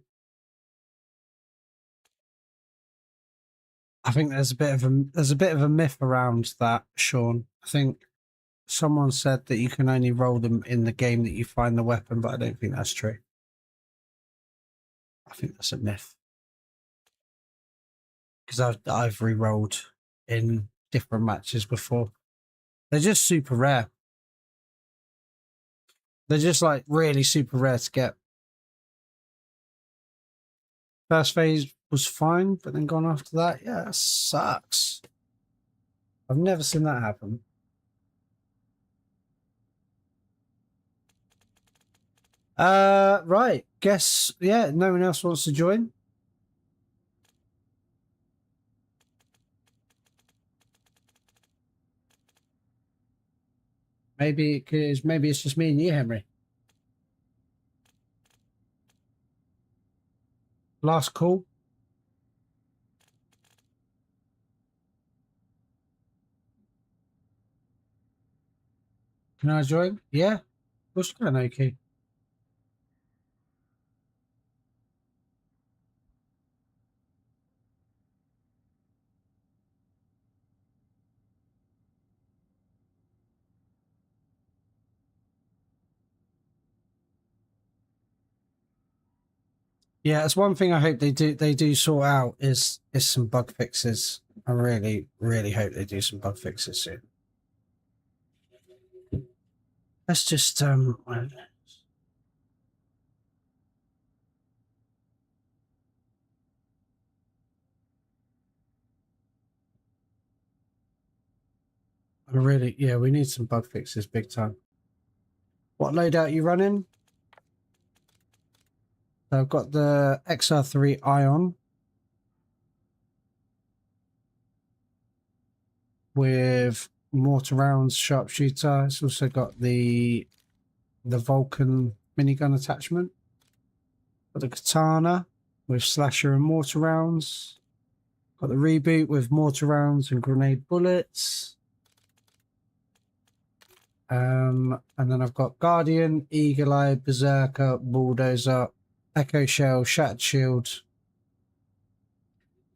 I think there's a bit of a myth around that, Sean. I think someone said that you can only roll them in the game that you find the weapon, but I don't think that's true. I think that's a myth. Because I've re-rolled in different matches before. They're just super rare. They're just like really super rare to get. First phase was fine, but then gone after that, yeah, that sucks. I've never seen that happen. Right. Guess, yeah, no one else wants to join. Maybe it's just me and you, Henry. Last call. Can I join? Yeah. Of course you can, okay. Yeah, it's one thing I hope they do sort out is some bug fixes. I really hope they do some bug fixes soon. Let's just yeah, we need some bug fixes big time. What loadout you running? I've got the XR3 Ion with mortar rounds, sharpshooter. It's also got the Vulcan minigun attachment. Got the katana with slasher and mortar rounds. Got the reboot with mortar rounds and grenade bullets. And then I've got Guardian, Eagle Eye, Berserker, Bulldozer, Echo Shell, Shattered Shield,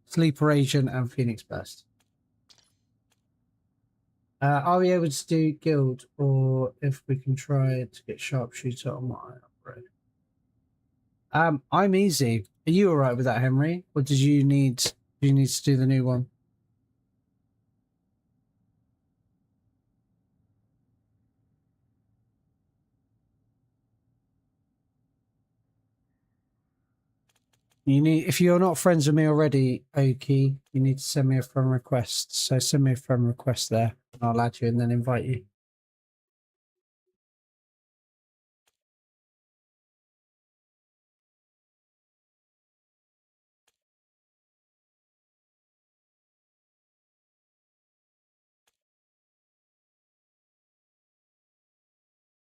Sleeper Agent, and Phoenix Burst. Are we able to do Guild, or if we can try to get Sharpshooter on my upgrade? I'm easy. Are you alright with that, Henry? Or do you need to do the new one? You need, if you're not friends with me already, Oki, you need to send me a friend request. So send me a friend request there, and I'll add you and then invite you.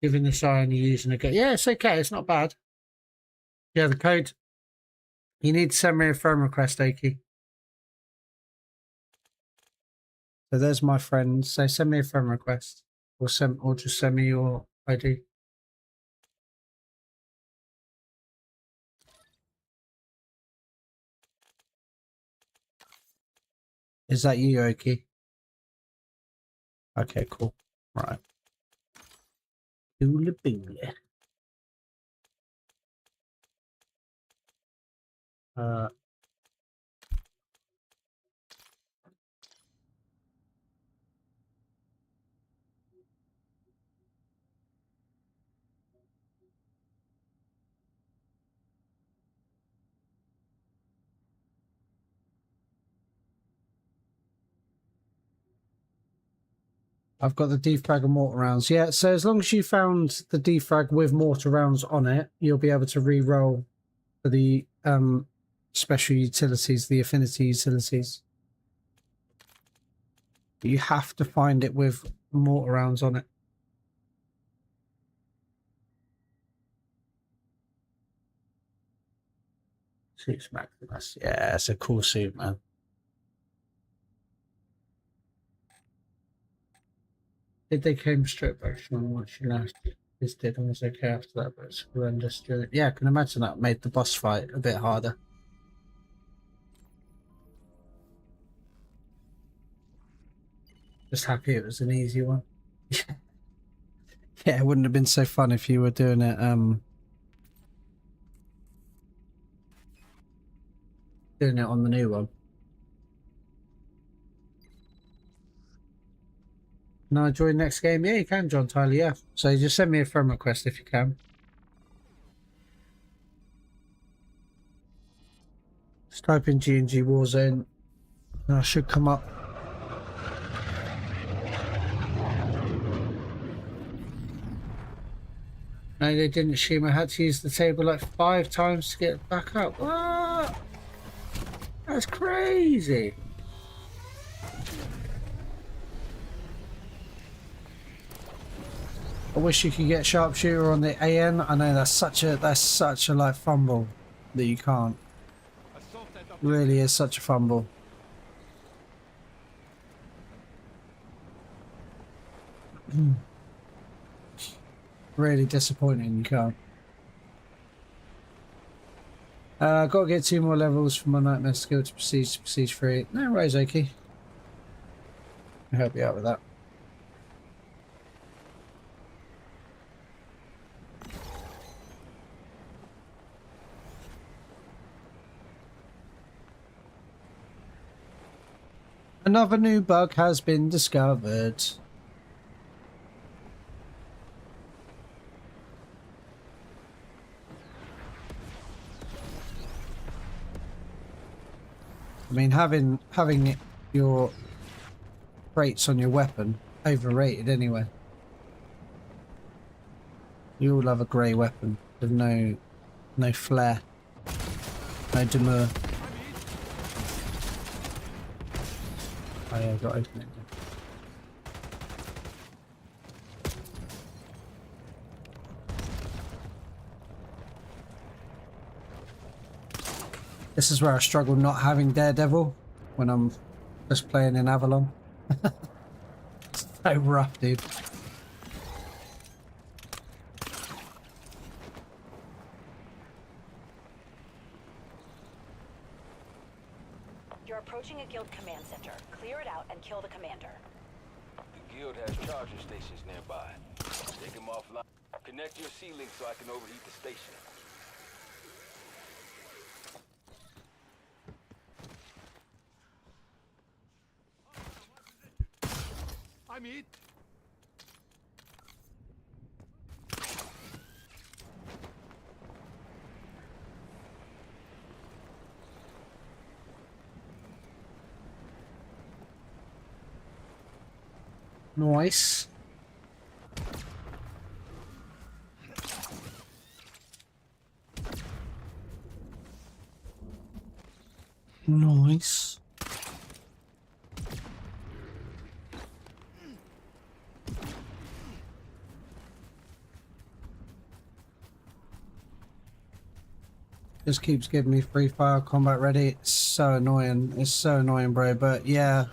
Giving the sign you're using a code. Yeah, it's okay. It's not bad. Yeah, the code. You need to send me a friend request, Oki. So there's my friend. So send me a friend request, or just send me your ID. Is that you, Oki? Okay, cool. Right. Hula boola. I've got the defrag and mortar rounds. Yeah, so as long as you found the defrag with mortar rounds on it, you'll be able to re-roll for the special utilities, the affinity utilities. But you have to find it with mortar rounds on it. Suits Maximus. Yeah, it's a cool suit, man. Did they came straight back from what she last this did and was okay after that, but it's horrendous. Yeah, I can imagine that made the boss fight a bit harder. Just happy it was an easy one. Yeah, it wouldn't have been so fun if you were doing it on the new one. Can I join next game? Yeah, you can, John Tyler, yeah. So just send me a friend request if you can. Just type in G&G Warzone and I should come up. No, they didn't assume I had to use the table like 5 times to get back up. Ah, that's crazy. I wish you could get sharpshooter on the AN. I know that's such a like fumble that you can't. Really is such a fumble. Really disappointing you can't. Got to get 2 more levels for my nightmare skill to prestige 3. No worries, Oki. I'll help you out with that. Another new bug has been discovered. I mean, having your rates on your weapon overrated anyway. You all have a grey weapon with no flair, no demur. Oh yeah, I got to open it. This is where I struggle not having Daredevil when I'm just playing in Avalon. It's so rough, dude. You're approaching a guild command center. Clear it out and kill the commander. The guild has charging stations nearby. Take them offline. Connect your C-link so I can overheat the station. I'm it. Nice. Nice. Just keeps giving me free fire combat ready. It's so annoying. It's so annoying, bro. But yeah,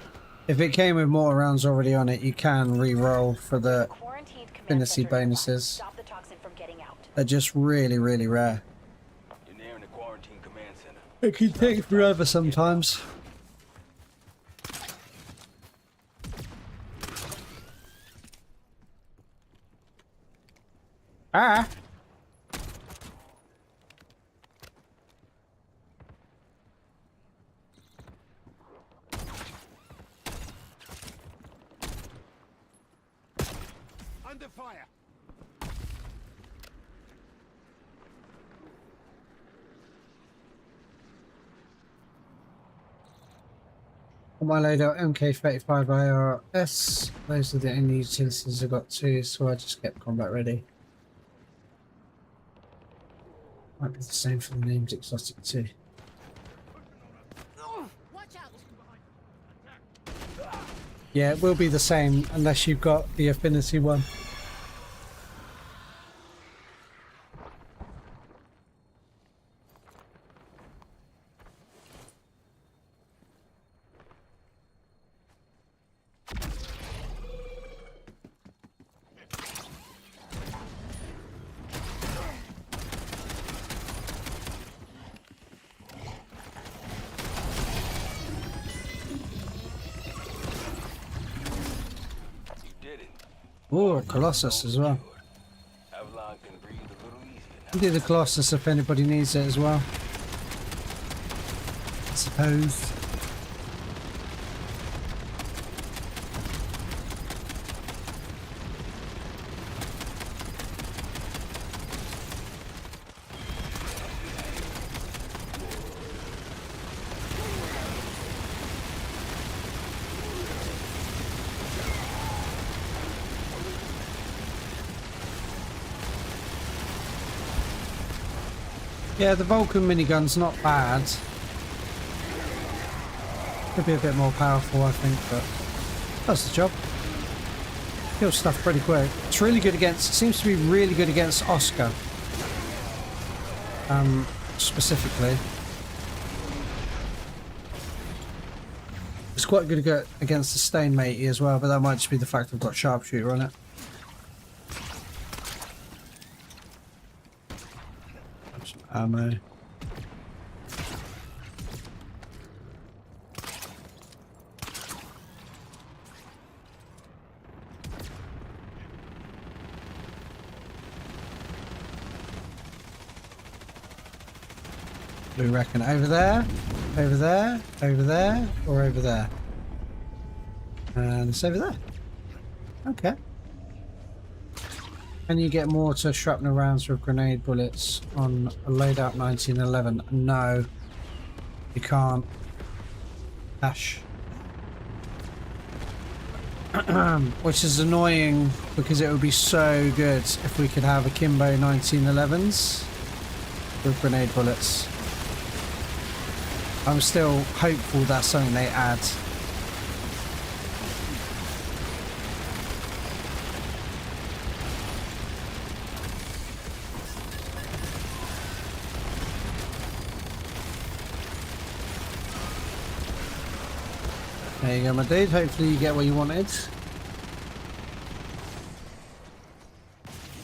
if it came with mortar rounds already on it, you can re-roll for the affinity bonuses. Stop the toxin from getting out. They're just really, really rare. You're nearing the quarantine command center. It can take forever sometimes. Ah! Under fire. On my loadout, MK35 IRS. Those are the only utilities I got too, so I just kept combat ready. Might be the same for the named exotic too. Yeah, it will be the same unless you've got the affinity one. Oh, Colossus as well. Avalon can breathe a little easier now. I'll do the Colossus if anybody needs it as well. I suppose. Yeah, the Vulcan minigun's not bad. Could be a bit more powerful, I think, but does the job. Kills stuff pretty quick. It's really good against, seems to be really good against Oscar. Specifically. It's quite good against the Stain Matey as well, but that might just be the fact I've got Sharpshooter on it. Ammo. Do we reckon over there, over there, over there, or over there? And it's over there. Okay. Can you get mortar shrapnel rounds with grenade bullets on a loadout 1911? No, you can't. Dash. Which is annoying because it would be so good if we could have akimbo 1911s with grenade bullets. I'm still hopeful that's something they add. There you go, my dude. Hopefully you get what you wanted.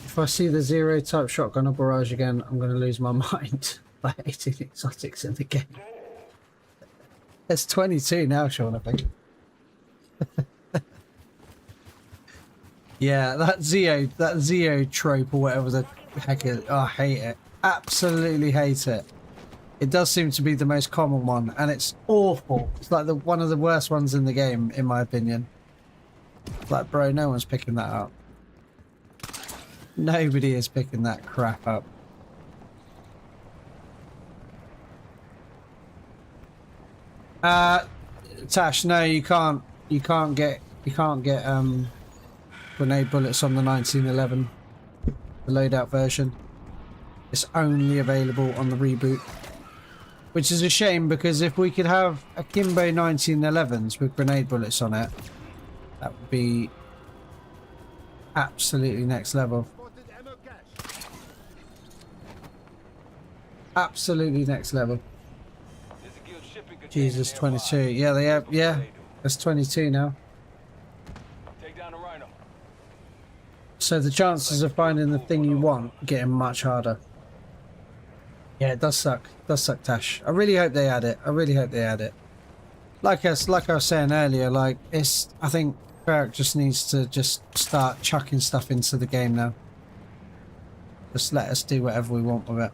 If I see the zero type shotgun or barrage again, I'm going to lose my mind by hating exotics in the game. It's 22 now, Sean, I think. Yeah, that Zeo trope or whatever the heck is. Oh, I hate it. Absolutely hate it. It does seem to be the most common one, and it's awful. It's like one of the worst ones in the game, in my opinion. Like, bro, no one's picking that up. Nobody is picking that crap up. Tash, no, you can't. You can't get grenade bullets on the 1911, the loadout version. It's only available on the reboot. Which is a shame, because if we could have akimbo 1911s with grenade bullets on it, that would be absolutely next level. Absolutely next level. Jesus, 22. Yeah, they have. Yeah, that's 22 now. Take down the rhino. So the chances of finding the thing you want are getting much harder. Yeah, it does suck. It does suck, Tash. I really hope they add it. I really hope they add it. Like I was saying earlier, like I think Ferric just needs to just start chucking stuff into the game now. Just let us do whatever we want with it.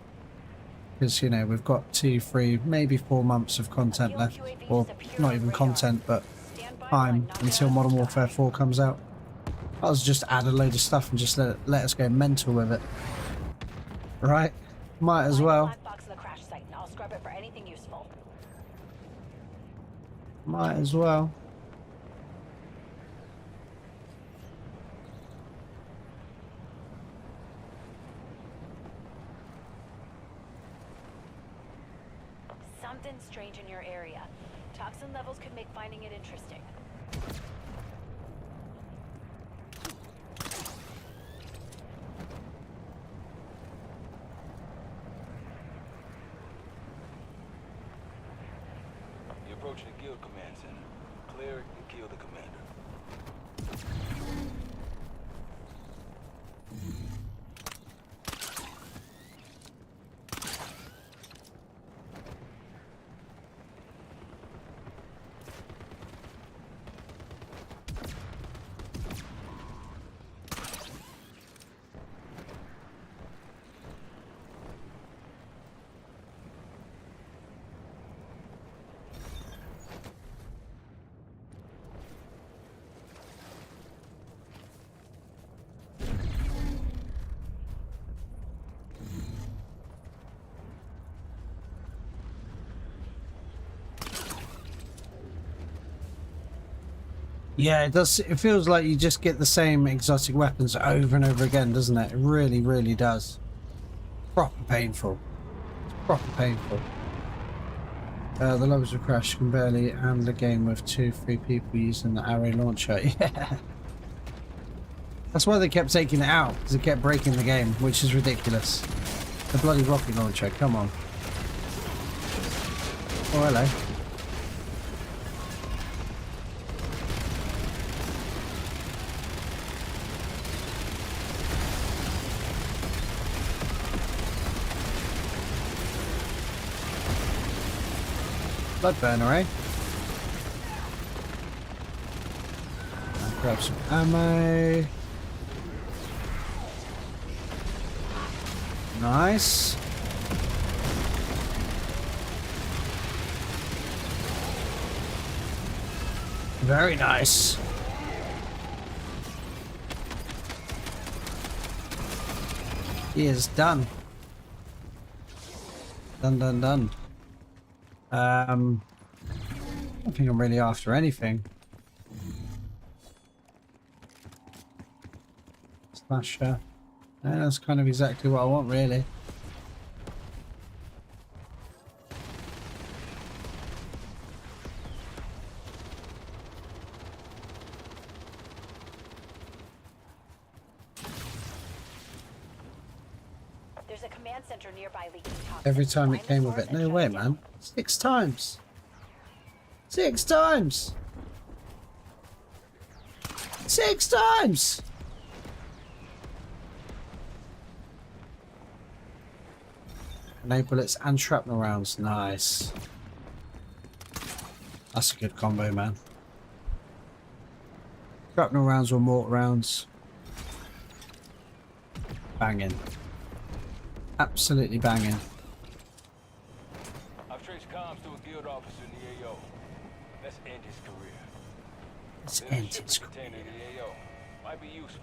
Because, you know, we've got 2, 3, maybe 4 months of content left. Or not even content, but time until Modern Warfare 4 comes out. I'll just add a load of stuff and just let us go mental with it. Right? Might as well. Might as well. Something strange in your area. Toxin levels could make finding it interesting. You're approaching the guild command center. Clear it and kill the commander. Yeah, it does. It feels like you just get the same exotic weapons over and over again, doesn't it? It really, really does. Proper painful. It's proper painful. The levels of crash can barely handle a game with 2, 3 people using the arrow launcher. Yeah. That's why they kept taking it out, because it kept breaking the game, which is ridiculous. The bloody rocket launcher, come on. Oh, hello. Blood burner, eh? I'll grab some ammo. Nice. Very nice. He is done. Done. I don't think I'm really after anything. Slasher. Yeah, that's kind of exactly what I want, really. There's a command center nearby leaking toxins. Every time it Find the came with source it. and No shut way, it down. man. 6 times. 6 times. 6 times. Grenade bullets and shrapnel rounds. Nice. That's a good combo, man. Shrapnel rounds or mortar rounds. Banging. Absolutely banging. I've traced comms to a guild officer in the AO. Let's end his career. Let's There's a end shipment his container in the AO. Might be useful.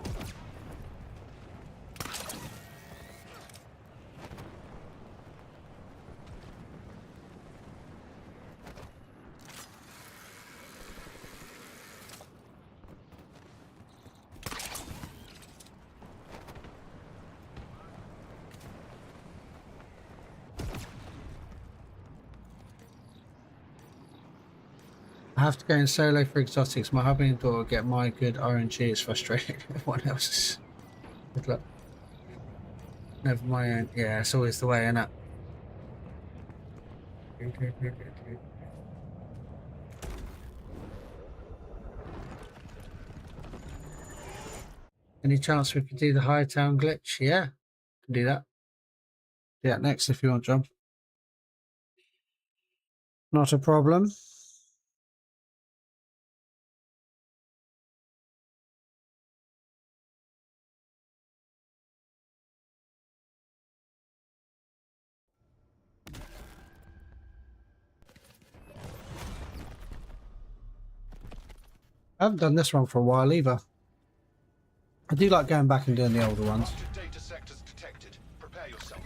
I have to go in solo for exotics. My hubby and daughter get my good RNG. It's frustrating. Everyone else's. Good luck. Never my own. Yeah, it's always the way, isn't it? Any chance we could do the high town glitch? Yeah, can do that. Do that next if you want, John. Not a problem. I haven't done this one for a while either. I do like going back and doing the older ones. Corrupted data sectors detected. Prepare yourself.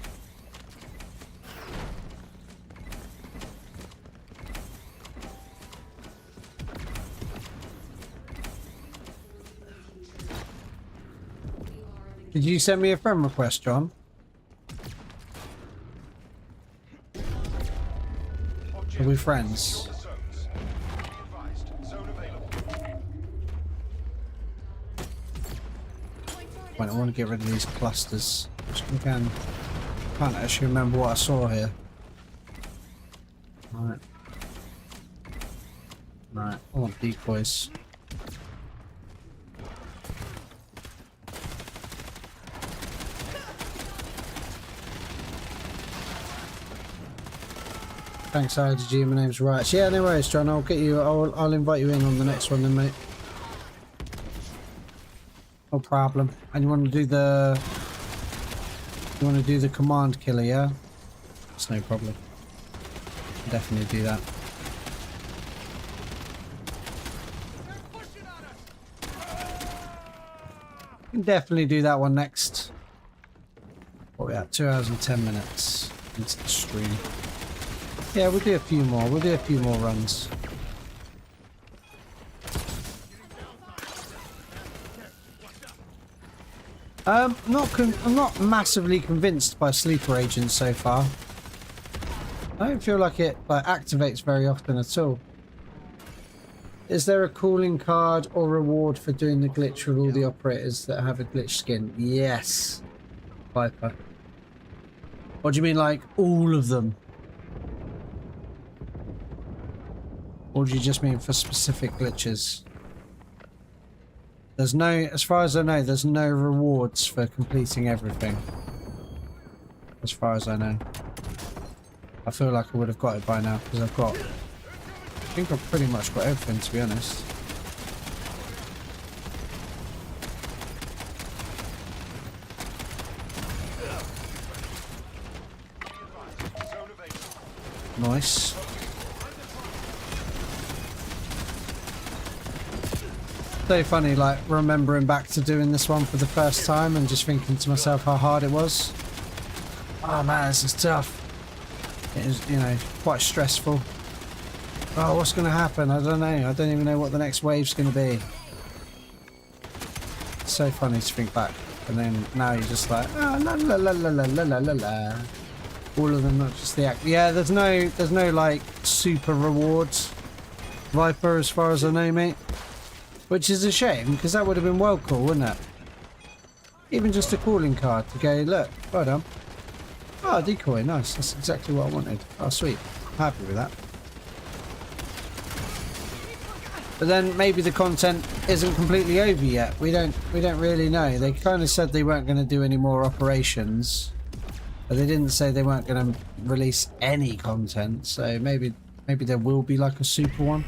Did you send me a friend request, John? Are we friends? Zones. Be advised. Zone available. Wait, I want to get rid of these clusters. Can't actually remember what I saw here. Right. Right, I want decoys. Thanks, IDG. My name's Rights. Yeah, no worries, John. I'll get you. I'll invite you in on the next one, then, mate. No problem. And you want to do the? You want to do the command killer? Yeah. That's no problem. Definitely do that. Can definitely do that one next. What are we at? 2 hours and 10 minutes into the stream. Yeah, we'll do a few more. We'll do a few more runs. I'm not massively convinced by sleeper agents so far. I don't feel like it activates very often at all. Is there a calling card or reward for doing the glitch with all the operators that have a glitch skin? Yes. Viper. What do you mean, like all of them? Or do you just mean for specific glitches? There's no, as far as I know, there's no rewards for completing everything. As far as I know. I feel like I would have got it by now because I think I've pretty much got everything, to be honest. Zone available. Nice. So funny, like remembering back to doing this one for the first time and just thinking to myself how hard it was. Oh man, this is tough. It is, you know, quite stressful. Oh, what's going to happen? I don't know. I don't even know what the next wave's going to be. It's so funny to think back. And then now you're just like, oh, la la la la la la la la la. All of them, not just the act. Yeah, there's no like super rewards, Viper, as far as I know, mate. Which is a shame, because that would have been well cool, wouldn't it? Even just a calling card to go, look, well done. Oh, decoy, nice. That's exactly what I wanted. Oh, sweet. Happy with that. But then maybe the content isn't completely over yet. We don't really know. They kind of said they weren't going to do any more operations, but they didn't say they weren't going to release any content. So maybe there will be like a super one,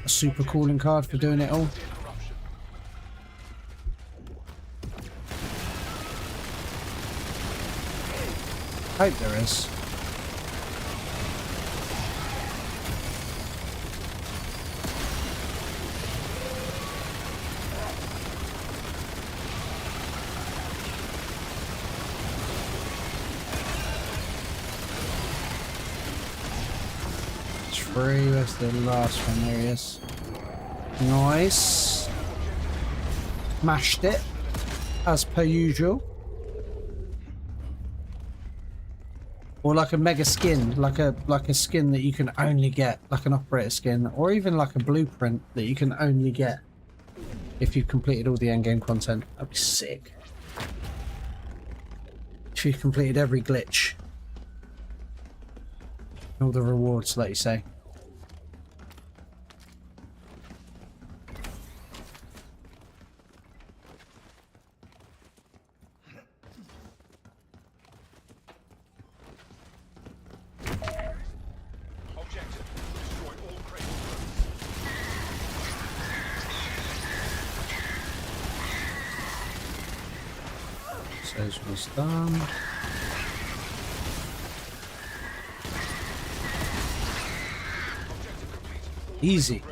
a super calling card for doing it all. Hope there is. Where's the last one? There he is. Nice. Smashed it, as per usual. Or like a mega skin, like a skin that you can only get, like an operator skin, or even like a blueprint that you can only get if you've completed all the endgame content. That'd be sick. If you've completed every glitch. All the rewards, like you say. So this one's done. Easy.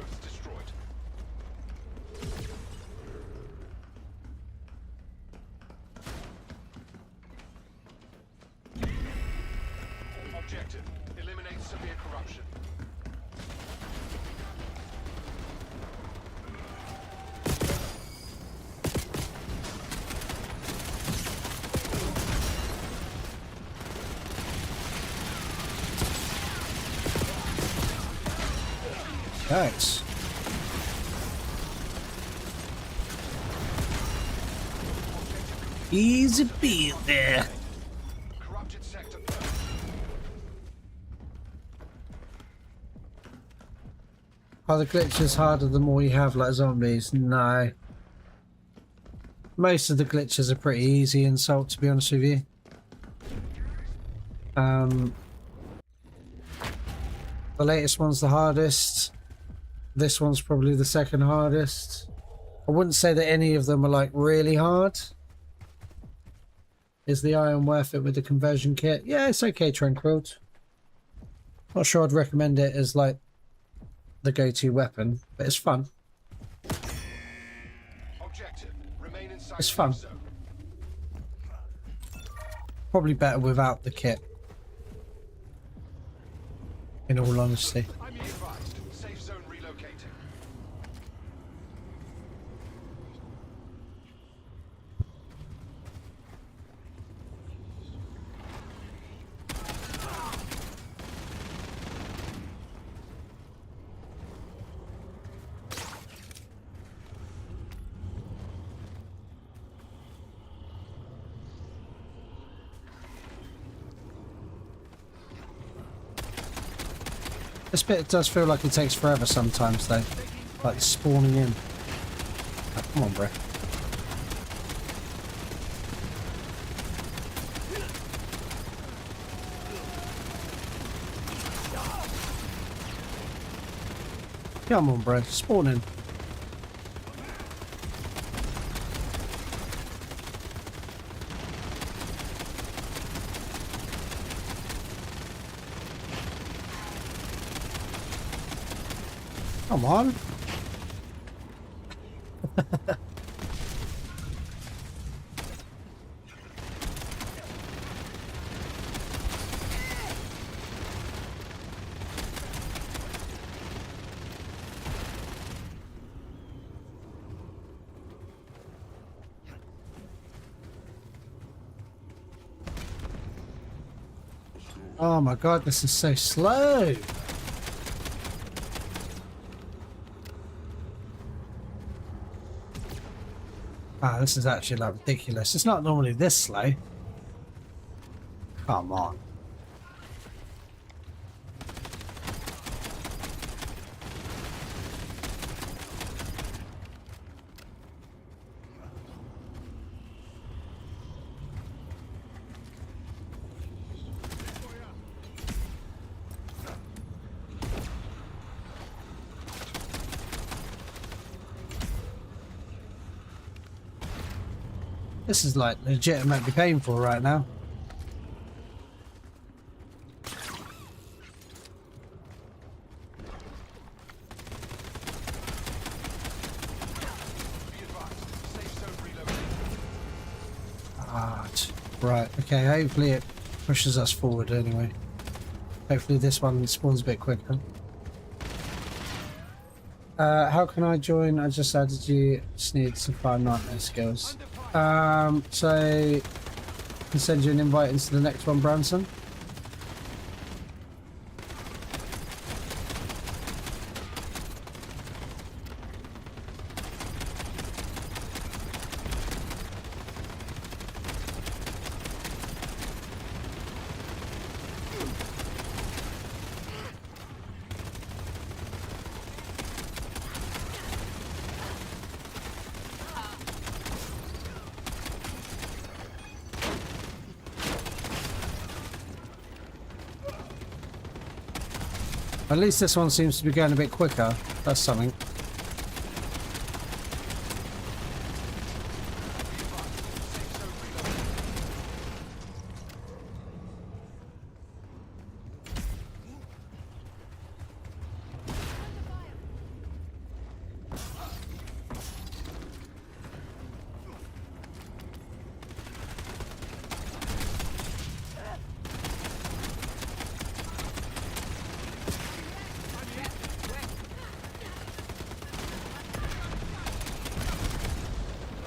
Objective: eliminate severe corruption. Nice. Easy beat there. Corrupted sector. Are the glitches harder the more you have like zombies? No. Most of the glitches are pretty easy in Salt, to be honest with you. The latest one's the hardest. This one's probably the second hardest. I wouldn't say that any of them are like really hard. Is the iron worth it with the conversion kit? Yeah, it's okay, Tranquil. Not sure I'd recommend it as like the go-to weapon, but it's fun. Objective: remain inside It's fun. zone. Probably better without the kit, in all honesty. I'm being advised. Safe zone relocating. This bit does feel like it takes forever sometimes though, like spawning in. Oh, come on, bro. Come on, bro, spawn in. Come on. Oh my god, this is so slow. Ah, this is actually like ridiculous. It's not normally this slow. Come on. This is like legitimately painful right now. Ah, right. Okay, hopefully it pushes us forward anyway. Hopefully this one spawns a bit quicker. How can I join? I just added you. Just need some 5 nightmare skills. So I can send you an invite into the next one, Branson. At least this one seems to be going a bit quicker. That's something.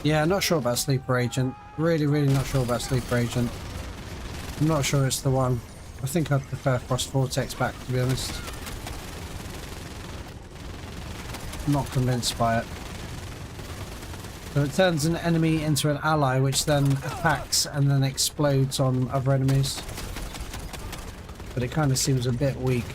Yeah, not sure about Sleeper Agent. Really not sure about Sleeper Agent. I'm not sure it's the one. I think I'd prefer Frost Vortex back, to be honest. I'm not convinced by it. So it turns an enemy into an ally, which then attacks and then explodes on other enemies. But it kind of seems a bit weak.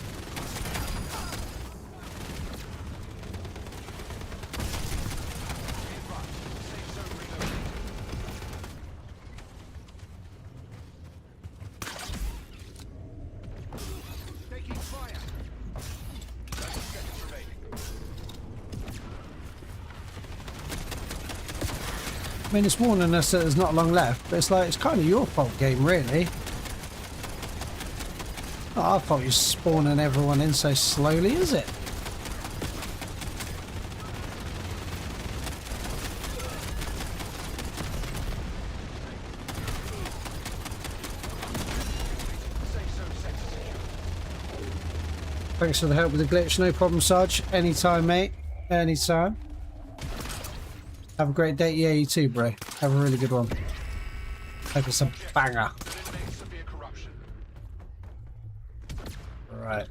I mean, it's warning us that there's not long left, but it's like, it's kind of your fault, game, really. Not our fault you're spawning everyone in so slowly, is it? Thanks for the help with the glitch. No problem, Sarge. Anytime, mate. Anytime. Have a great day. Yeah, you too, bro. Have a really good one. Hope it's a banger. Right.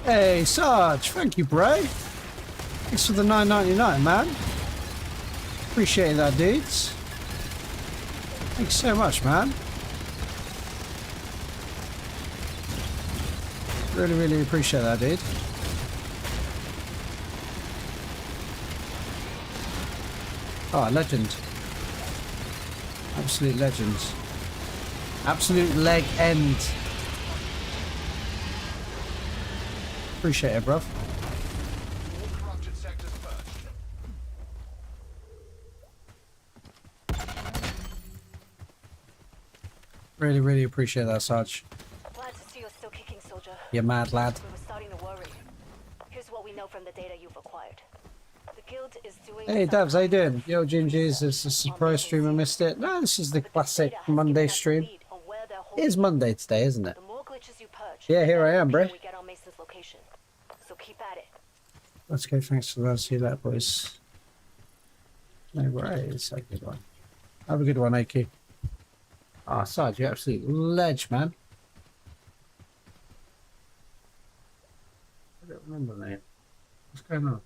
Hey, Sarge, thank you, bro. Thanks for the $9.99, man. Appreciate that, dudes. Thanks so much, man. Really, really appreciate that, dude. Oh, legend. Absolute legend. Absolute leg end. Appreciate it, bruv. All corrupted sectors purged. Really, really appreciate that, Sarge. Glad to see you're still kicking, soldier. You mad lad. We were starting to worry. Here's what we know from the data you've acquired. The guild is doing. Hey, some Davs, how you kind of doing? Yo, Gingies, it's a surprise stream. I missed it. No, this is the But this classic data has Monday given us a stream. lead on where they're It holding is Monday today, isn't it? The more glitches you purge, Yeah, here the I am, better bruh. we get on Mason's location. So keep at it. Let's go. Thanks for that. See you later, boys. No worries. Have a good one. Have a good one, AQ. Ah, Sarge, you're absolute ledge, man. I don't remember, mate. What's going on?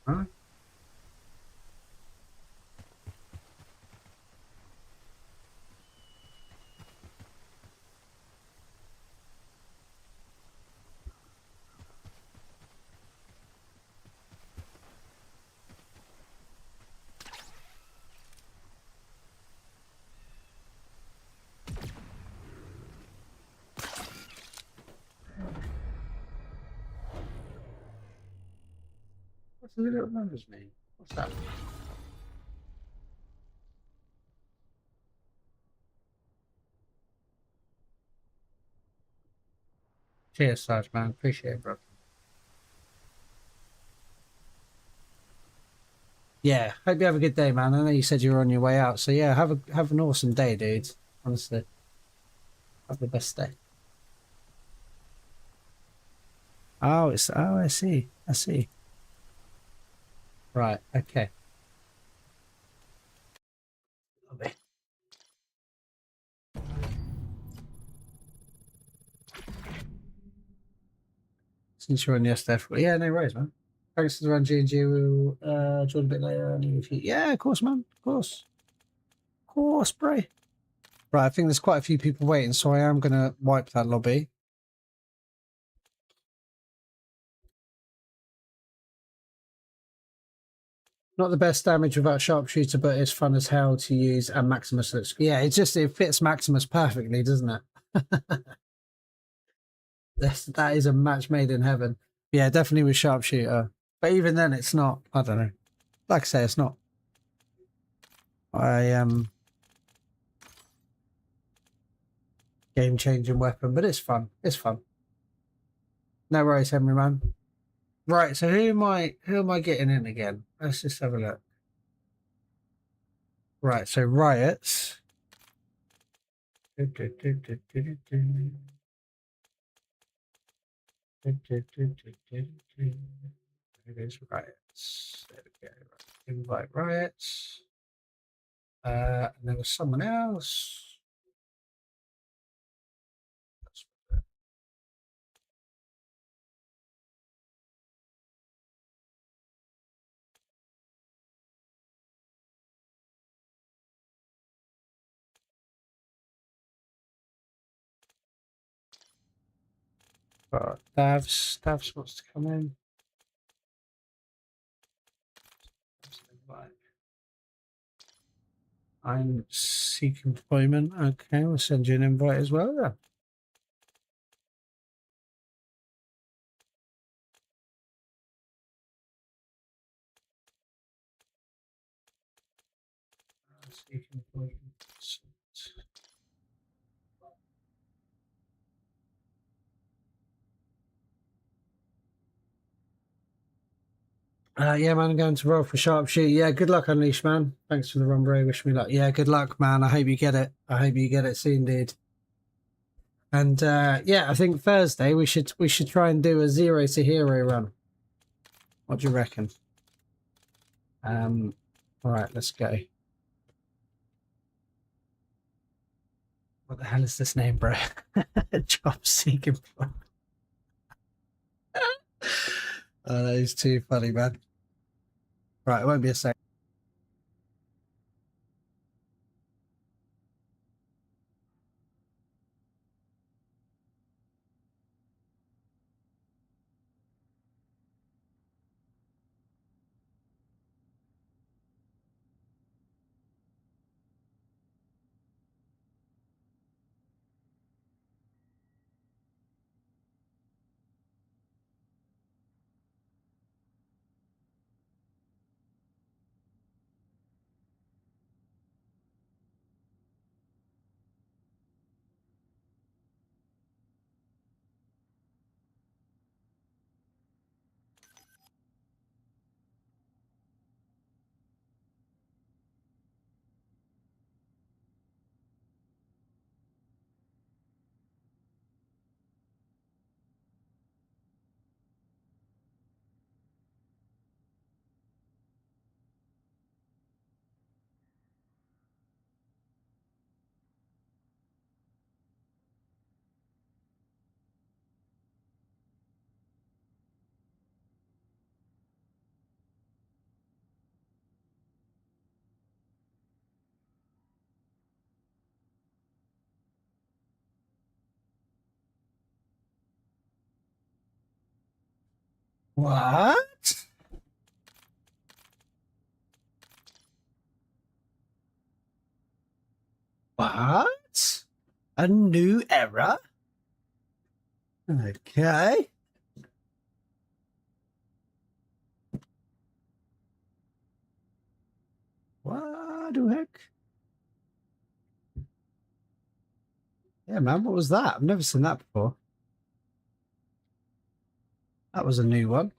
Huh? What's the little numbers mean? What's that? Cheers, Sarge, man. Appreciate it, bro. Yeah, hope you have a good day, man. I know you said you were on your way out, so yeah, have an awesome day, dude. Honestly, have the best day. Oh, I see. I see. Right. Okay. Lovely. Since you're on yesterday, yeah, no worries, man. Thanks for the run, G&G. We'll join a bit later. Yeah, of course, man. Of course, bro. Right, I think there's quite a few people waiting, so I am gonna wipe that lobby. Not the best damage without sharpshooter, but it's fun as hell to use. And Maximus looks, yeah, it fits Maximus perfectly, doesn't it? that is a match made in heaven. Yeah, definitely with sharpshooter. But even then, it's not. I don't know. Like I say, it's not. Game changing weapon, but it's fun. It's fun. No worries, Henry, man. Right, so who am I getting in again? Let's just have a look. Right, so riots. It is riots. There we go. Right. Invite riots. And there was someone else. Davs wants to come in. I'm seeking employment. Okay, we'll send you an invite as well. Yeah. Seeking employment. Yeah, man, I'm going to roll for sharpshooter. Yeah, good luck, Unleash, man. Thanks for the run, bro. Wish me luck. Yeah, good luck, man. I hope you get it. I hope you get it soon, dude. And yeah, I think Thursday we should try and do a 0 to hero run. What do you reckon? All right, let's go. What the hell is this name, bro? Job seeking. Oh, that is too funny, man. Right, it won't be a sec. What? What? A new error? Okay. What the heck? Yeah, man, what was that? I've never seen that before. That was a new one.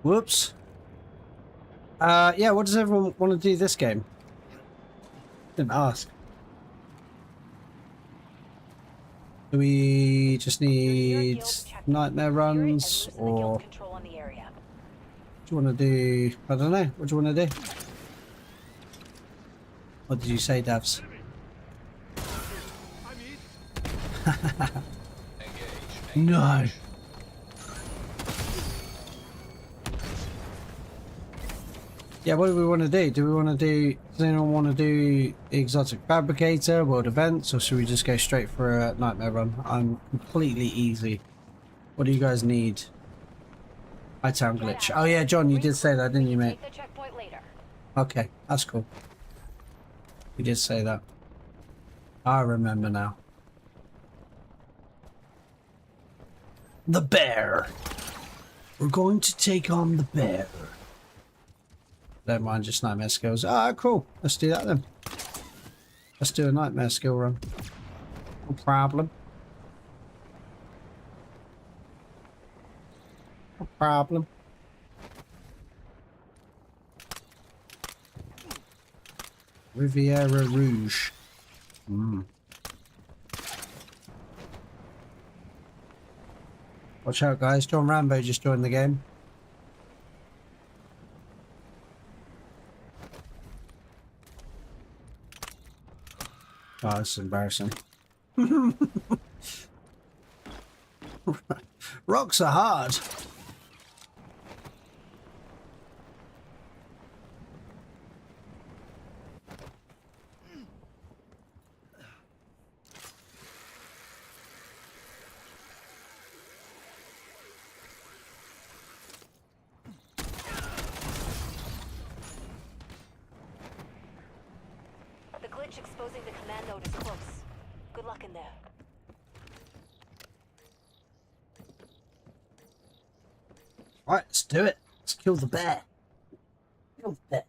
Whoops. Yeah, what does everyone want to do this game? Didn't ask. Do we just need nightmare runs, or control on the area. do you want to do, I don't know, what do you want to do? What did you say, Davs? No. Yeah, what do we want to do? Do we want to do, does anyone want to do exotic fabricator, world events, or should we just go straight for a nightmare run? I'm completely easy. What do you guys need? My town glitch. Oh yeah, John, you did say that, didn't you, mate? Take the checkpoint later. Okay, that's cool. You did say that. I remember now. The bear. We're going to take on the bear. Don't mind just nightmare skills. Ah, cool. Let's do that then. Let's do a nightmare skill run. No problem. No problem. Riviera Rouge. Watch out, guys. John Rambo just joined the game. Oh, this is embarrassing. Rocks are hard. The glitch exposing the command node is close. Good luck in there. Right, let's do it. Let's kill the bear. Kill the bear.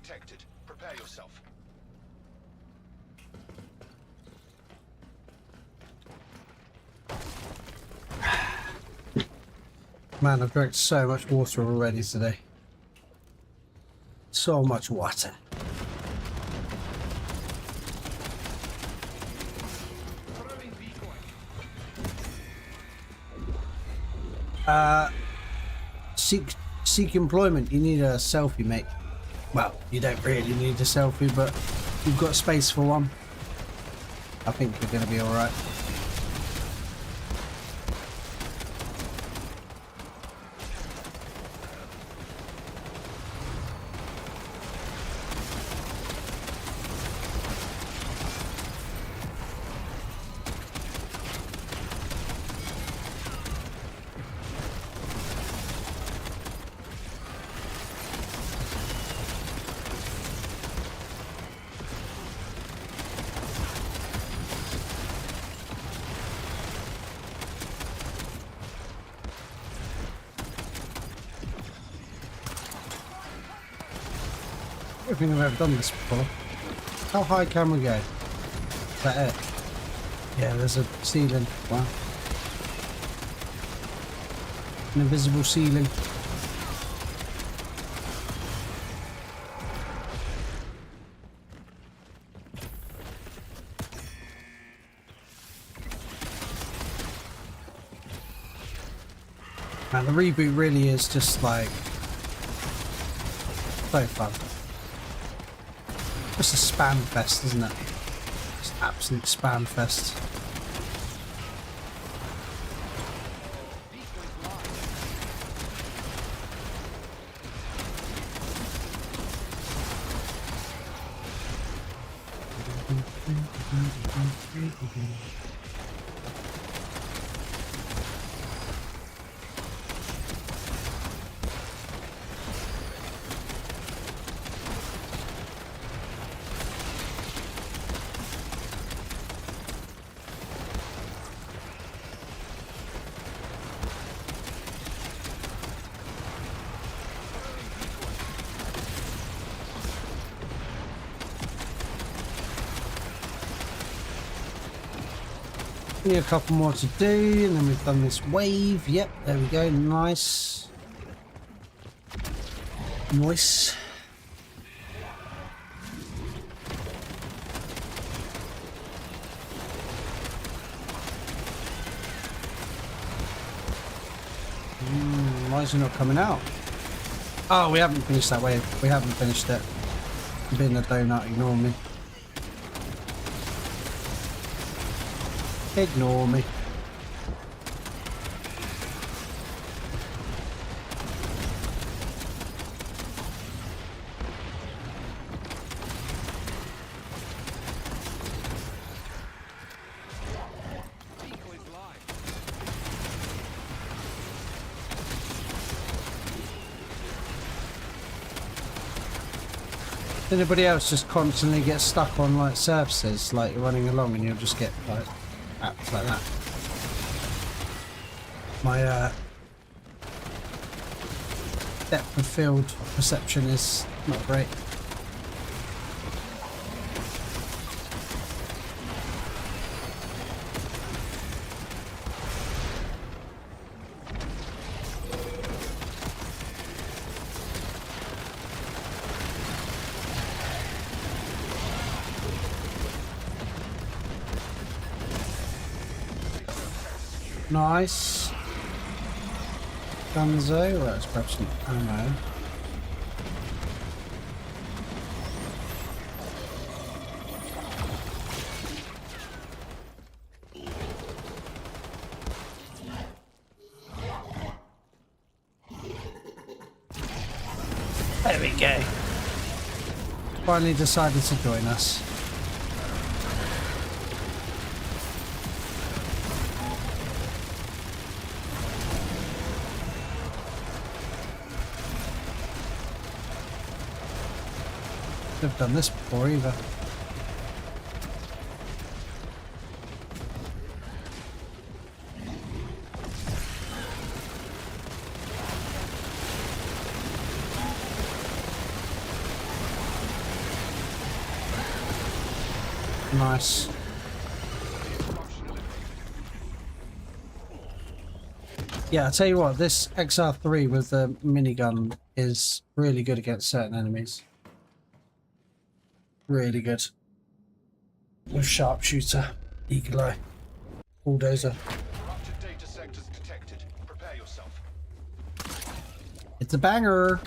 detected. Prepare yourself. Man, I've drank so much water already today. So much water. Seek employment. You need a selfie, mate. Well, you don't really need a selfie, but you've got space for one. I think you're going to be all right. I don't think I've ever done this before. How high can we go? Is that it? Yeah, there's a ceiling. Wow. An invisible ceiling. And the reboot really is just like so fun. Just a spam fest, isn't it? Just absolute spam fest. Only a couple more to do, and then we've done this wave. Yep, there we go. Nice. Nice. Why is it not coming out? Oh, we haven't finished that wave. We haven't finished it. Being a donut, ignore me. Ignore me. Anybody else just constantly get stuck on like surfaces, like you're running along and you'll just get like apps like that? My depth of field perception is not great. Nice. Gunzo, let's grab some ammo. There we go. Finally decided to join us. I've done this before either. Nice. Yeah, I tell you what, this XR3 with the minigun is really good against certain enemies. Really good. With sharpshooter, eagle eye, bulldozer. Corrupted data sectors detected. Prepare yourself. It's a banger.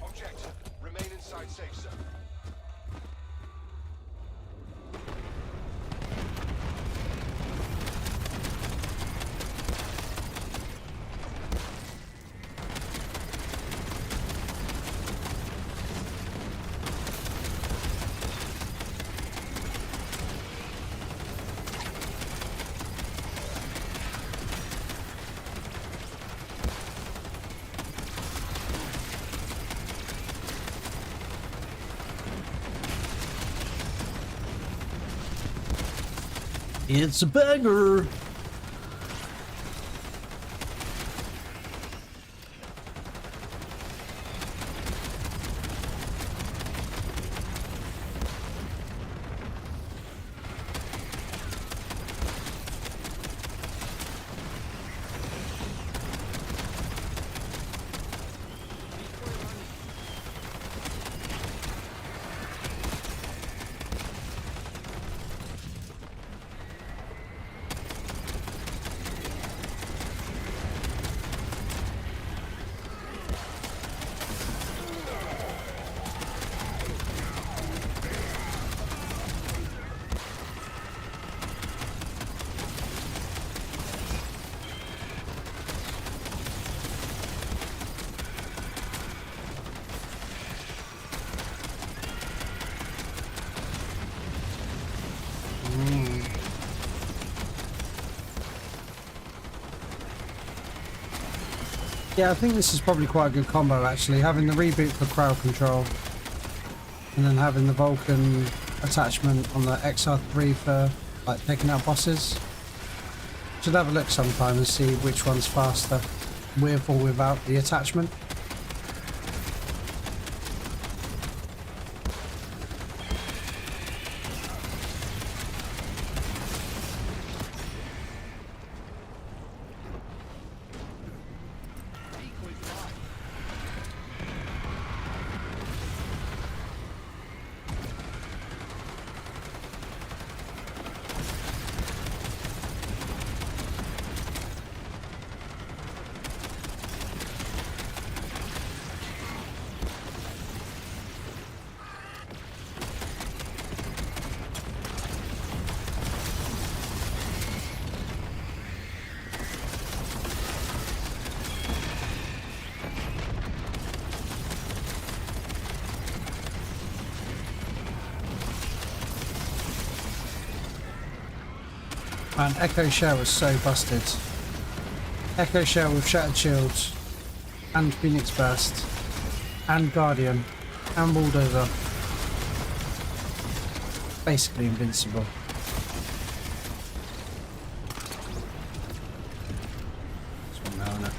Objective, remain inside safe zone. It's a banger. Yeah, I think this is probably quite a good combo actually, having the reboot for crowd control and then having the Vulcan attachment on the XR3 for like taking out bosses. Should have a look sometime and see which one's faster, with or without the attachment. Man, Echo Shell was so busted. Echo Shell with Shattered Shield, and Phoenix Burst, and Guardian, and Bulldozer. Basically invincible. This one now, isn't it?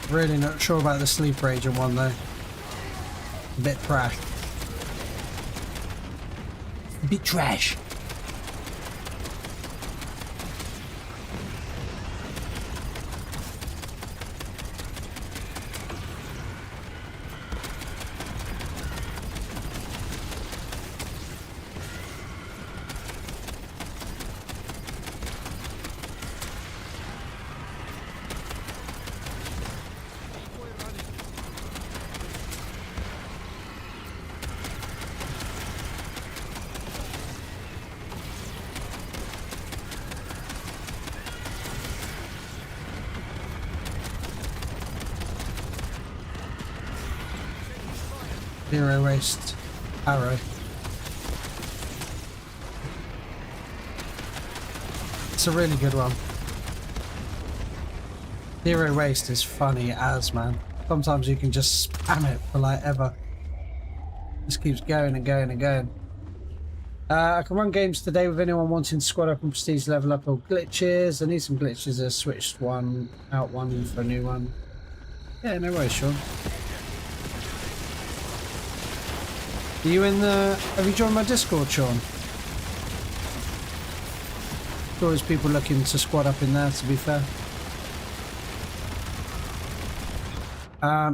Really not sure about the Sleep Agent one though. A bit trash. A bit trash. Zero waste arrow. It's a really good one. Zero waste is funny as, man. Sometimes you can just spam it for like ever. Just keeps going and going and going. I can run games today with anyone wanting squad up and prestige level up or glitches. I need some glitches. I switched one out one for a new one. Yeah, no worries, Sean. Are you in the... Have you joined my Discord, Sean? There's always people looking to squad up in there, to be fair.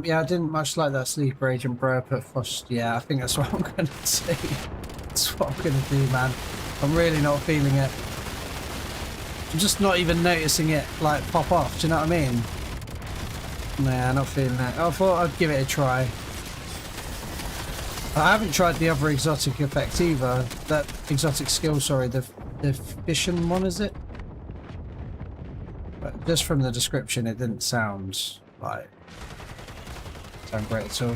Yeah, I didn't much like that sleeper agent bro at Frost. Yeah, I think that's what I'm going to say. That's what I'm going to do, man. I'm really not feeling it. I'm just not even noticing it, like, pop off. Do you know what I mean? Nah, not feeling it. I thought I'd give it a try. I haven't tried the other exotic effect either. That exotic skill, sorry, the fission one, is it? But just from the description, it didn't sound great at all.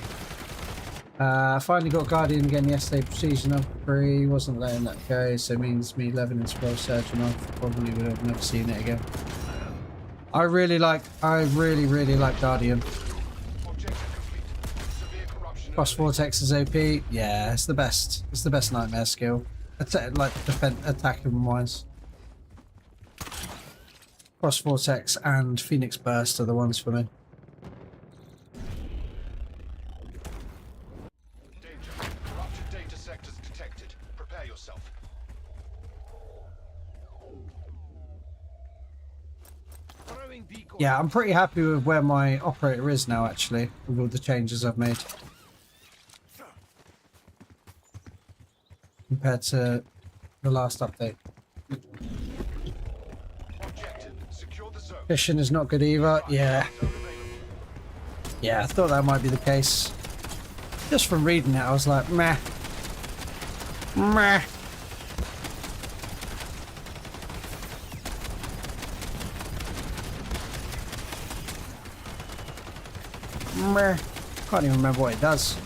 I finally got Guardian again yesterday. Precision of 3, wasn't letting that go, so it means me 11 and scroll searching off. Probably would have never seen it again. I really like Guardian. Cross Vortex is OP. Yeah, it's the best. It's the best nightmare skill. Like attacking wise. Cross Vortex and Phoenix Burst are the ones for me. Danger. Corrupted data sectors detected. Prepare yourself. Yeah, I'm pretty happy with where my operator is now, actually, with all the changes I've made. Compared to the last update. Objective. Secure the zone. Fishing is not good either. Yeah. Yeah, I thought that might be the case. Just from reading it, I was like, meh. Meh. Meh. Can't even remember what it does.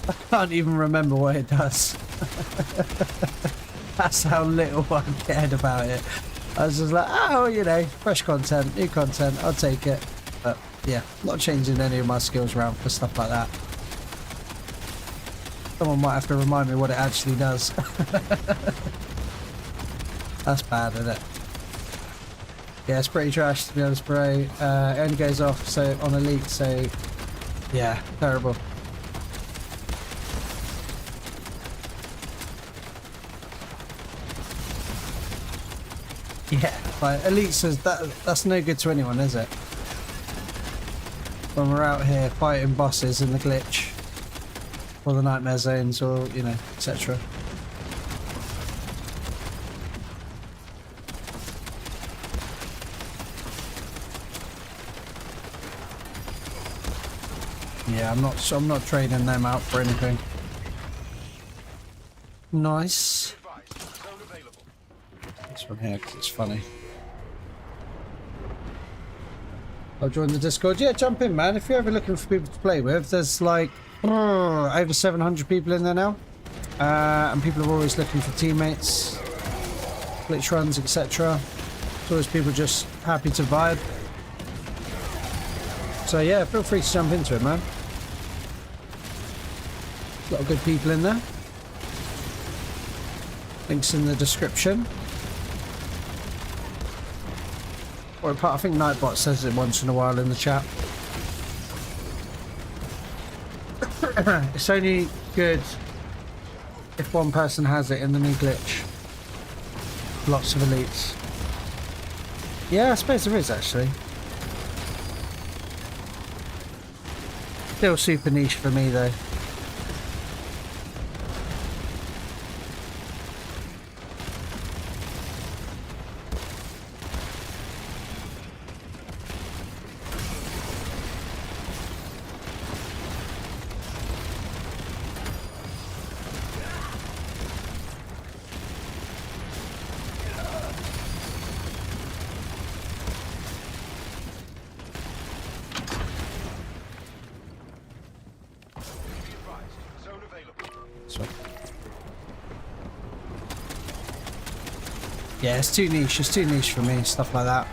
I can't even remember what it does. That's how little I cared about it. I was just like, oh, you know, fresh content, new content, I'll take it. But yeah, not changing any of my skills around for stuff like that. Someone might have to remind me what it actually does. That's bad, isn't it? Yeah, it's pretty trash, to be honest, bro. It only goes off so on elite, so yeah, terrible. Yeah, like elite says that's no good to anyone, is it? When we're out here fighting bosses in the glitch, or the nightmare zones, or you know, etc. Yeah, I'm not trading them out for anything. Nice. This one here because it's funny. I'll join the Discord. Yeah, jump in, man. If you're ever looking for people to play with, there's like over 700 people in there now, and people are always looking for teammates, glitch runs, etc. It's always people just happy to vibe. So yeah, feel free to jump into it, man. A lot of good people in there. Links in the description. Or I think Nightbot says it once in a while in the chat. It's only good if one person has it in the new glitch. Lots of elites. Yeah, I suppose there is actually. Still super niche for me though. Yeah, it's too niche. It's too niche for me. Stuff like that.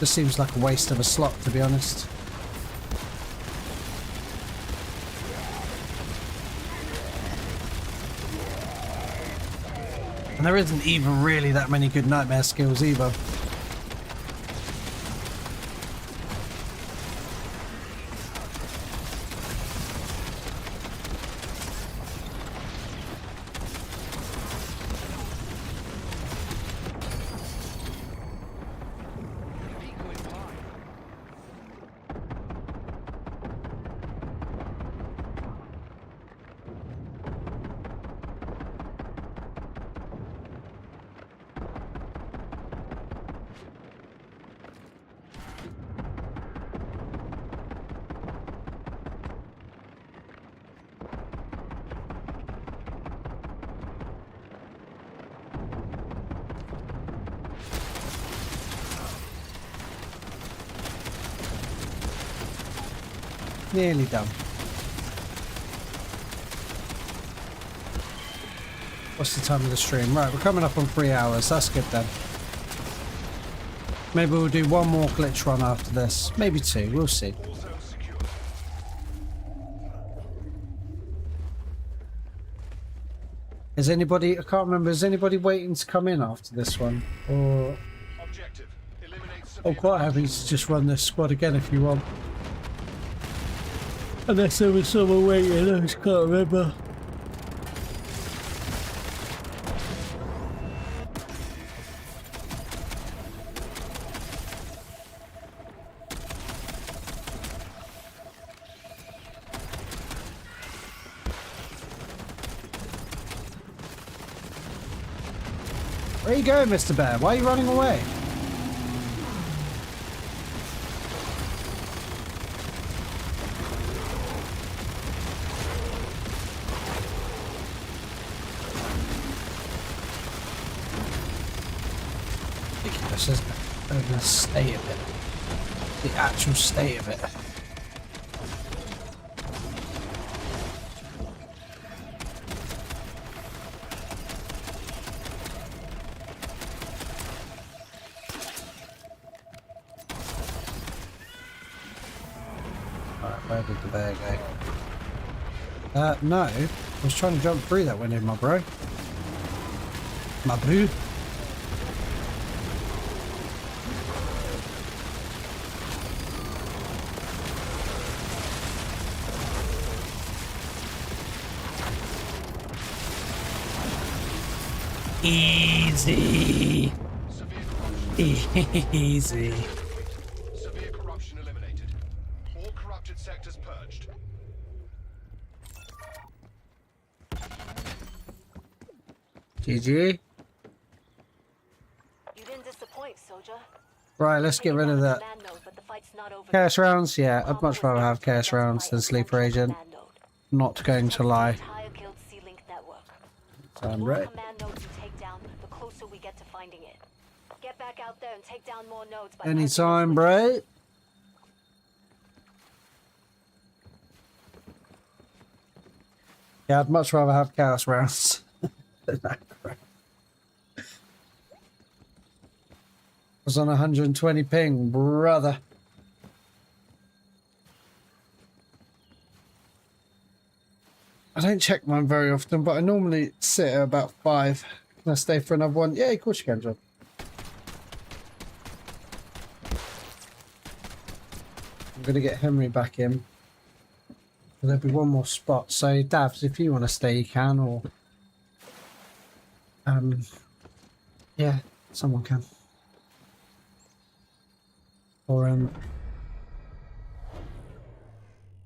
This seems like a waste of a slot, to be honest. And there isn't even really that many good nightmare skills either. Nearly done. What's the time of the stream? Right, we're coming up on 3 hours. That's good then. Maybe we'll do one more glitch run after this. Maybe 2. We'll see. All zones secure. Is anybody... I can't remember. Is anybody waiting to come in after this one? Or... Objective. Eliminate I'm quite happy to just run this squad again if you want. Unless there was someone waiting, I just can't remember. Where are you going, Mr. Bear? Why are you running away? Ridiculous, isn't it? Over the state of it. The actual state of it. Where did the bear go? No. I was trying to jump through that window, my bro. My boo. Easy. Easy. Severe corruption eliminated. All corrupted sectors purged. GG. You didn't disappoint, soldier. Right, let's get rid of that. Command node, but the fight's not over. Chaos rounds? Yeah, I'd much rather have chaos rounds than sleeper agent. Not going to lie. Entire guild C-Link network. I'm The more right. command nodes you take down, the closer we get to finding it. Get back out there and take down more nodes by Anytime, bro. Yeah, I'd much rather have chaos rounds than that crap. I was on 120 ping, brother. I don't check mine very often, but I normally sit at about 5. Can I stay for another one? Yeah, of course you can, John. I'm going to get Henry back in. There'll be one more spot. So, Davs, if you want to stay, you can, or... yeah, someone can. Or,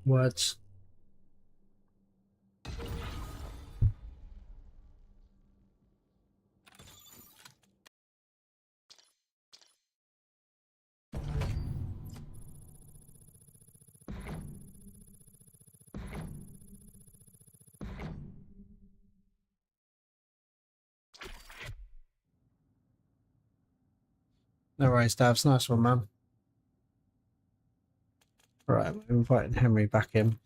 words. No worries, Davs. Nice one, man. Right, I'm inviting Henry back in.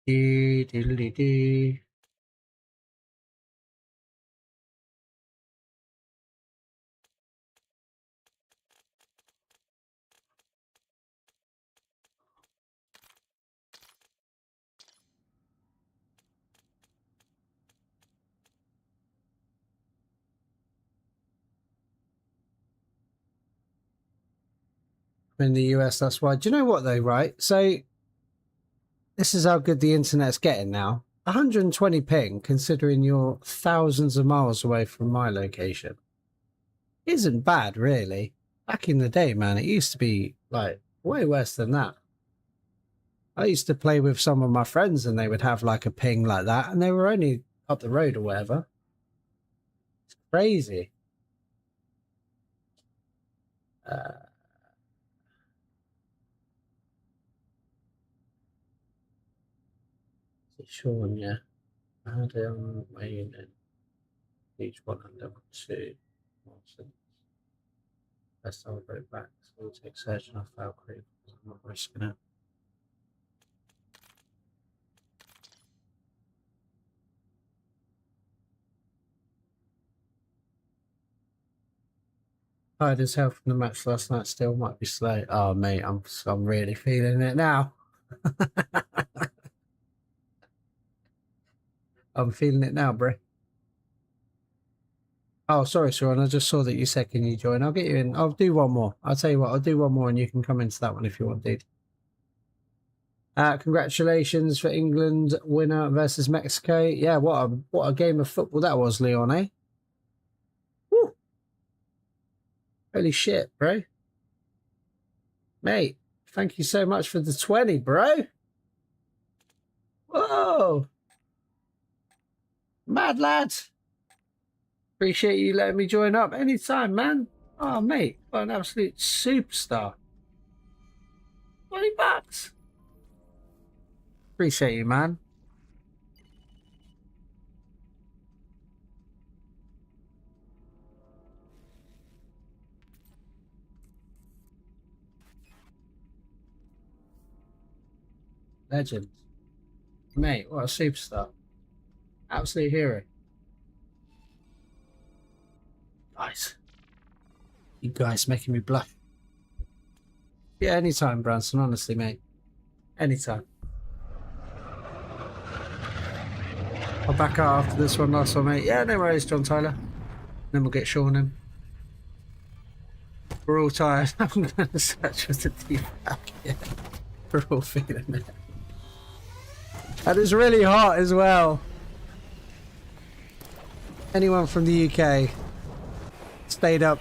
Dee, diddly dee. I'm in the US, that's why. Do you know what though, right? So this is how good the internet's getting now. 120 ping, considering you're thousands of miles away from my location, isn't bad, really. Back in the day, man, it used to be like way worse than that. I used to play with some of my friends and they would have like a ping like that, and they were only up the road or whatever. It's crazy. Sean, yeah. I had it on my unit. Each one under 2. Best I'll go back. So we'll take Surgeon off Valkyrie. I'm not risking it. Tired as hell from the match last night. Still might be slow. Oh mate, I'm really feeling it now. I'm feeling it now, bro. Oh, sorry, Sean. I just saw that you said, can you join? I'll get you in. I'll do one more. I'll tell you what, I'll do one more and you can come into that one if you want, dude. Congratulations for England winner versus Mexico. Yeah, what a game of football that was, Leon, eh? Woo. Holy shit, bro. Mate, thank you so much for the 20, bro. Whoa. Mad lad. Appreciate you letting me join up anytime, man. Oh, mate, what an absolute superstar. $20. Appreciate you, man. Legend. Mate, what a superstar. Absolute hero. Guys. You guys making me blush. Yeah, anytime, Branson, honestly, mate. Anytime. I'll back out after this one, last one, mate. Yeah, no worries, John Tyler. Then we'll get Sean in. We're all tired. I'm going to search for the defac. Yeah. We're all feeling it. And it's really hot as well. Anyone from the UK stayed up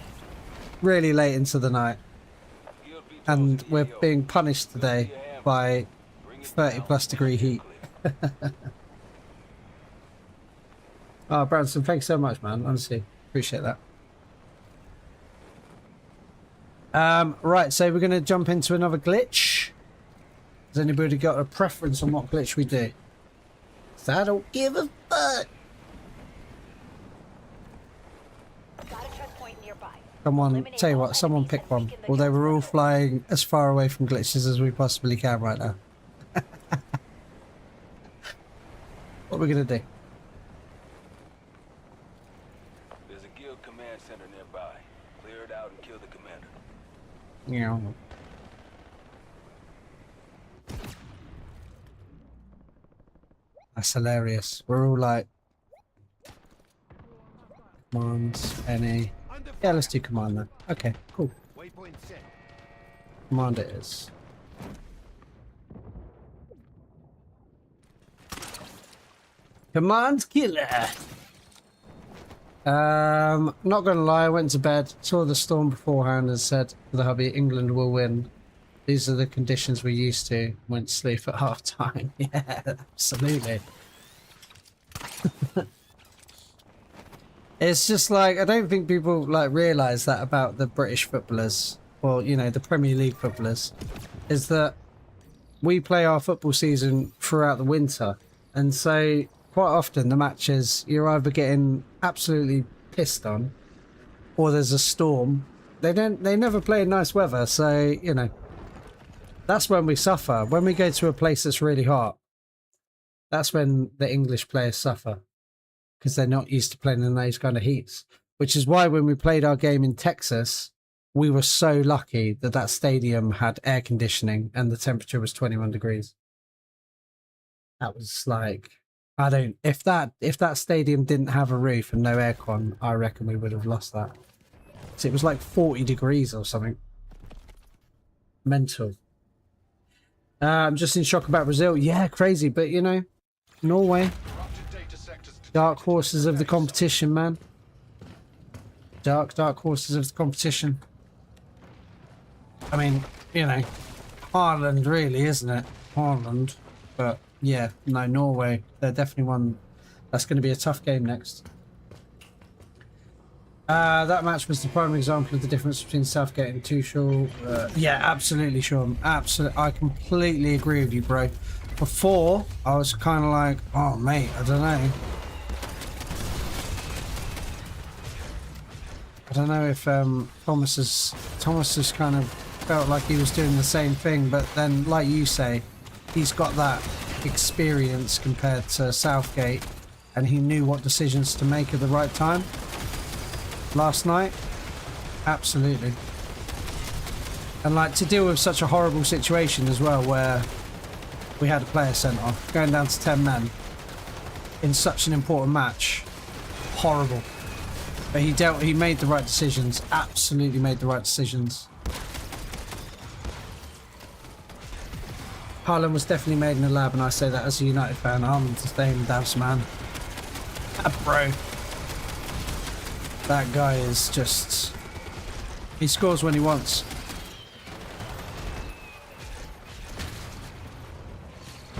really late into the night, and we're being punished today by 30+ degree heat. Oh, Branson, thanks so much, man. Honestly, appreciate that. Right, so we're going to jump into another glitch. Has anybody got a preference on what glitch we do? 'Cause I don't give a fuck. Come on, tell you what, someone pick one. Although we're all flying as far away from glitches as we possibly can right now. What are we going to do? There's a guild command center nearby. Clear it out and kill the commander. Yeah. That's hilarious. We're all like, commands, any. Yeah, let's do command then. Okay, cool. Waypoint set. Command it is. Command killer. Not gonna lie, I went to bed, saw the storm beforehand and said to the hubby, England will win. These are the conditions we're used to. Went to sleep at half time. Yeah, absolutely. It's just like, I don't think people like realise that about the British footballers, or you know, the Premier League footballers, is that we play our football season throughout the winter, and so quite often the matches you're either getting absolutely pissed on, or there's a storm. They never play in nice weather, so you know, that's when we suffer. When we go to a place that's really hot, that's when the English players suffer. Because they're not used to playing in those kind of heats. Which is why when we played our game in Texas, we were so lucky that that stadium had air conditioning and the temperature was 21 degrees. That was like, if that stadium didn't have a roof and no aircon, I reckon we would have lost that. So it was like 40 degrees or something. Mental. I'm just in shock about Brazil. Yeah, crazy. But, you know, Norway. Corrupted data sectors detected. Dark horses of the competition, man. Dark horses of the competition. I mean, you know, Ireland really, isn't it? Ireland. But, yeah, no, Norway. They're definitely one. That's going to be a tough game next. That match was the prime example of the difference between Southgate and Tuchel. Yeah, absolutely, Sean. Absolutely. I completely agree with you, bro. Before, I was kind of like, oh, mate, I don't know. I don't know if Thomas has kind of felt like he was doing the same thing, but then, like you say, he's got that experience compared to Southgate, and he knew what decisions to make at the right time. Last night, absolutely. And like to deal with such a horrible situation as well, where we had a player sent off, going down to 10 men in such an important match. Horrible. But he made the right decisions, absolutely made the right decisions. Haaland was definitely made in the lab, and I say that as a United fan. I'm staying Davs, man. Bro. That guy is just... He scores when he wants.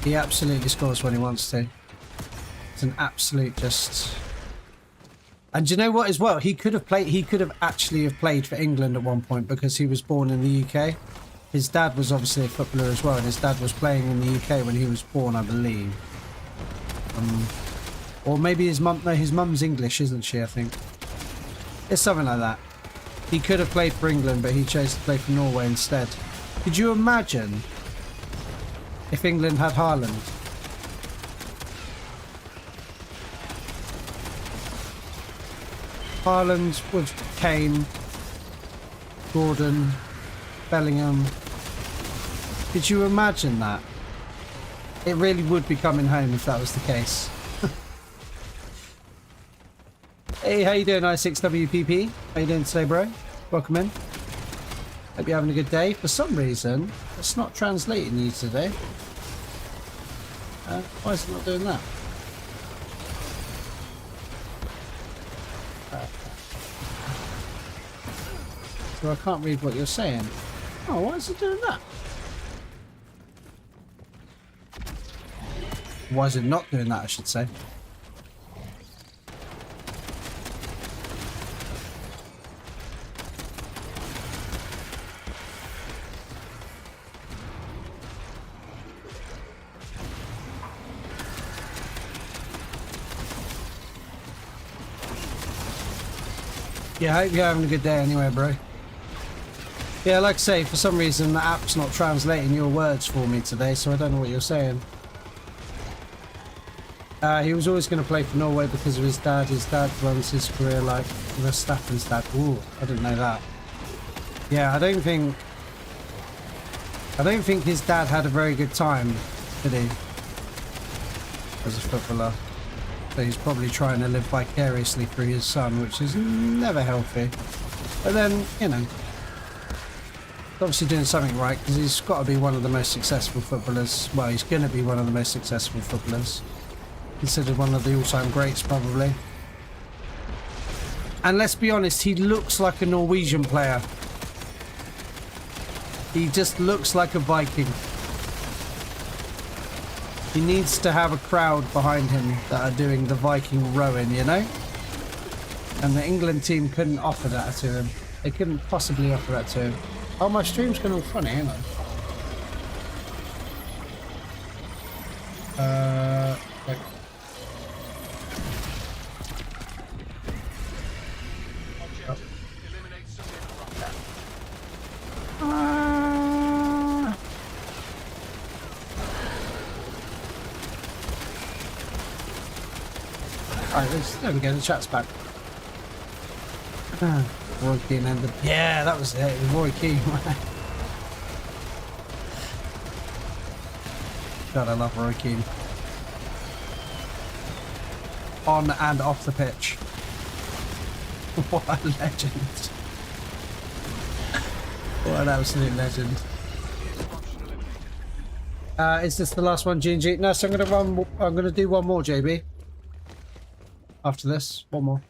He absolutely scores when he wants to. It's an absolute just... And do you know what as well? He could have actually have played for England at one point because he was born in the UK. His dad was obviously a footballer as well, and his dad was playing in the UK when he was born, I believe. Or maybe his mum... No, his mum's English, isn't she, I think. It's something like that. He could have played for England, but he chose to play for Norway instead. Could you imagine if England had Haaland? Haaland with Kane, Gordon, Bellingham. Could you imagine that? It really would be coming home if that was the case. Hey, how you doing, I6WPP? How you doing today, bro? Welcome in. Hope you're having a good day. For some reason, it's not translating you today. Why is it not doing that? So I can't read what you're saying. Oh, why is it doing that? Why is it not doing that, I should say? Yeah, I hope you're having a good day anyway, bro. Yeah, like I say, for some reason the app's not translating your words for me today, so I don't know what you're saying. He was always going to play for Norway because of his dad. His dad runs his career like Verstappen's dad. Ooh, I didn't know that. Yeah, I don't think his dad had a very good time, did he? As a footballer. So he's probably trying to live vicariously through his son, which is never healthy. But then, you know, he's obviously doing something right because he's got to be one of the most successful footballers. Well, he's going to be one of the most successful footballers. Considered one of the all-time greats, probably. And let's be honest, he looks like a Norwegian player. He just looks like a Viking. He needs to have a crowd behind him that are doing the Viking rowing, you know? And the England team couldn't offer that to him. They couldn't possibly offer that to him. Oh, my stream's going all funny, hang on. Like... Objective. Eliminate civilian corruption. Alright, there we go, the chat's back. Roy Keane ended. Yeah, that was it. It was Roy Keane. God, I love Roy Keane. On and off the pitch. What a legend. What an absolute legend. Is this the last one, G&G? No, so I'm gonna do one more, JB. After this, one more.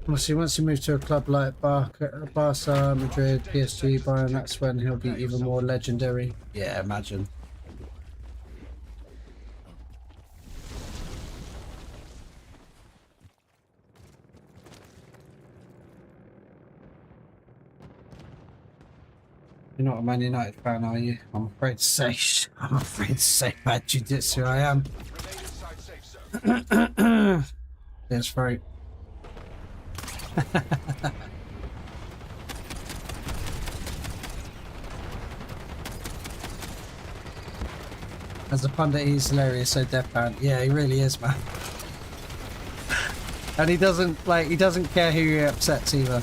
Obviously, once he moves to a club like Barca, Madrid, PSG, Bayern, that's when he'll be even more legendary. Yeah, imagine. You're not a Man United fan, are you? I'm afraid to say. I'm afraid to say, bad jiu-jitsu. I am. Remain inside safe zone. That's right. As a pundit, he's hilarious, so deadpan. Yeah, he really is, man. And he doesn't care who he upsets either.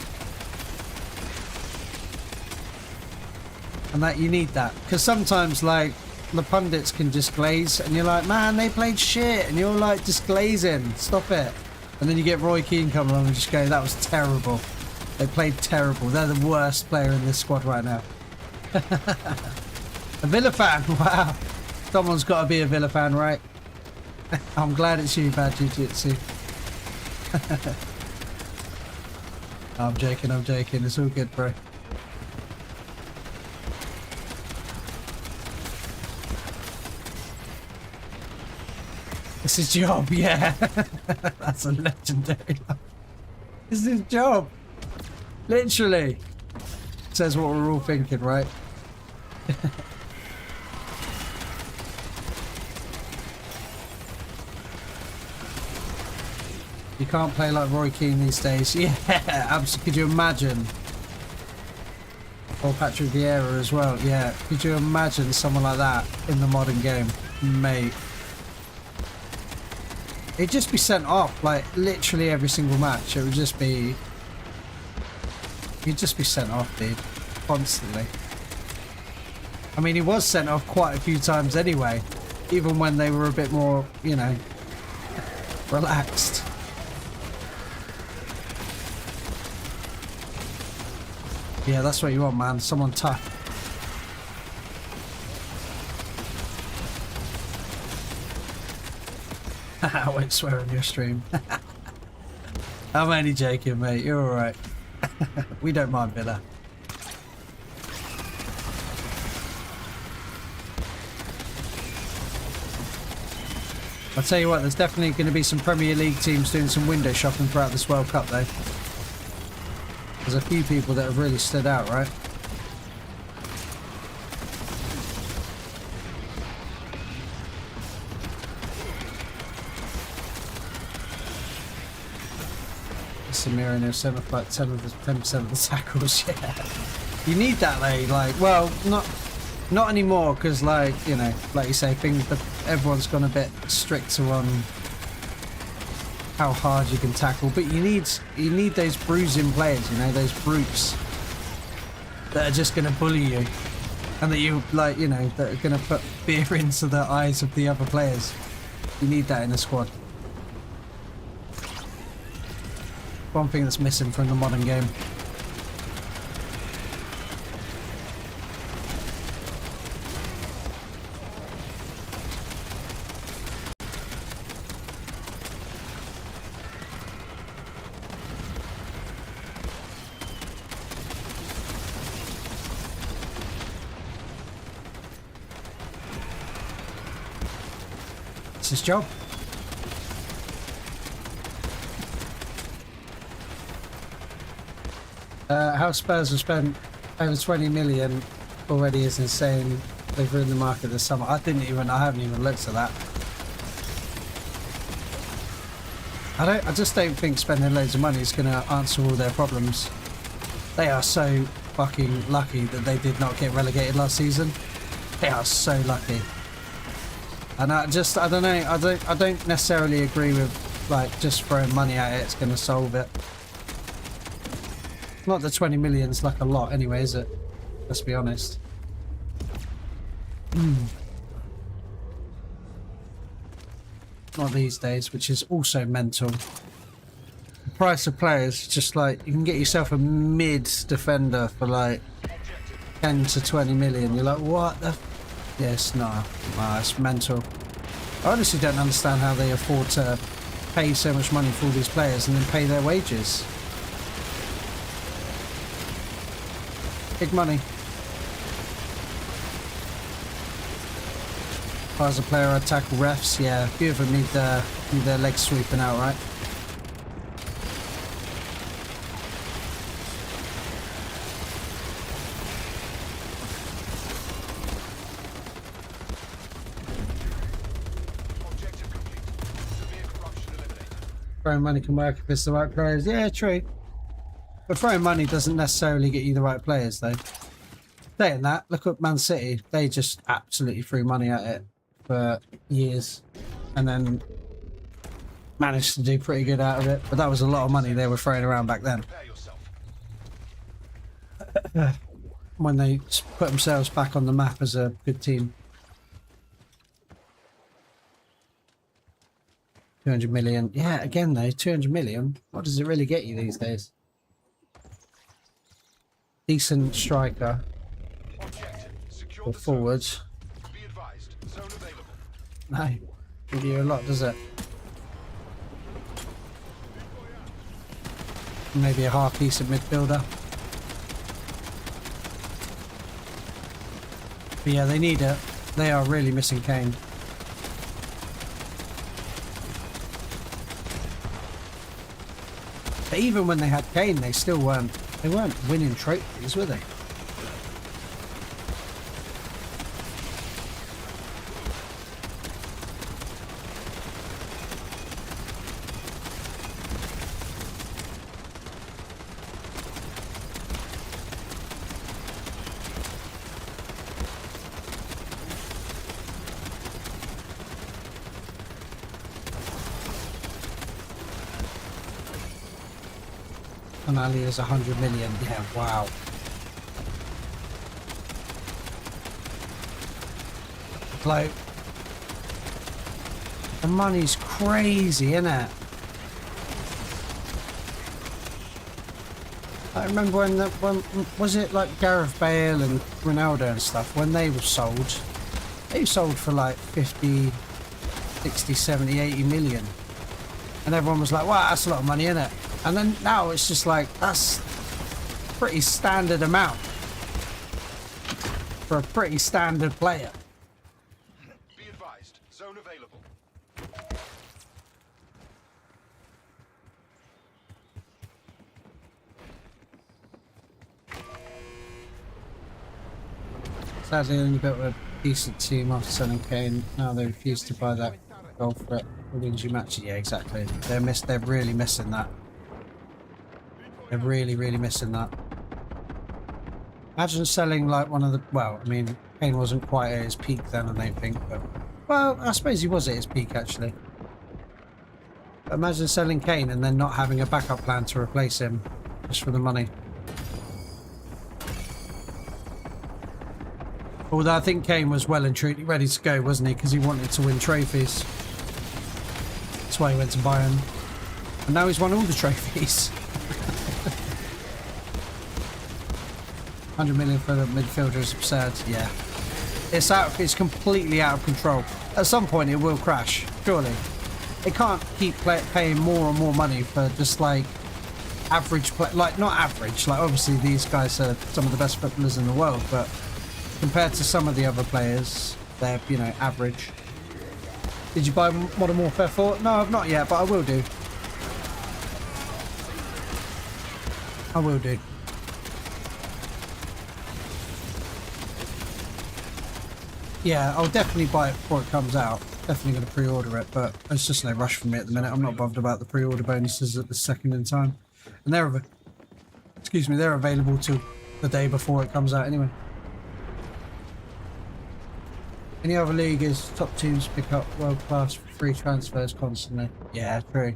And that you need that, because sometimes like the pundits can just glaze, and you're like, man, they played shit, and you're like just glazing. Stop it. And then you get Roy Keane coming along and just go, that was terrible. They played terrible. They're the worst player in this squad right now. A Villa fan, wow. Someone's got to be a Villa fan, right? I'm glad it's you, Bad Jiu-Jitsu. I'm joking, I'm joking. It's all good, bro. It's his job, yeah. That's a legendary line. It's his job. Literally. Says what we're all thinking, right? You can't play like Roy Keane these days. Yeah, absolutely. Could you imagine? Or Patrick Vieira as well. Yeah, could you imagine someone like that in the modern game? Mate. It'd just be sent off, like, literally every single match. It would just be... You'd just be sent off, dude. Constantly. I mean, he was sent off quite a few times anyway. Even when they were a bit more, you know, relaxed. Yeah, that's what you want, man. Someone tough. I won't swear on your stream. I'm only joking, mate. You're alright. We don't mind Villa. I'll tell you what, there's definitely going to be some Premier League teams doing some window shopping throughout this World Cup, though. There's a few people that have really stood out, right? Samira and 7 like 10% of the tackles. Yeah, you need that, though. Like, well, not anymore, because, like, you know, like you say, everyone's gone a bit stricter on how hard you can tackle. But you need those bruising players, you know, those brutes that are just going to bully you, and that you, like, you know, that are going to put fear into the eyes of the other players. You need that in a squad. One thing that's missing from the modern game. It's his job. How Spurs have spent over 20 million already is insane. They've ruined the market this summer. I haven't even looked at that. I just don't think spending loads of money is going to answer all their problems. They are so fucking lucky that they did not get relegated last season. They are so lucky. And I don't know, I don't necessarily agree with, like, just throwing money at it, it's going to solve it. Not the 20 million's like a lot anyway, is it? Let's be honest. Not these days, which is also mental. price of players. Just like you can get yourself a mid defender for like 10 to 20 million. You're like, what the? Yes, no, it's mental. I honestly don't understand how they afford to pay so much money for all these players and then pay their wages. Big money. If I was a player, I'd tackle refs. Yeah, a few of them need their legs sweeping out, right? Objective complete. Severe corruption eliminated. Throwing money can work if it's the right players. Yeah, true. But throwing money doesn't necessarily get you the right players, though. Saying that, look at Man City. They just absolutely threw money at it for years and then managed to do pretty good out of it. But that was a lot of money they were throwing around back then. Prepare yourself. When they put themselves back on the map as a good team. 200 million. Yeah, again though, 200 million. What does it really get you these days? Decent striker Objective. Secure or the zone. forwards. Be advised. Zone available. No, give you a lot, does it? Maybe a half decent midfielder. But yeah, they need it. They are really missing Kane. But even when they had Kane, they still weren't. They weren't winning trophies, were they? And Ali is 100 million. Yeah, wow. Like, the money's crazy, isn't it? I remember when was it like Gareth Bale and Ronaldo and stuff, when they were sold for like 50, 60, 70, 80 million. And everyone was like, wow, that's a lot of money, isn't it? And then now it's just like, that's pretty standard amount for a pretty standard player. Be advised. Zone available. Sadly, only built a decent team after selling Kane. Now they refuse to buy that goal for it. Wins you match it. Yeah, exactly. They're really missing that. They're really missing that. Imagine selling like one of the. Well, I mean, Kane wasn't quite at his peak then, I don't think. But well, I suppose he was at his peak actually. But imagine selling Kane and then not having a backup plan to replace him, just for the money. Although I think Kane was well and truly ready to go, wasn't he? Because he wanted to win trophies. That's why he went to Bayern. And now he's won all the trophies. 100 million for the midfielder is absurd. Yeah. It's completely out of control. At some point it will crash, surely. It can't keep paying more and more money for just like average play. Like, not average. Like, obviously these guys are some of the best footballers in the world, but compared to some of the other players, they're, you know, average. Did you buy Modern Warfare 4? No, I've not yet, but I will do. I will do. Yeah, I'll definitely buy it before it comes out. Definitely going to pre-order it, but there's just no rush for me at the minute. I'm not bothered about the pre-order bonuses at the second in time. And they're, excuse me, they're available till the day before it comes out anyway. Any other league is top teams pick up world-class free transfers constantly. Yeah, true.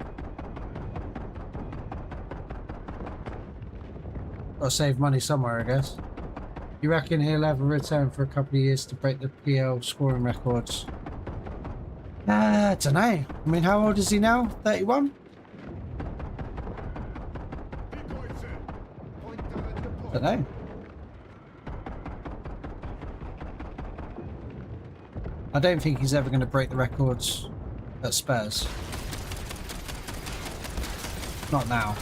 Got to save money somewhere, I guess. You reckon he'll have a return for a couple of years to break the PL scoring records? I don't know. I mean, how old is he now? 31? Don't know. I don't think he's ever going to break the records at Spurs. Not now.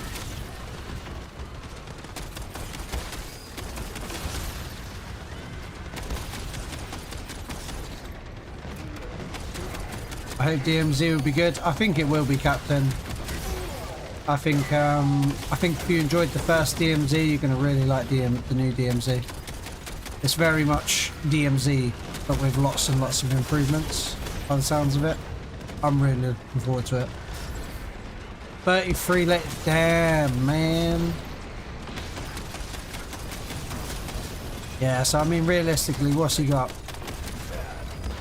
I hope DMZ will be good. I think it will be, Captain. I think if you enjoyed the first DMZ, you're going to really like the new DMZ. It's very much DMZ, but with lots and lots of improvements, by the sounds of it. I'm really looking forward to it. 33 late. Damn, man. Yeah, so I mean, realistically, what's he got?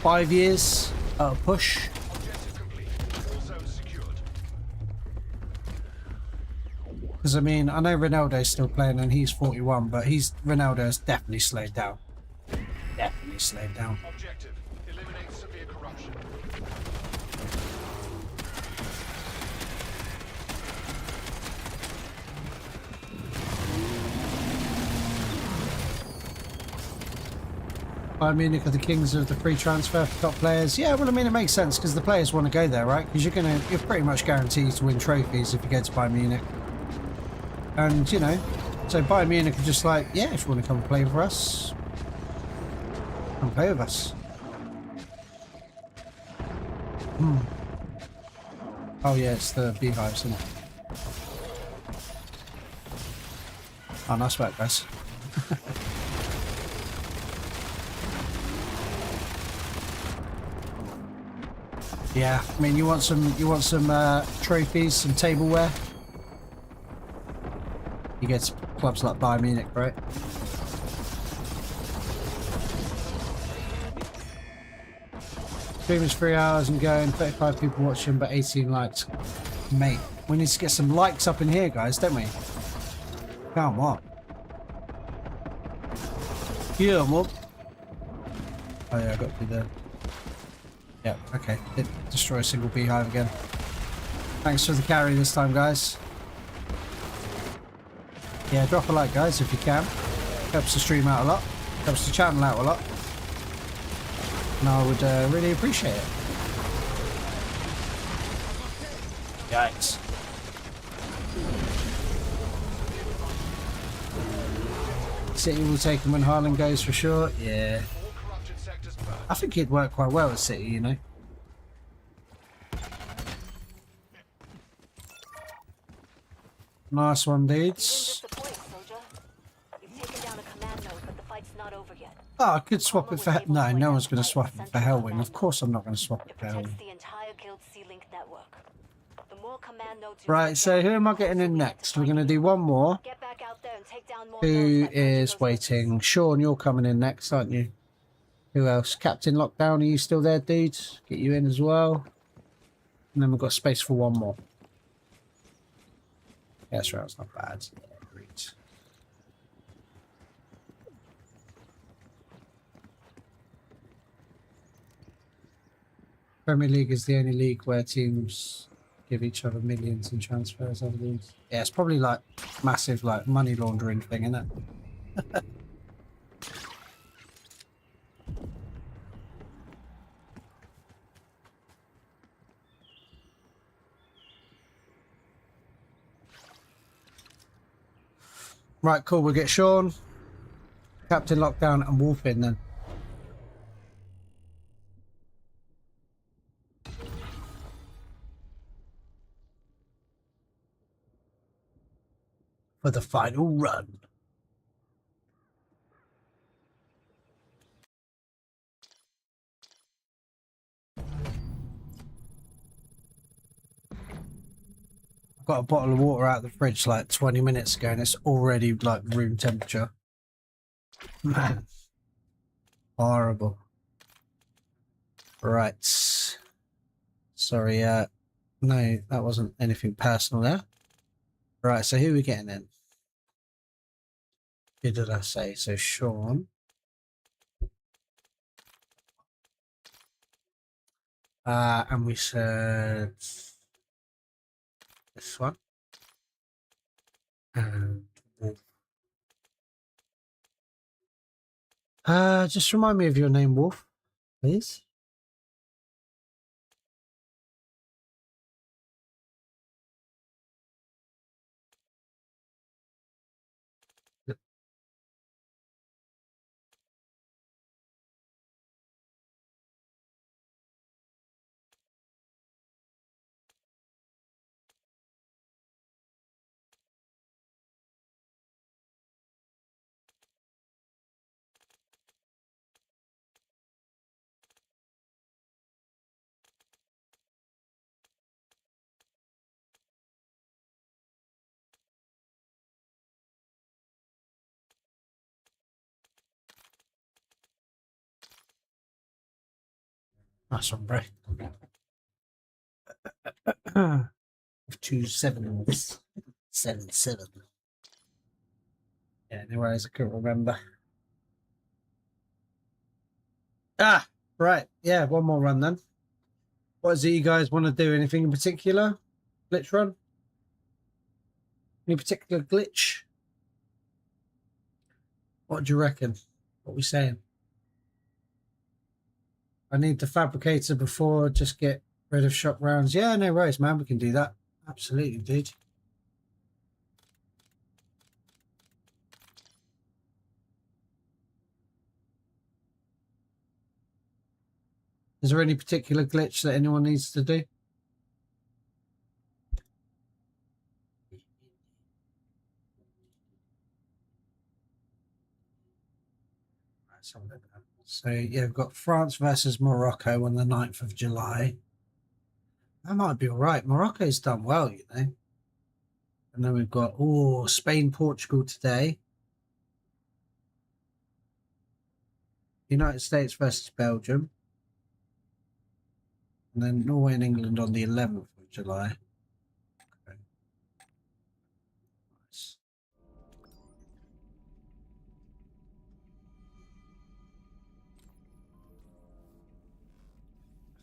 5 years at a push? Objective complete. All zones secured. Because I mean, I know Ronaldo's still playing and he's 41, but Ronaldo has definitely slowed down. Definitely slowed down. Objective. Eliminate severe corruption. Bayern Munich are the kings of the free transfer for top players. Yeah, well, I mean, it makes sense because the players want to go there, right? Because you're pretty much guaranteed to win trophies if you go to Bayern Munich. And, you know, so Bayern Munich are just like, yeah, if you want to come play for us, come play with us. Oh, yeah, it's the beehives, isn't it? Oh, nice work, guys. Yeah, I mean, you want some trophies, some tableware. You get clubs like Bayern Munich, right? Stream is 3 hours and going, 35 people watching, but 18 likes. Mate, we need to get some likes up in here, guys, don't we? Come on. Yeah, man. Oh yeah, I got to do that. Yeah, okay. Did destroy a single beehive again. Thanks for the carry this time, guys. Yeah, drop a like, guys, if you can. Helps the stream out a lot. Helps the channel out a lot. And I would really appreciate it. Yikes. City will take him when Haaland goes for sure. Yeah. All corrupted sectors burned. I think he'd work quite well at City, you know. Nice one, dudes. You've taken down a command node, but the fight's not over yet. Oh, I could swap it for... No, no one's going to swap it for Hellwing. Of course I'm not going to swap it It for protects Hellwing. the entire guild C-Link network. The more command nodes you Right, take so down, who am I the getting closer in we get next? to We're going to finding do one more. Get back out there and take down more Who nodes by purging is those waiting? weapons. Sean, you're coming in next, aren't you? Who else? Captain Lockdown, are you still there, dudes? Get you in as well. And then we've got space for one more. Yeah, that's right, it's not bad. Yeah, great. Premier League is the only league where teams give each other millions in transfers, I believe. Yeah, it's probably like massive like money laundering thing, isn't it? Right, cool. We'll get Sean, Captain Lockdown, and Wolf in then. For the final run. Got a bottle of water out of the fridge like 20 minutes ago and it's already like room temperature. Man. Horrible. Right. Sorry, no, that wasn't anything personal there. Right, so who are we getting in? Who did I say? So Sean. And we said this one. And Wolf. Just remind me of your name, Wolf, please. Nice one, bro. 2 sevens. 7-7. Yeah, no worries, I couldn't remember. Ah, right. Yeah, one more run then. What is it you guys want to do? Anything in particular? Glitch run? Any particular glitch? What do you reckon? What are we saying? I need the fabricator before, just get rid of shock rounds. Yeah, no worries, man. We can do that. Absolutely, dude. Is there any particular glitch that anyone needs to do? So, yeah, we've got France versus Morocco on the 9th of July. That might be all right. Morocco's done well, you know. And then we've got, Spain, Portugal today. United States versus Belgium. And then Norway and England on the 11th of July. Okay. Nice.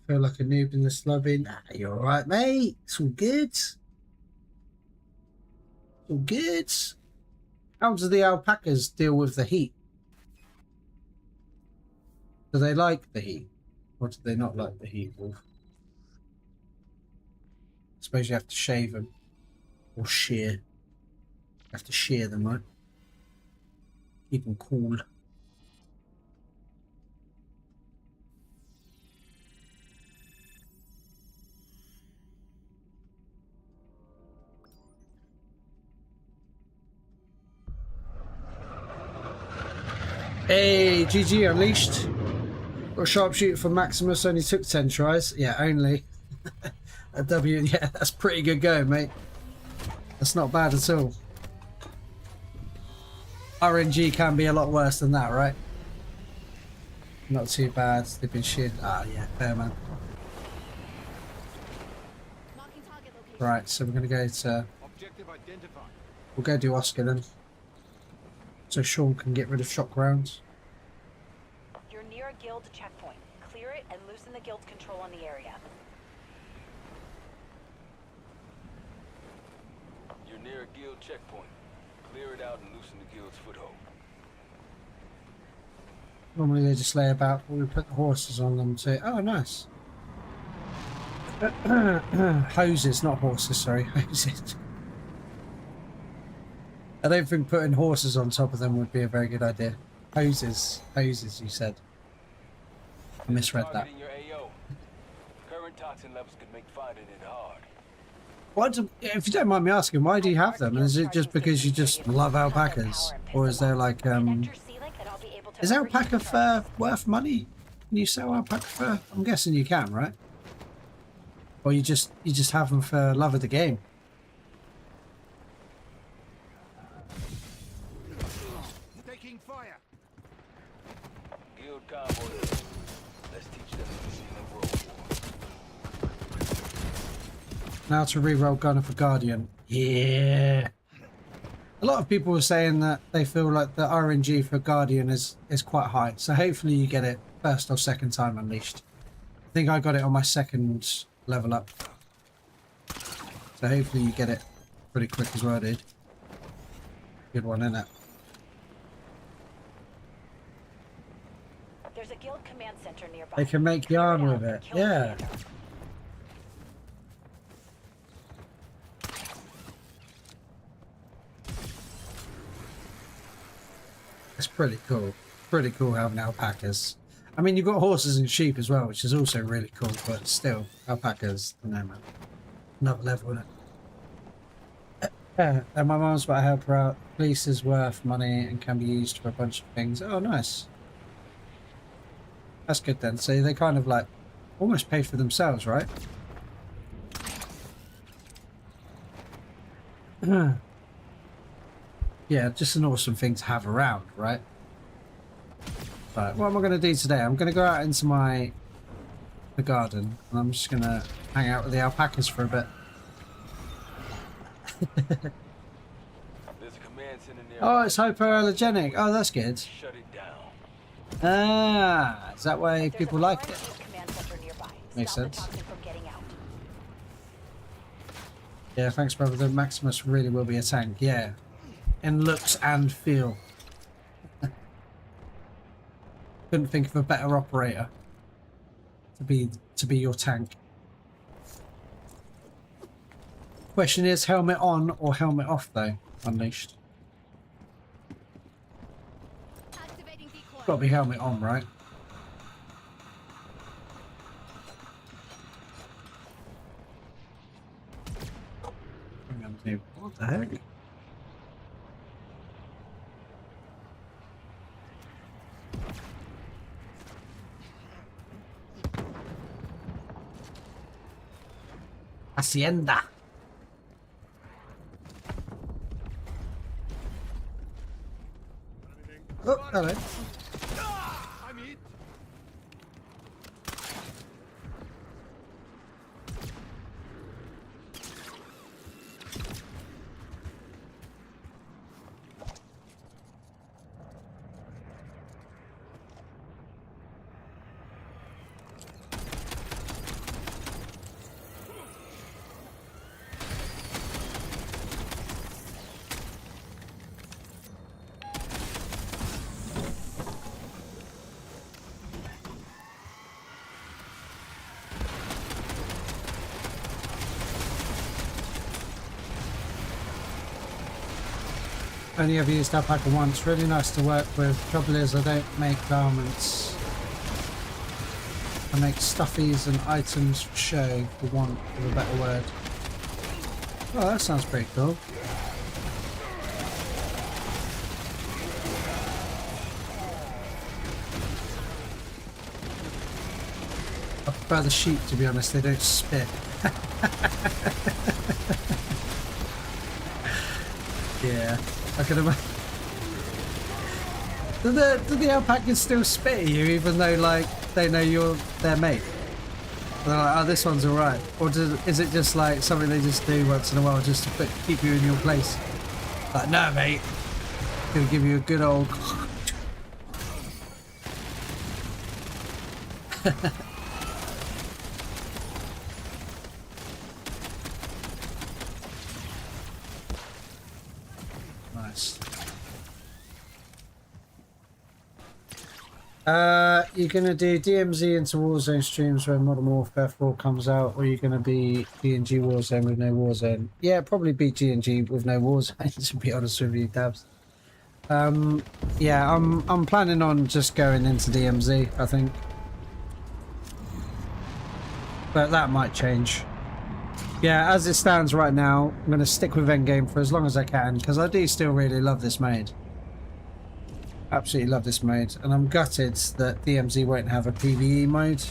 I feel like a noob in this lobby. Nah, you're all right, mate. It's all good. It's all good. How do the alpacas deal with the heat? Do they like the heat? Or do they not like the heat, Wolf? I suppose you have to shave them. Or shear. You have to shear them, right? Keep them cool. Hey, GG Unleashed. Got a sharpshooter for Maximus, only took 10 tries. Yeah, only. A W, yeah, that's pretty good going, mate. That's not bad at all. RNG can be a lot worse than that, right? Not too bad. They've been shit. Ah, yeah, fair man. Right, so we're going to go to... We'll go do Oscar then. So Sean can get rid of shock rounds. You're near a guild checkpoint. Clear it and loosen the guild's control on the area. You're near a guild checkpoint. Clear it out and loosen the guild's foothold. Normally they just lay about, but we put the horses on them too. Oh, nice. Hoses, not horses, sorry. Hoses. I don't think putting horses on top of them would be a very good idea. Hoses. Hoses, you said. I misread that. Targeting your AO. Current toxin levels could make finding it hard. What do, if you don't mind me asking, why do you have them? Is it just because you just love alpacas? Or is there like, is alpaca fur worth money? Can you sell alpaca fur? I'm guessing you can, right? Or you just have them for love of the game? Taking fire. Guild convoys. Let's teach them the meaning of World War. Now to reroll Gunner for Guardian. Yeah. A lot of people were saying that they feel like the RNG for Guardian is quite high. So hopefully you get it first or second time Unleashed. I think I got it on my second level up. So hopefully you get it pretty quick as well, dude. Good one, isn't it? center nearby. They can make Clear yarn out with and it. kill the Yeah. commander. It's pretty cool. Pretty cool having alpacas. I mean, you've got horses and sheep as well, which is also really cool, but still, alpacas, no man. Another level, isn't it? And my mum's about to help her out. Police is worth money and can be used for a bunch of things. Oh, nice. That's good then. So they kind of like almost pay for themselves, right? Yeah, just an awesome thing to have around, right? Right, what am I going to do today? I'm going to go out into the garden and I'm just going to hang out with the alpacas for a bit. There's a command center nearby. Oh, it's hypoallergenic. Oh, that's good. Shut it down. Ah, is that why There's people a like it? quarantine command center nearby. Makes Stop sense. the toxin from getting out. Yeah, thanks, brother. The Maximus really will be a tank. Yeah, in looks and feel. Couldn't think of a better operator to be your tank. Question is, helmet on or helmet off though? Unleashed. Activating decoy. Got to be helmet on, right? Hang on, dude. What the heck? Hacienda. Oh, hello. I'm hit. Only ever used alpaca once. Really nice to work with. Trouble is, I don't make garments. I make stuffies and items for show, for want of a better word. Oh, that sounds pretty cool. I prefer the sheep, to be honest. They don't spit. Yeah, I can imagine. Do the alpacas still spit at you, even though like they know you're their mate? They're like, oh, this one's alright. Or is it just like something they just do once in a while just to keep you in your place? Like, no, mate. Gonna give you a good old. Nice. You're gonna do DMZ into Warzone streams when Modern Warfare 4 comes out, or you're gonna be G&G Warzone with no Warzone? Yeah, probably be G&G with no Warzone, to be honest with you, Dabs. Yeah, I'm planning on just going into DMZ, I think. But that might change. Yeah, as it stands right now, I'm gonna stick with Endgame for as long as I can, because I do still really love this mode. Absolutely love this mode, and I'm gutted that DMZ won't have a PvE mode.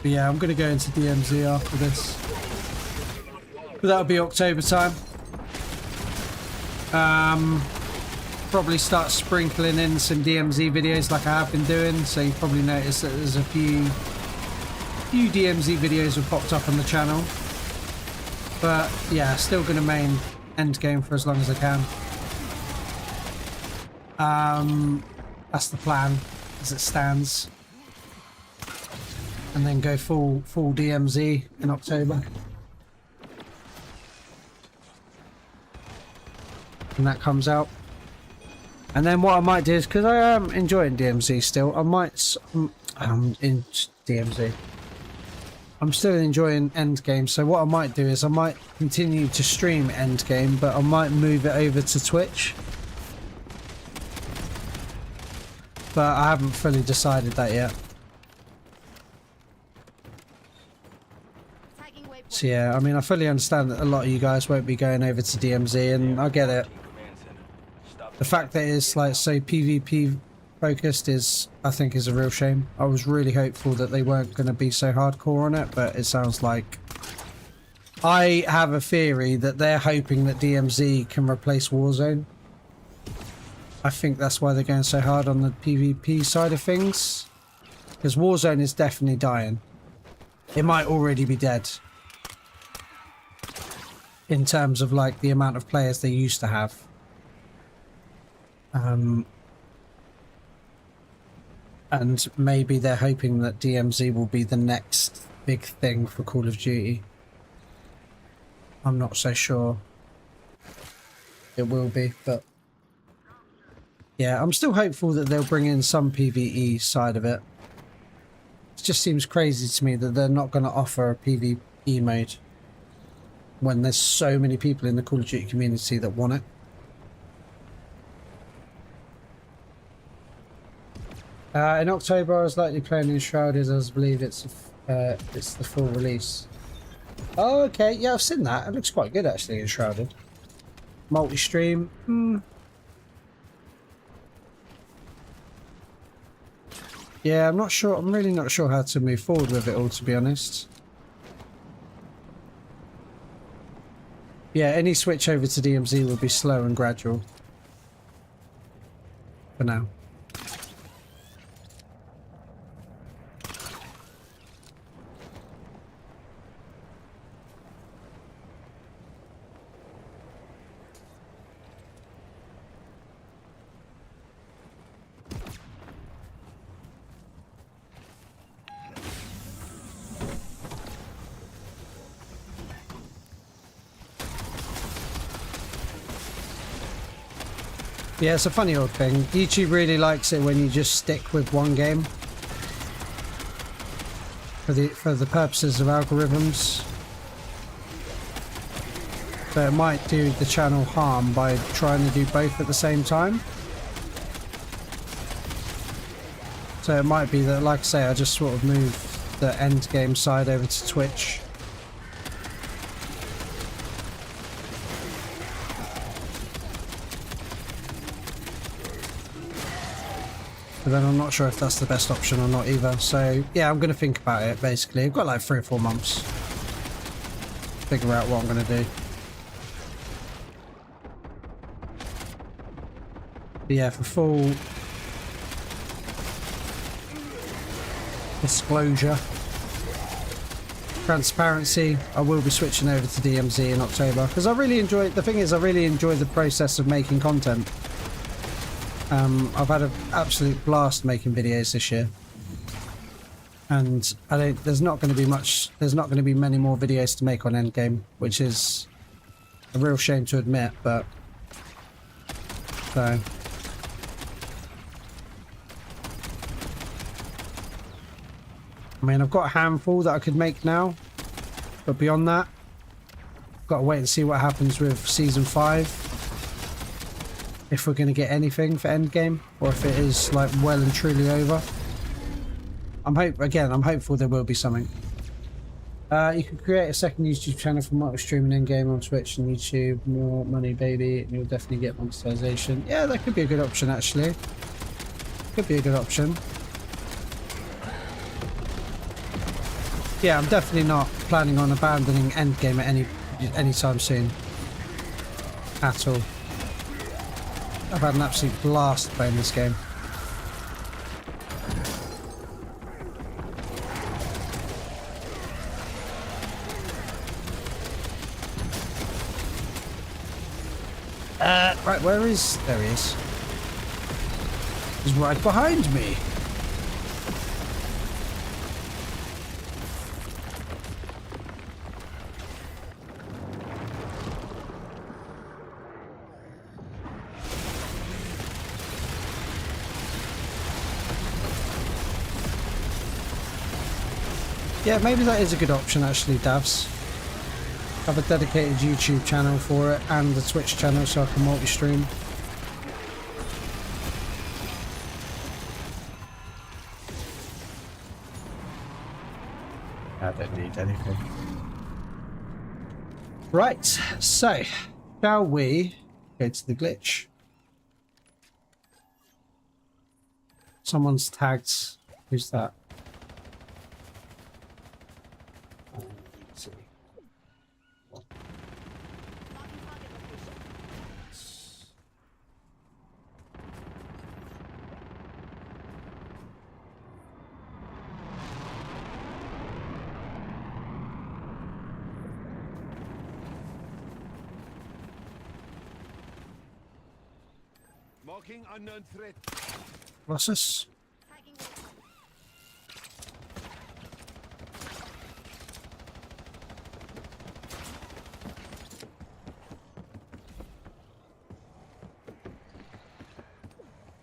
But yeah, I'm going to go into DMZ after this. But that'll be October time. Probably start sprinkling in some DMZ videos like I have been doing, so you probably noticed that there's a few DMZ videos have popped up on the channel. But yeah, still going to main Endgame for as long as I can. That's the plan as it stands, and then go full DMZ in October, and that comes out. And then what I might do is, because I am enjoying DMZ still, I might in DMZ. I'm still enjoying Endgame, so what I might do is I might continue to stream Endgame, but I might move it over to Twitch. But I haven't fully decided that yet. So yeah, I mean, I fully understand that a lot of you guys won't be going over to DMZ, and I get it. The fact that it's like so PvP focused is, I think, is a real shame. I was really hopeful that they weren't going to be so hardcore on it, but it sounds like... I have a theory that they're hoping that DMZ can replace Warzone. I think that's why they're going so hard on the PvP side of things. Because Warzone is definitely dying. It might already be dead. In terms of like the amount of players they used to have. And maybe they're hoping that DMZ will be the next big thing for Call of Duty. I'm not so sure it will be, but yeah, I'm still hopeful that they'll bring in some PvE side of it. It just seems crazy to me that they're not going to offer a PvE mode when there's so many people in the Call of Duty community that want it. In October, I was likely playing Enshrouded, as I believe it's the full release. Oh, okay. Yeah, I've seen that. It looks quite good, actually, Enshrouded. Multi-stream. Yeah, I'm not sure. I'm really not sure how to move forward with it all, to be honest. Yeah, any switch over to DMZ will be slow and gradual. For now. Yeah, it's a funny old thing. YouTube really likes it when you just stick with one game for the purposes of algorithms. So it might do the channel harm by trying to do both at the same time. So it might be that, like I say, I just sort of move the Endgame side over to Twitch. But then I'm not sure if that's the best option or not either. So yeah, I'm going to think about it basically. I've got like 3 or 4 months to figure out what I'm going to do. But yeah, for full disclosure, transparency, I will be switching over to DMZ in October because I really enjoy, the thing is I really enjoy the process of making content. I've had an absolute blast making videos this year, and there's not going to be many more videos to make on Endgame, which is a real shame to admit, but so I mean, I've got a handful that I could make now, but beyond that, I've got to wait and see what happens with Season 5. If we're going to get anything for Endgame, or if it is like well and truly over. I'm hopeful there will be something. You can create a second YouTube channel for multi-streaming Endgame on Twitch and YouTube. More money, baby, and you'll definitely get monetization. Yeah, that could be a good option, actually. Could be a good option. Yeah, I'm definitely not planning on abandoning Endgame at anytime soon. At all. I've had an absolute blast playing this game. Right, where is... There he is. He's right behind me. Yeah, maybe that is a good option actually, Davs. Have a dedicated YouTube channel for it and a Twitch channel so I can multi-stream. I don't need anything. Right, so shall we go to the glitch? Someone's tagged. Who's that? Let's see. Marking unknown threat. Colossus.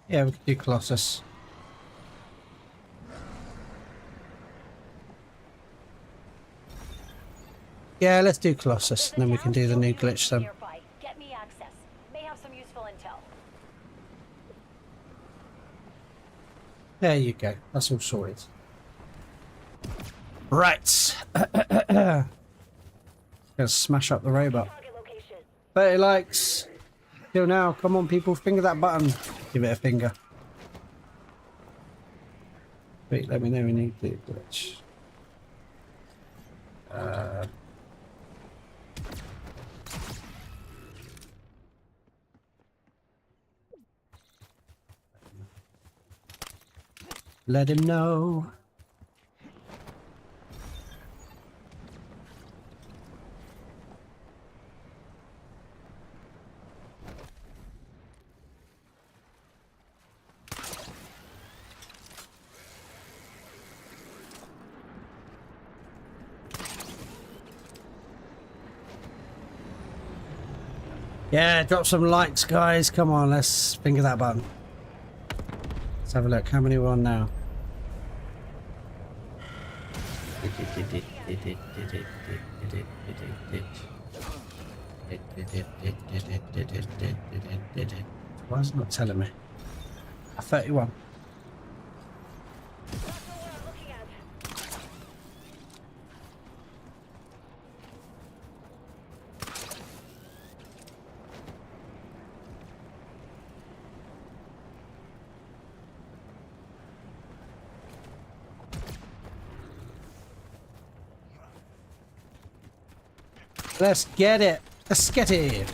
Yeah, we can do Colossus. Yeah, let's do Colossus, and then we can do the new glitch then. Nearby. Get me access. May have some useful intel. There you go. That's all sorted. Right. Gonna smash up the robot. Target location. 30 likes. Till now. Come on, people. Finger that button. Give it a finger. Wait, let me know when you do glitch. Let him know. Yeah, drop some likes, guys. Come on, let's finger that button. Let's have a look. How many we're on now? Why is it not telling me? 31. Let's get it. Let's get it.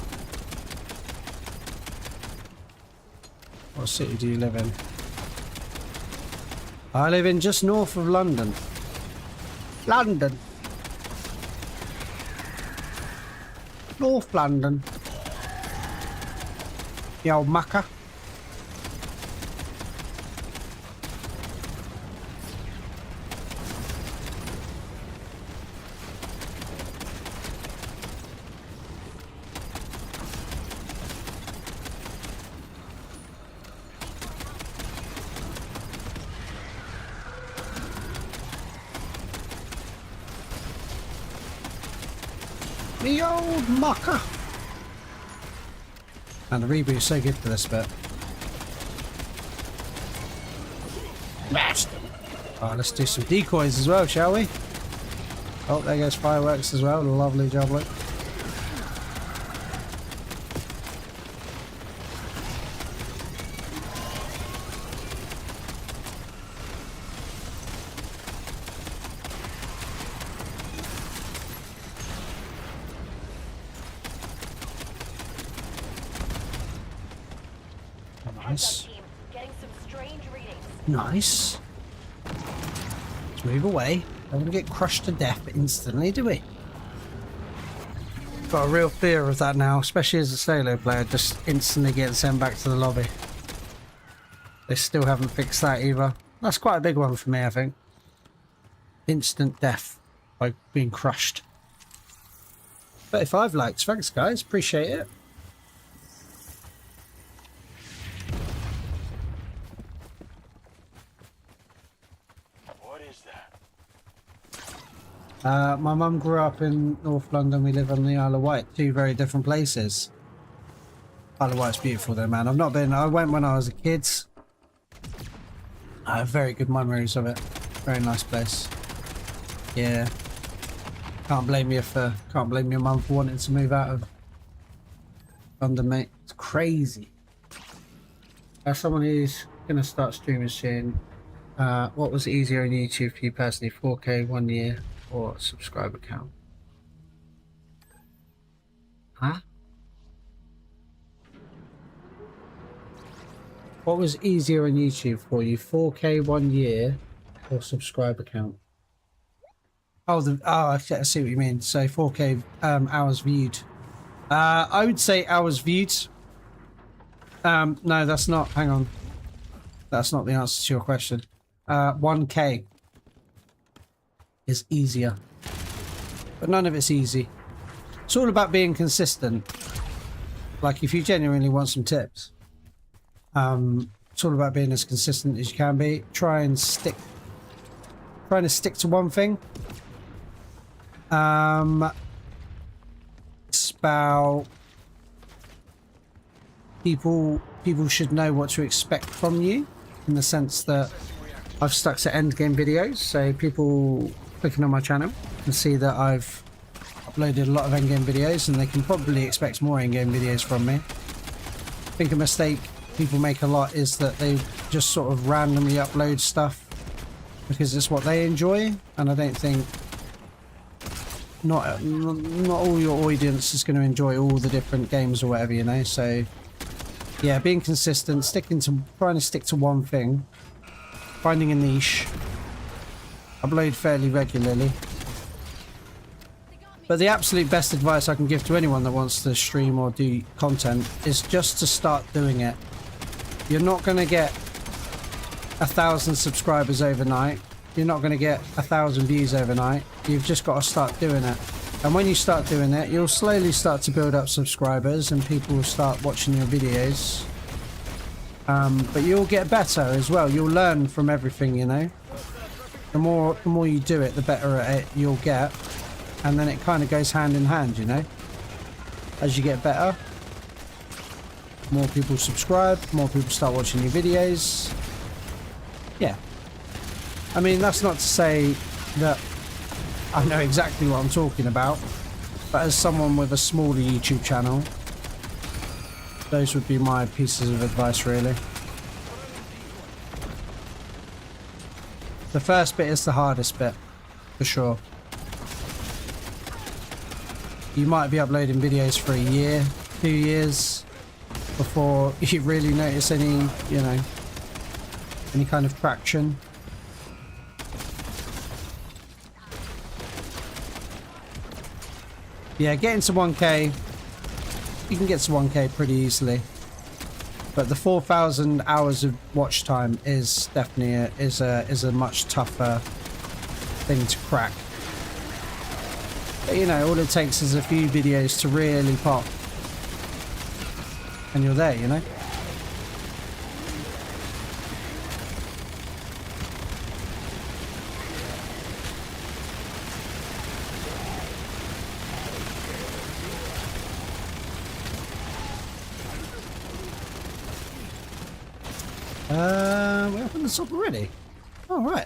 What city do you live in? I live in just north of London. London. North London. The old mucker. The old mucker. And the reboot's so good for this bit. Oh, let's do some decoys as well, shall we? Oh, there goes fireworks as well. Lovely job, look. Nice. Team, getting some strange readings. Nice. Let's move away. Don't want to get crushed to death instantly, do we? Got a real fear of that now, especially as a solo player, just instantly getting sent back to the lobby. They still haven't fixed that either. That's quite a big one for me, I think. Instant death by being crushed. 35 likes, thanks guys, appreciate it. What is that? My mum grew up in North London. We live on the Isle of Wight. Two very different places. Isle of Wight's beautiful though, man. I've not been. I went when I was a kid. I have very good memories of it. Very nice place. Yeah. Can't blame you for. Can't blame your mum for wanting to move out of London, mate. It's crazy. As someone who's gonna start streaming soon, what was easier on YouTube for you personally? 4K 1 year or subscriber count? Huh? What was easier on YouTube for you? 4K 1 year or subscriber count? Oh, I see what you mean. So 4K hours viewed. I would say hours viewed. No, that's not. Hang on. That's not the answer to your question. 1K is easier, but none of it's easy. It's all about being consistent. Like if you genuinely want some tips, it's all about being as consistent as you can be. Trying to stick to one thing. It's about people should know what to expect from you, in the sense that I've stuck to endgame videos, so people clicking on my channel can see that I've uploaded a lot of endgame videos, and they can probably expect more endgame videos from me. I think a mistake people make a lot is that they just sort of randomly upload stuff because it's what they enjoy, and I don't think not all your audience is going to enjoy all the different games or whatever, you know. So yeah, being consistent, trying to stick to one thing, finding a niche, upload fairly regularly. But the absolute best advice I can give to anyone that wants to stream or do content is just to start doing it. You're not going to get 1,000 subscribers overnight. You're not going to get 1,000 views overnight. You've just got to start doing it. And when you start doing it, you'll slowly start to build up subscribers and people will start watching your videos. But you'll get better as well. You'll learn from everything, you know. The more you do it, the better at it you'll get. And then it kind of goes hand in hand, you know. As you get better, more people subscribe, more people start watching your videos. Yeah. I mean, that's not to say that I know exactly what I'm talking about, but as someone with a smaller YouTube channel, those would be my pieces of advice, really. The first bit is the hardest bit, for sure. You might be uploading videos for a year, 2 years, before you really notice any, you know, any kind of traction. Yeah, getting to 1K, you can get to 1K pretty easily, but the 4,000 hours of watch time is definitely a much tougher thing to crack. But, you know, all it takes is a few videos to really pop, and you're there, you know. We're up on the top already. All right.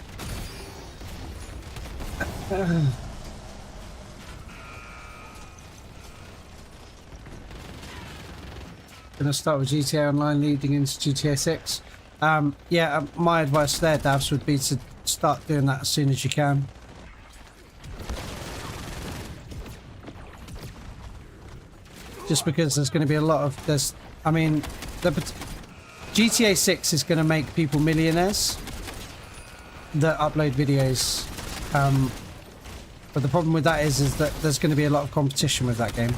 Gonna start with GTA Online leading into GTA 6. Yeah, my advice there, Davs, would be to start doing that as soon as you can. Just because there's going to be a lot of I mean, GTA 6 is going to make people millionaires that upload videos, but the problem with that is that there's going to be a lot of competition with that game.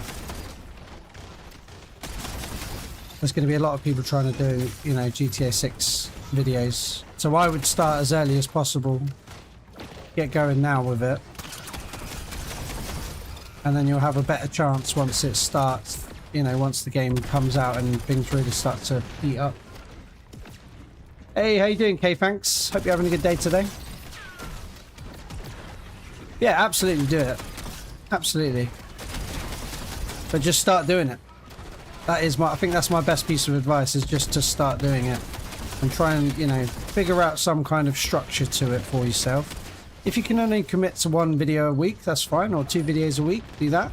There's going to be a lot of people trying to do, you know, GTA 6 videos. So I would start as early as possible, get going now with it, and then you'll have a better chance once it starts, you know, once the game comes out and things really start to heat up. Hey, how you doing, K? Thanks. Hope you're having a good day today. Yeah, absolutely do it. Absolutely. But just start doing it. That is I think that's my best piece of advice, is just to start doing it. And try and, you know, figure out some kind of structure to it for yourself. If you can only commit to 1 video a week, that's fine, or 2 videos a week, do that.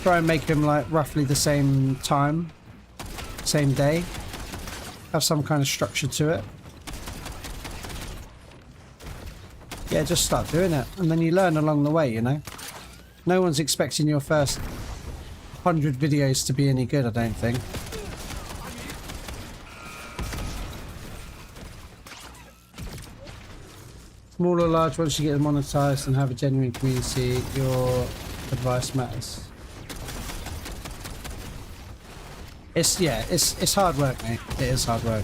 Try and make them like roughly the same time, same day. Have some kind of structure to it. Yeah, just start doing it, and then you learn along the way, you know. No one's expecting your first 100 videos to be any good, I don't think. Small or large, once you get monetized and have a genuine community, your advice matters. It's hard work, mate. It is hard work.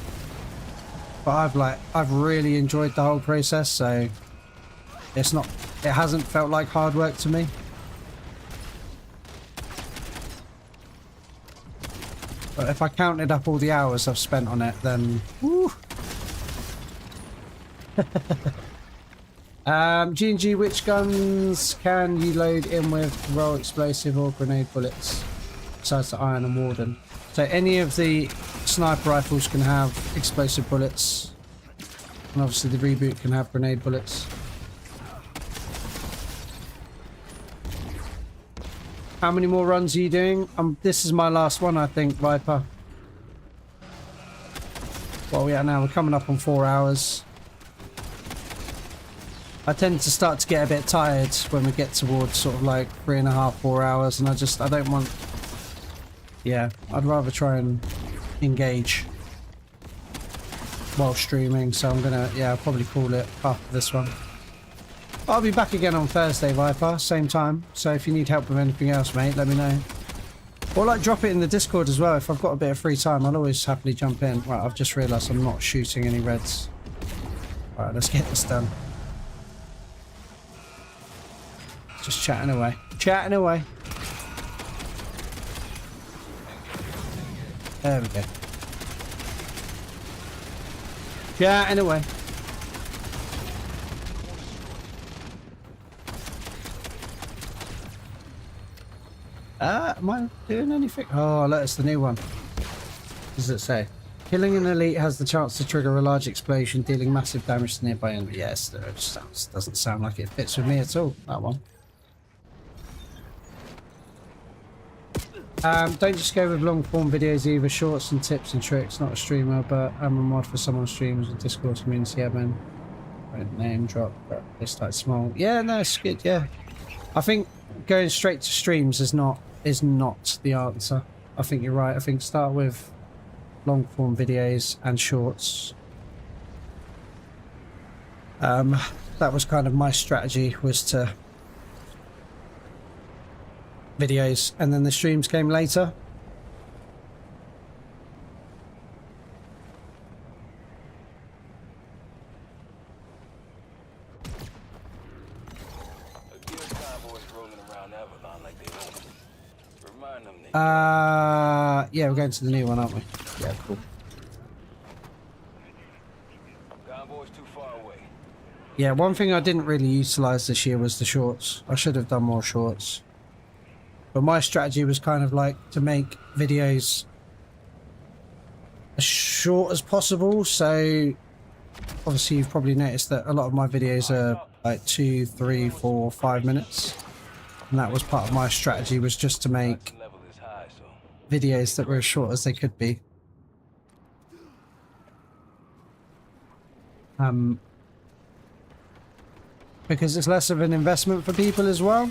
But I've really enjoyed the whole process, so it hasn't felt like hard work to me. But if I counted up all the hours I've spent on it, then woo. G&G, which guns can you load in with roll explosive or grenade bullets besides the Iron and Warden? So any of the sniper rifles can have explosive bullets, and obviously the reboot can have grenade bullets. How many more runs are you doing? This is my last one, I think, Viper. What are we at now? We're coming up on 4 hours. I tend to start to get a bit tired when we get towards sort of like 3.5, 4 hours, and I don't want... Yeah, I'd rather try and engage while streaming, so I'm gonna, yeah, I'll probably call it after this one. I'll be back again on Thursday, Viper, same time, so if you need help with anything else, mate, let me know. Or like drop it in the Discord as well. If I've got a bit of free time, I'll always happily jump in. Right, I've just realised I'm not shooting any reds. Alright, let's get this done. Just chatting away. Chatting away. There we go. Chatting away. Am I doing anything? Oh, look, it's the new one. What does it say? Killing an elite has the chance to trigger a large explosion, dealing massive damage to nearby enemy. Yes, it just doesn't sound like it fits with me at all, that one. Don't just go with long form videos either, shorts and tips and tricks. Not a streamer, but I'm a mod for someone streams with Discord community admin. Name drop, but they start small. Yeah, no, it's good, yeah. I think going straight to streams is not the answer. I think you're right. I think start with long form videos and shorts. That was kind of my strategy, was to videos, and then the streams came later. Yeah, we're going to the new one, aren't we? Yeah, cool. Convoy's too far away. Yeah, one thing I didn't really utilize this year was the shorts. I should have done more shorts. But my strategy was kind of like to make videos as short as possible. So obviously you've probably noticed that a lot of my videos are like 2, 3, 4, 5 minutes. And that was part of my strategy, was just to make videos that were as short as they could be. Because it's less of an investment for people as well.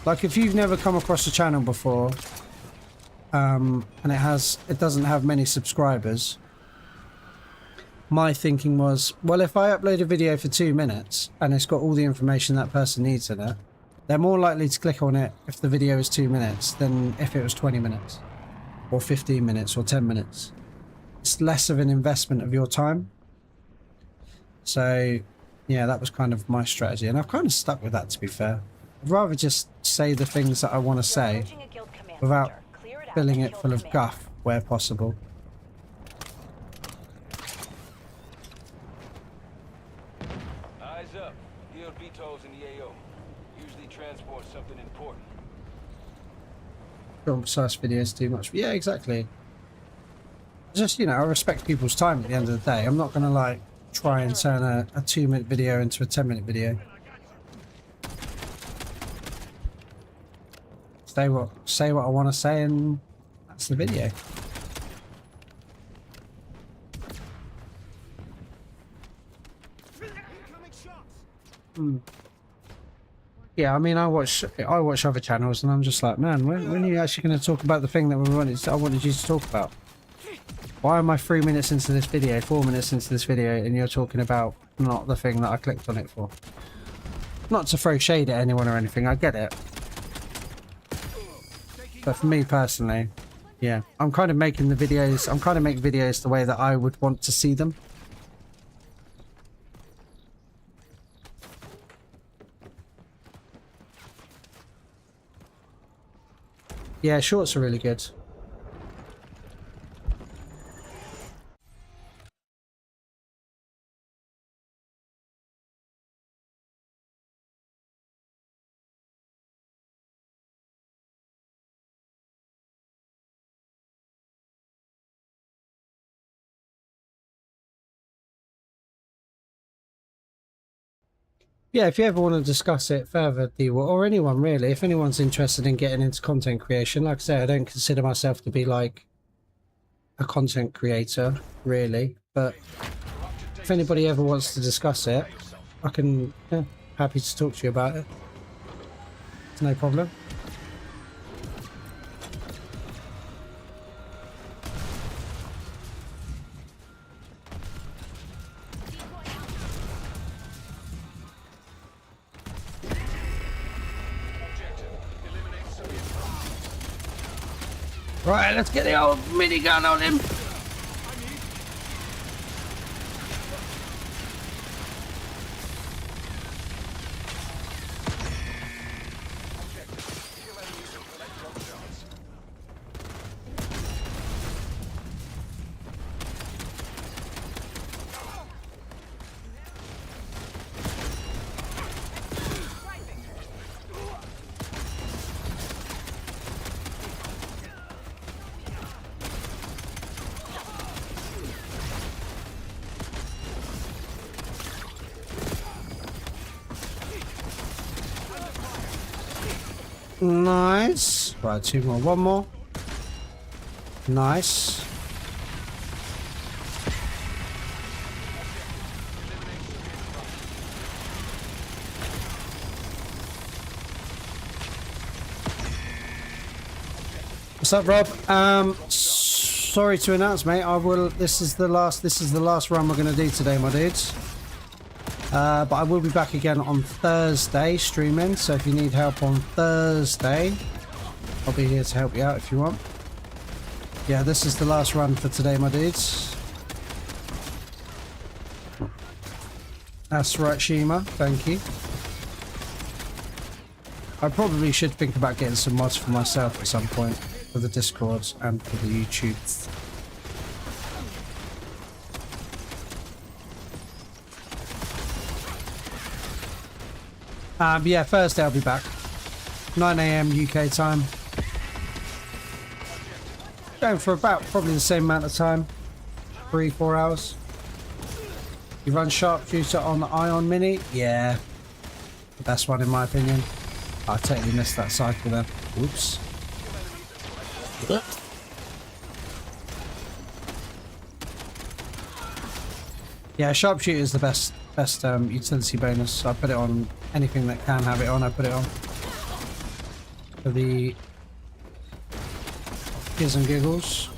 Like if you've never come across a channel before, and it doesn't have many subscribers, my thinking was, well, if I upload a video for 2 minutes and it's got all the information that person needs in it, they're more likely to click on it if the video is 2 minutes than if it was 20 minutes or 15 minutes or 10 minutes. It's less of an investment of your time. So yeah, that was kind of my strategy, and I've kind of stuck with that, to be fair. I'd rather just say the things that I want to say without filling it full of guff where possible. Eyes up. Guild vetoes in the AO. Use report something important. Short and precise videos too much. Yeah, exactly. Just, you know, I respect people's time at the end of the day. I'm not going to, like, try and turn a 2-minute video into a 10-minute video. Say what I want to say, and that's the video. Yeah, I mean, I watch other channels, and I'm just like, man, when are you actually going to talk about the thing that I wanted you to talk about? Why am I 3 minutes into this video, 4 minutes into this video, and you're talking about not the thing that I clicked on it for? Not to throw shade at anyone or anything, I get it. But for me personally, yeah, I'm kind of making videos the way that I would want to see them. Yeah, shorts are really good. Yeah, if you ever want to discuss it further, or anyone really, if anyone's interested in getting into content creation, like I say, I don't consider myself to be like a content creator, really, but if anybody ever wants to discuss it, I can, yeah, happy to talk to you about it. It's no problem. Right, let's get the old minigun on him. Nice. Right, 2 more. 1 more. Nice. What's up, Rob? Sorry to announce, mate. This is the last run we're gonna do today, my dudes. But I will be back again on Thursday streaming, so if you need help on Thursday, I'll be here to help you out if you want. Yeah, this is the last run for today, my dudes. That's right, Shima. Thank you. I probably should think about getting some mods for myself at some point, for the Discord and for the YouTube. Yeah, Thursday I'll be back. 9 AM UK time. Going for about probably the same amount of time. 3-4 hours. You run Sharpshooter on the Ion Mini? Yeah. The best one in my opinion. I totally missed that cycle there. Oops. Yeah, Sharpshooter is the best utility bonus. I put it on anything that can have it on. I put it on for the gigs and giggles.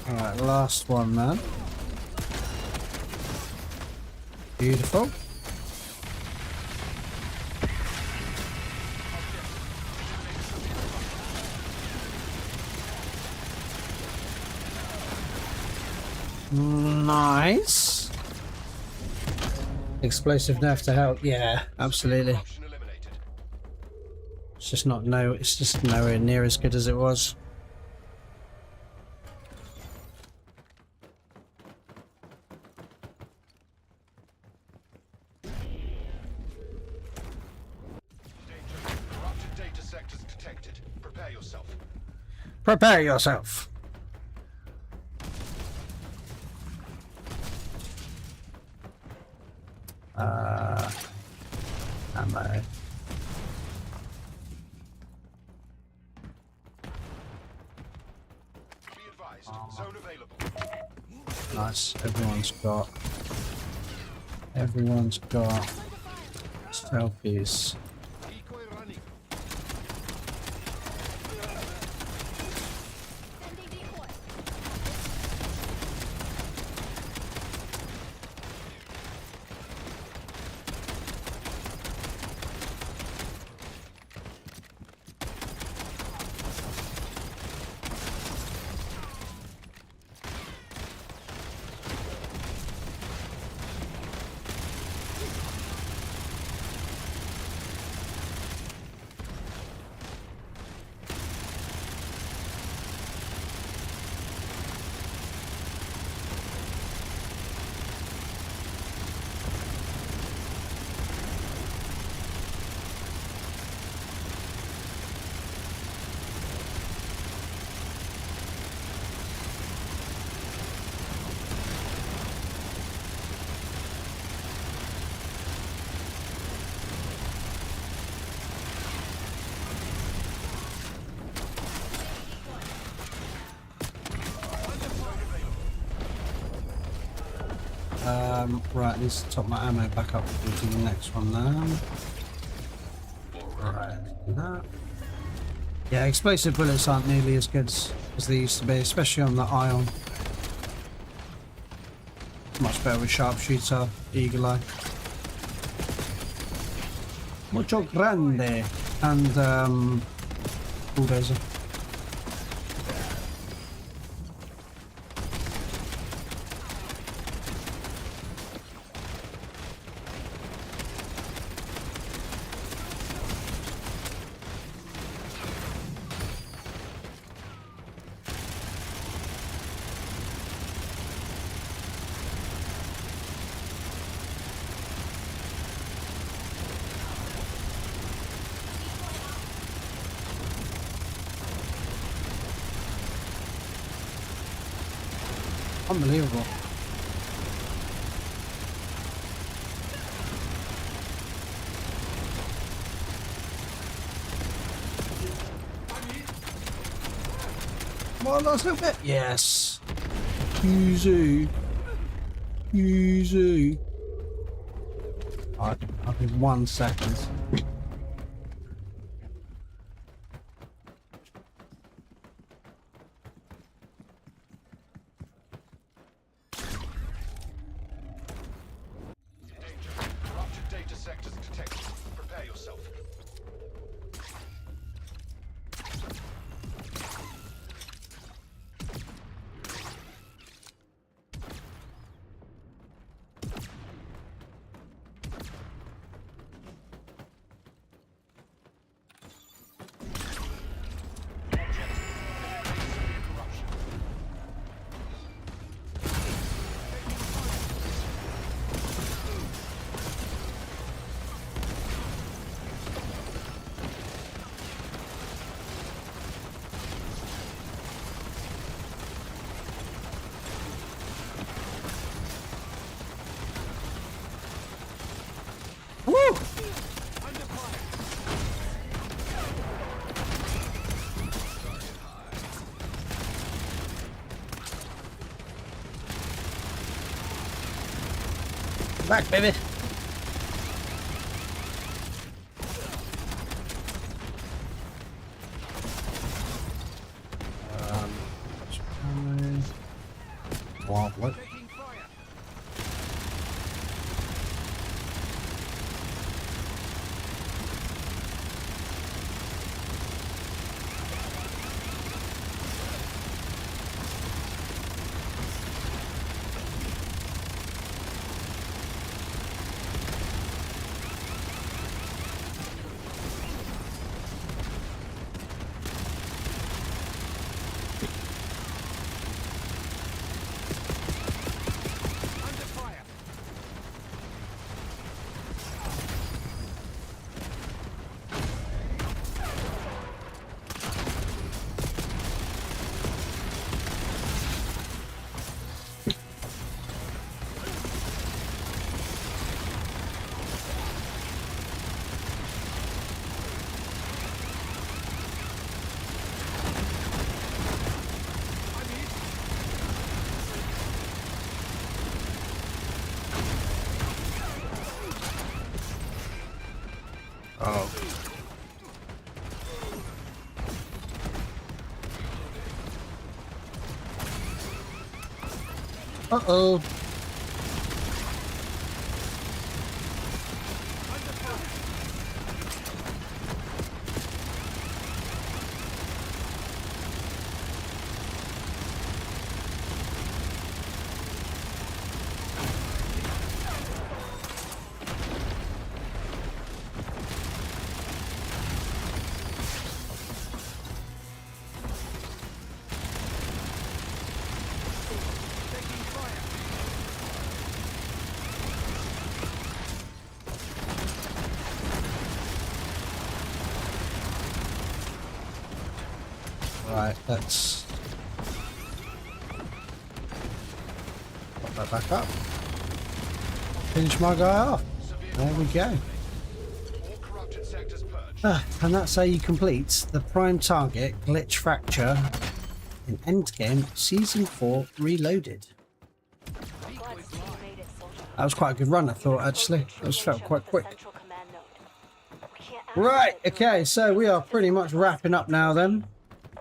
All right, last one, man. Beautiful. Nice. Explosive nerf to help. Yeah, absolutely. Option eliminated. It's just not no. It's just nowhere near as good as it was. Corrupted data sectors detected. Prepare yourself. Prepare yourself. Ammo. Be advised. Zone available. Nice. Everyone's got selfies. Decoy running. Right, I need to top my ammo back up to the next one now. Right, do that. Yeah, explosive bullets aren't nearly as good as they used to be, especially on the Ion. Much better with sharpshooter, eagle eye. Mucho grande and bulldozer. Unbelievable. One last little bit. Yes. Easy. Easy. Alright, I'll give 1 second. Corrupted data sectors detected. Prepare yourself. Woo! Back, baby. Wow, what? Uh-oh. Right, let's pop that back up. Finish my guy off. There we go. All corrupted sectors purged. And that's how you complete the prime target glitch fracture in Endgame Season 4 Reloaded. Glad to see you made it, soldier. That was quite a good run, I thought, actually. That was felt quite quick. Central command node. We can't Right, access it okay, so we are pretty much wrapping up now then.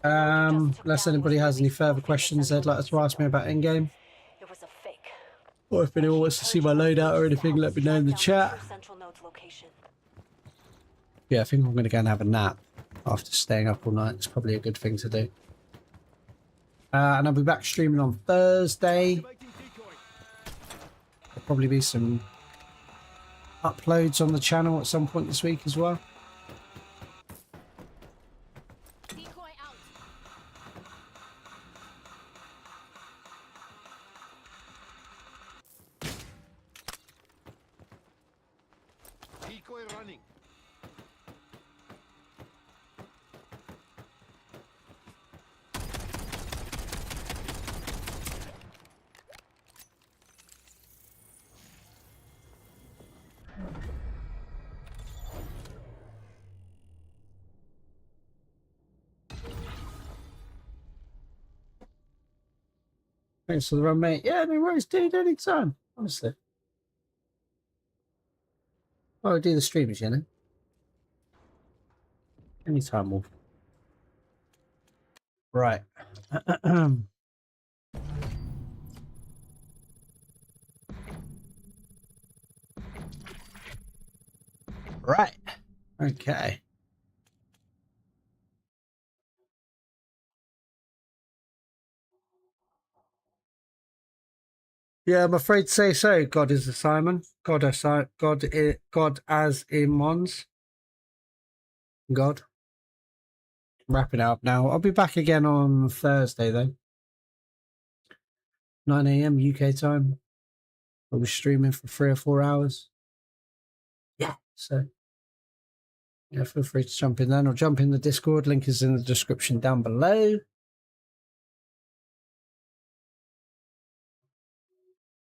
Unless anybody has any further questions they'd like to ask me about Endgame. It was a fake. Or if anyone wants to see my loadout or anything, let me know in the chat. Central node's location. Yeah, I think I'm going to go and have a nap after staying up all night. It's probably a good thing to do. And I'll be back streaming on Thursday. There'll probably be some uploads on the channel at some point this week as well. Decoy out. Decoy running. Thanks for the run, mate. Yeah, no worries, dude. Anytime, honestly. I'll do the streams, you know. Anytime, Wolf. Right. Right. Okay. Yeah, I'm afraid to say so. God is a Simon. God as in Mons. God. Wrapping it up now. I'll be back again on Thursday though. 9 AM UK time. I'll be streaming for 3 or 4 hours. Yeah. So yeah, feel free to jump in then or jump in the Discord. Link is in the description down below.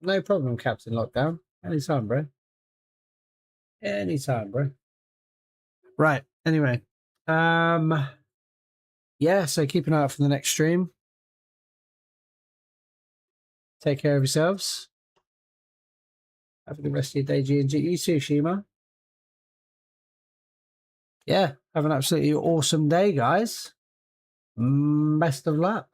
No problem, Captain Lockdown. Anytime, bro. Anytime, bro. Right. Anyway. Yeah, so keep an eye out for the next stream. Take care of yourselves. Have a good rest of your day, G&G. You too, Shima. Yeah, have an absolutely awesome day, guys. Best of luck.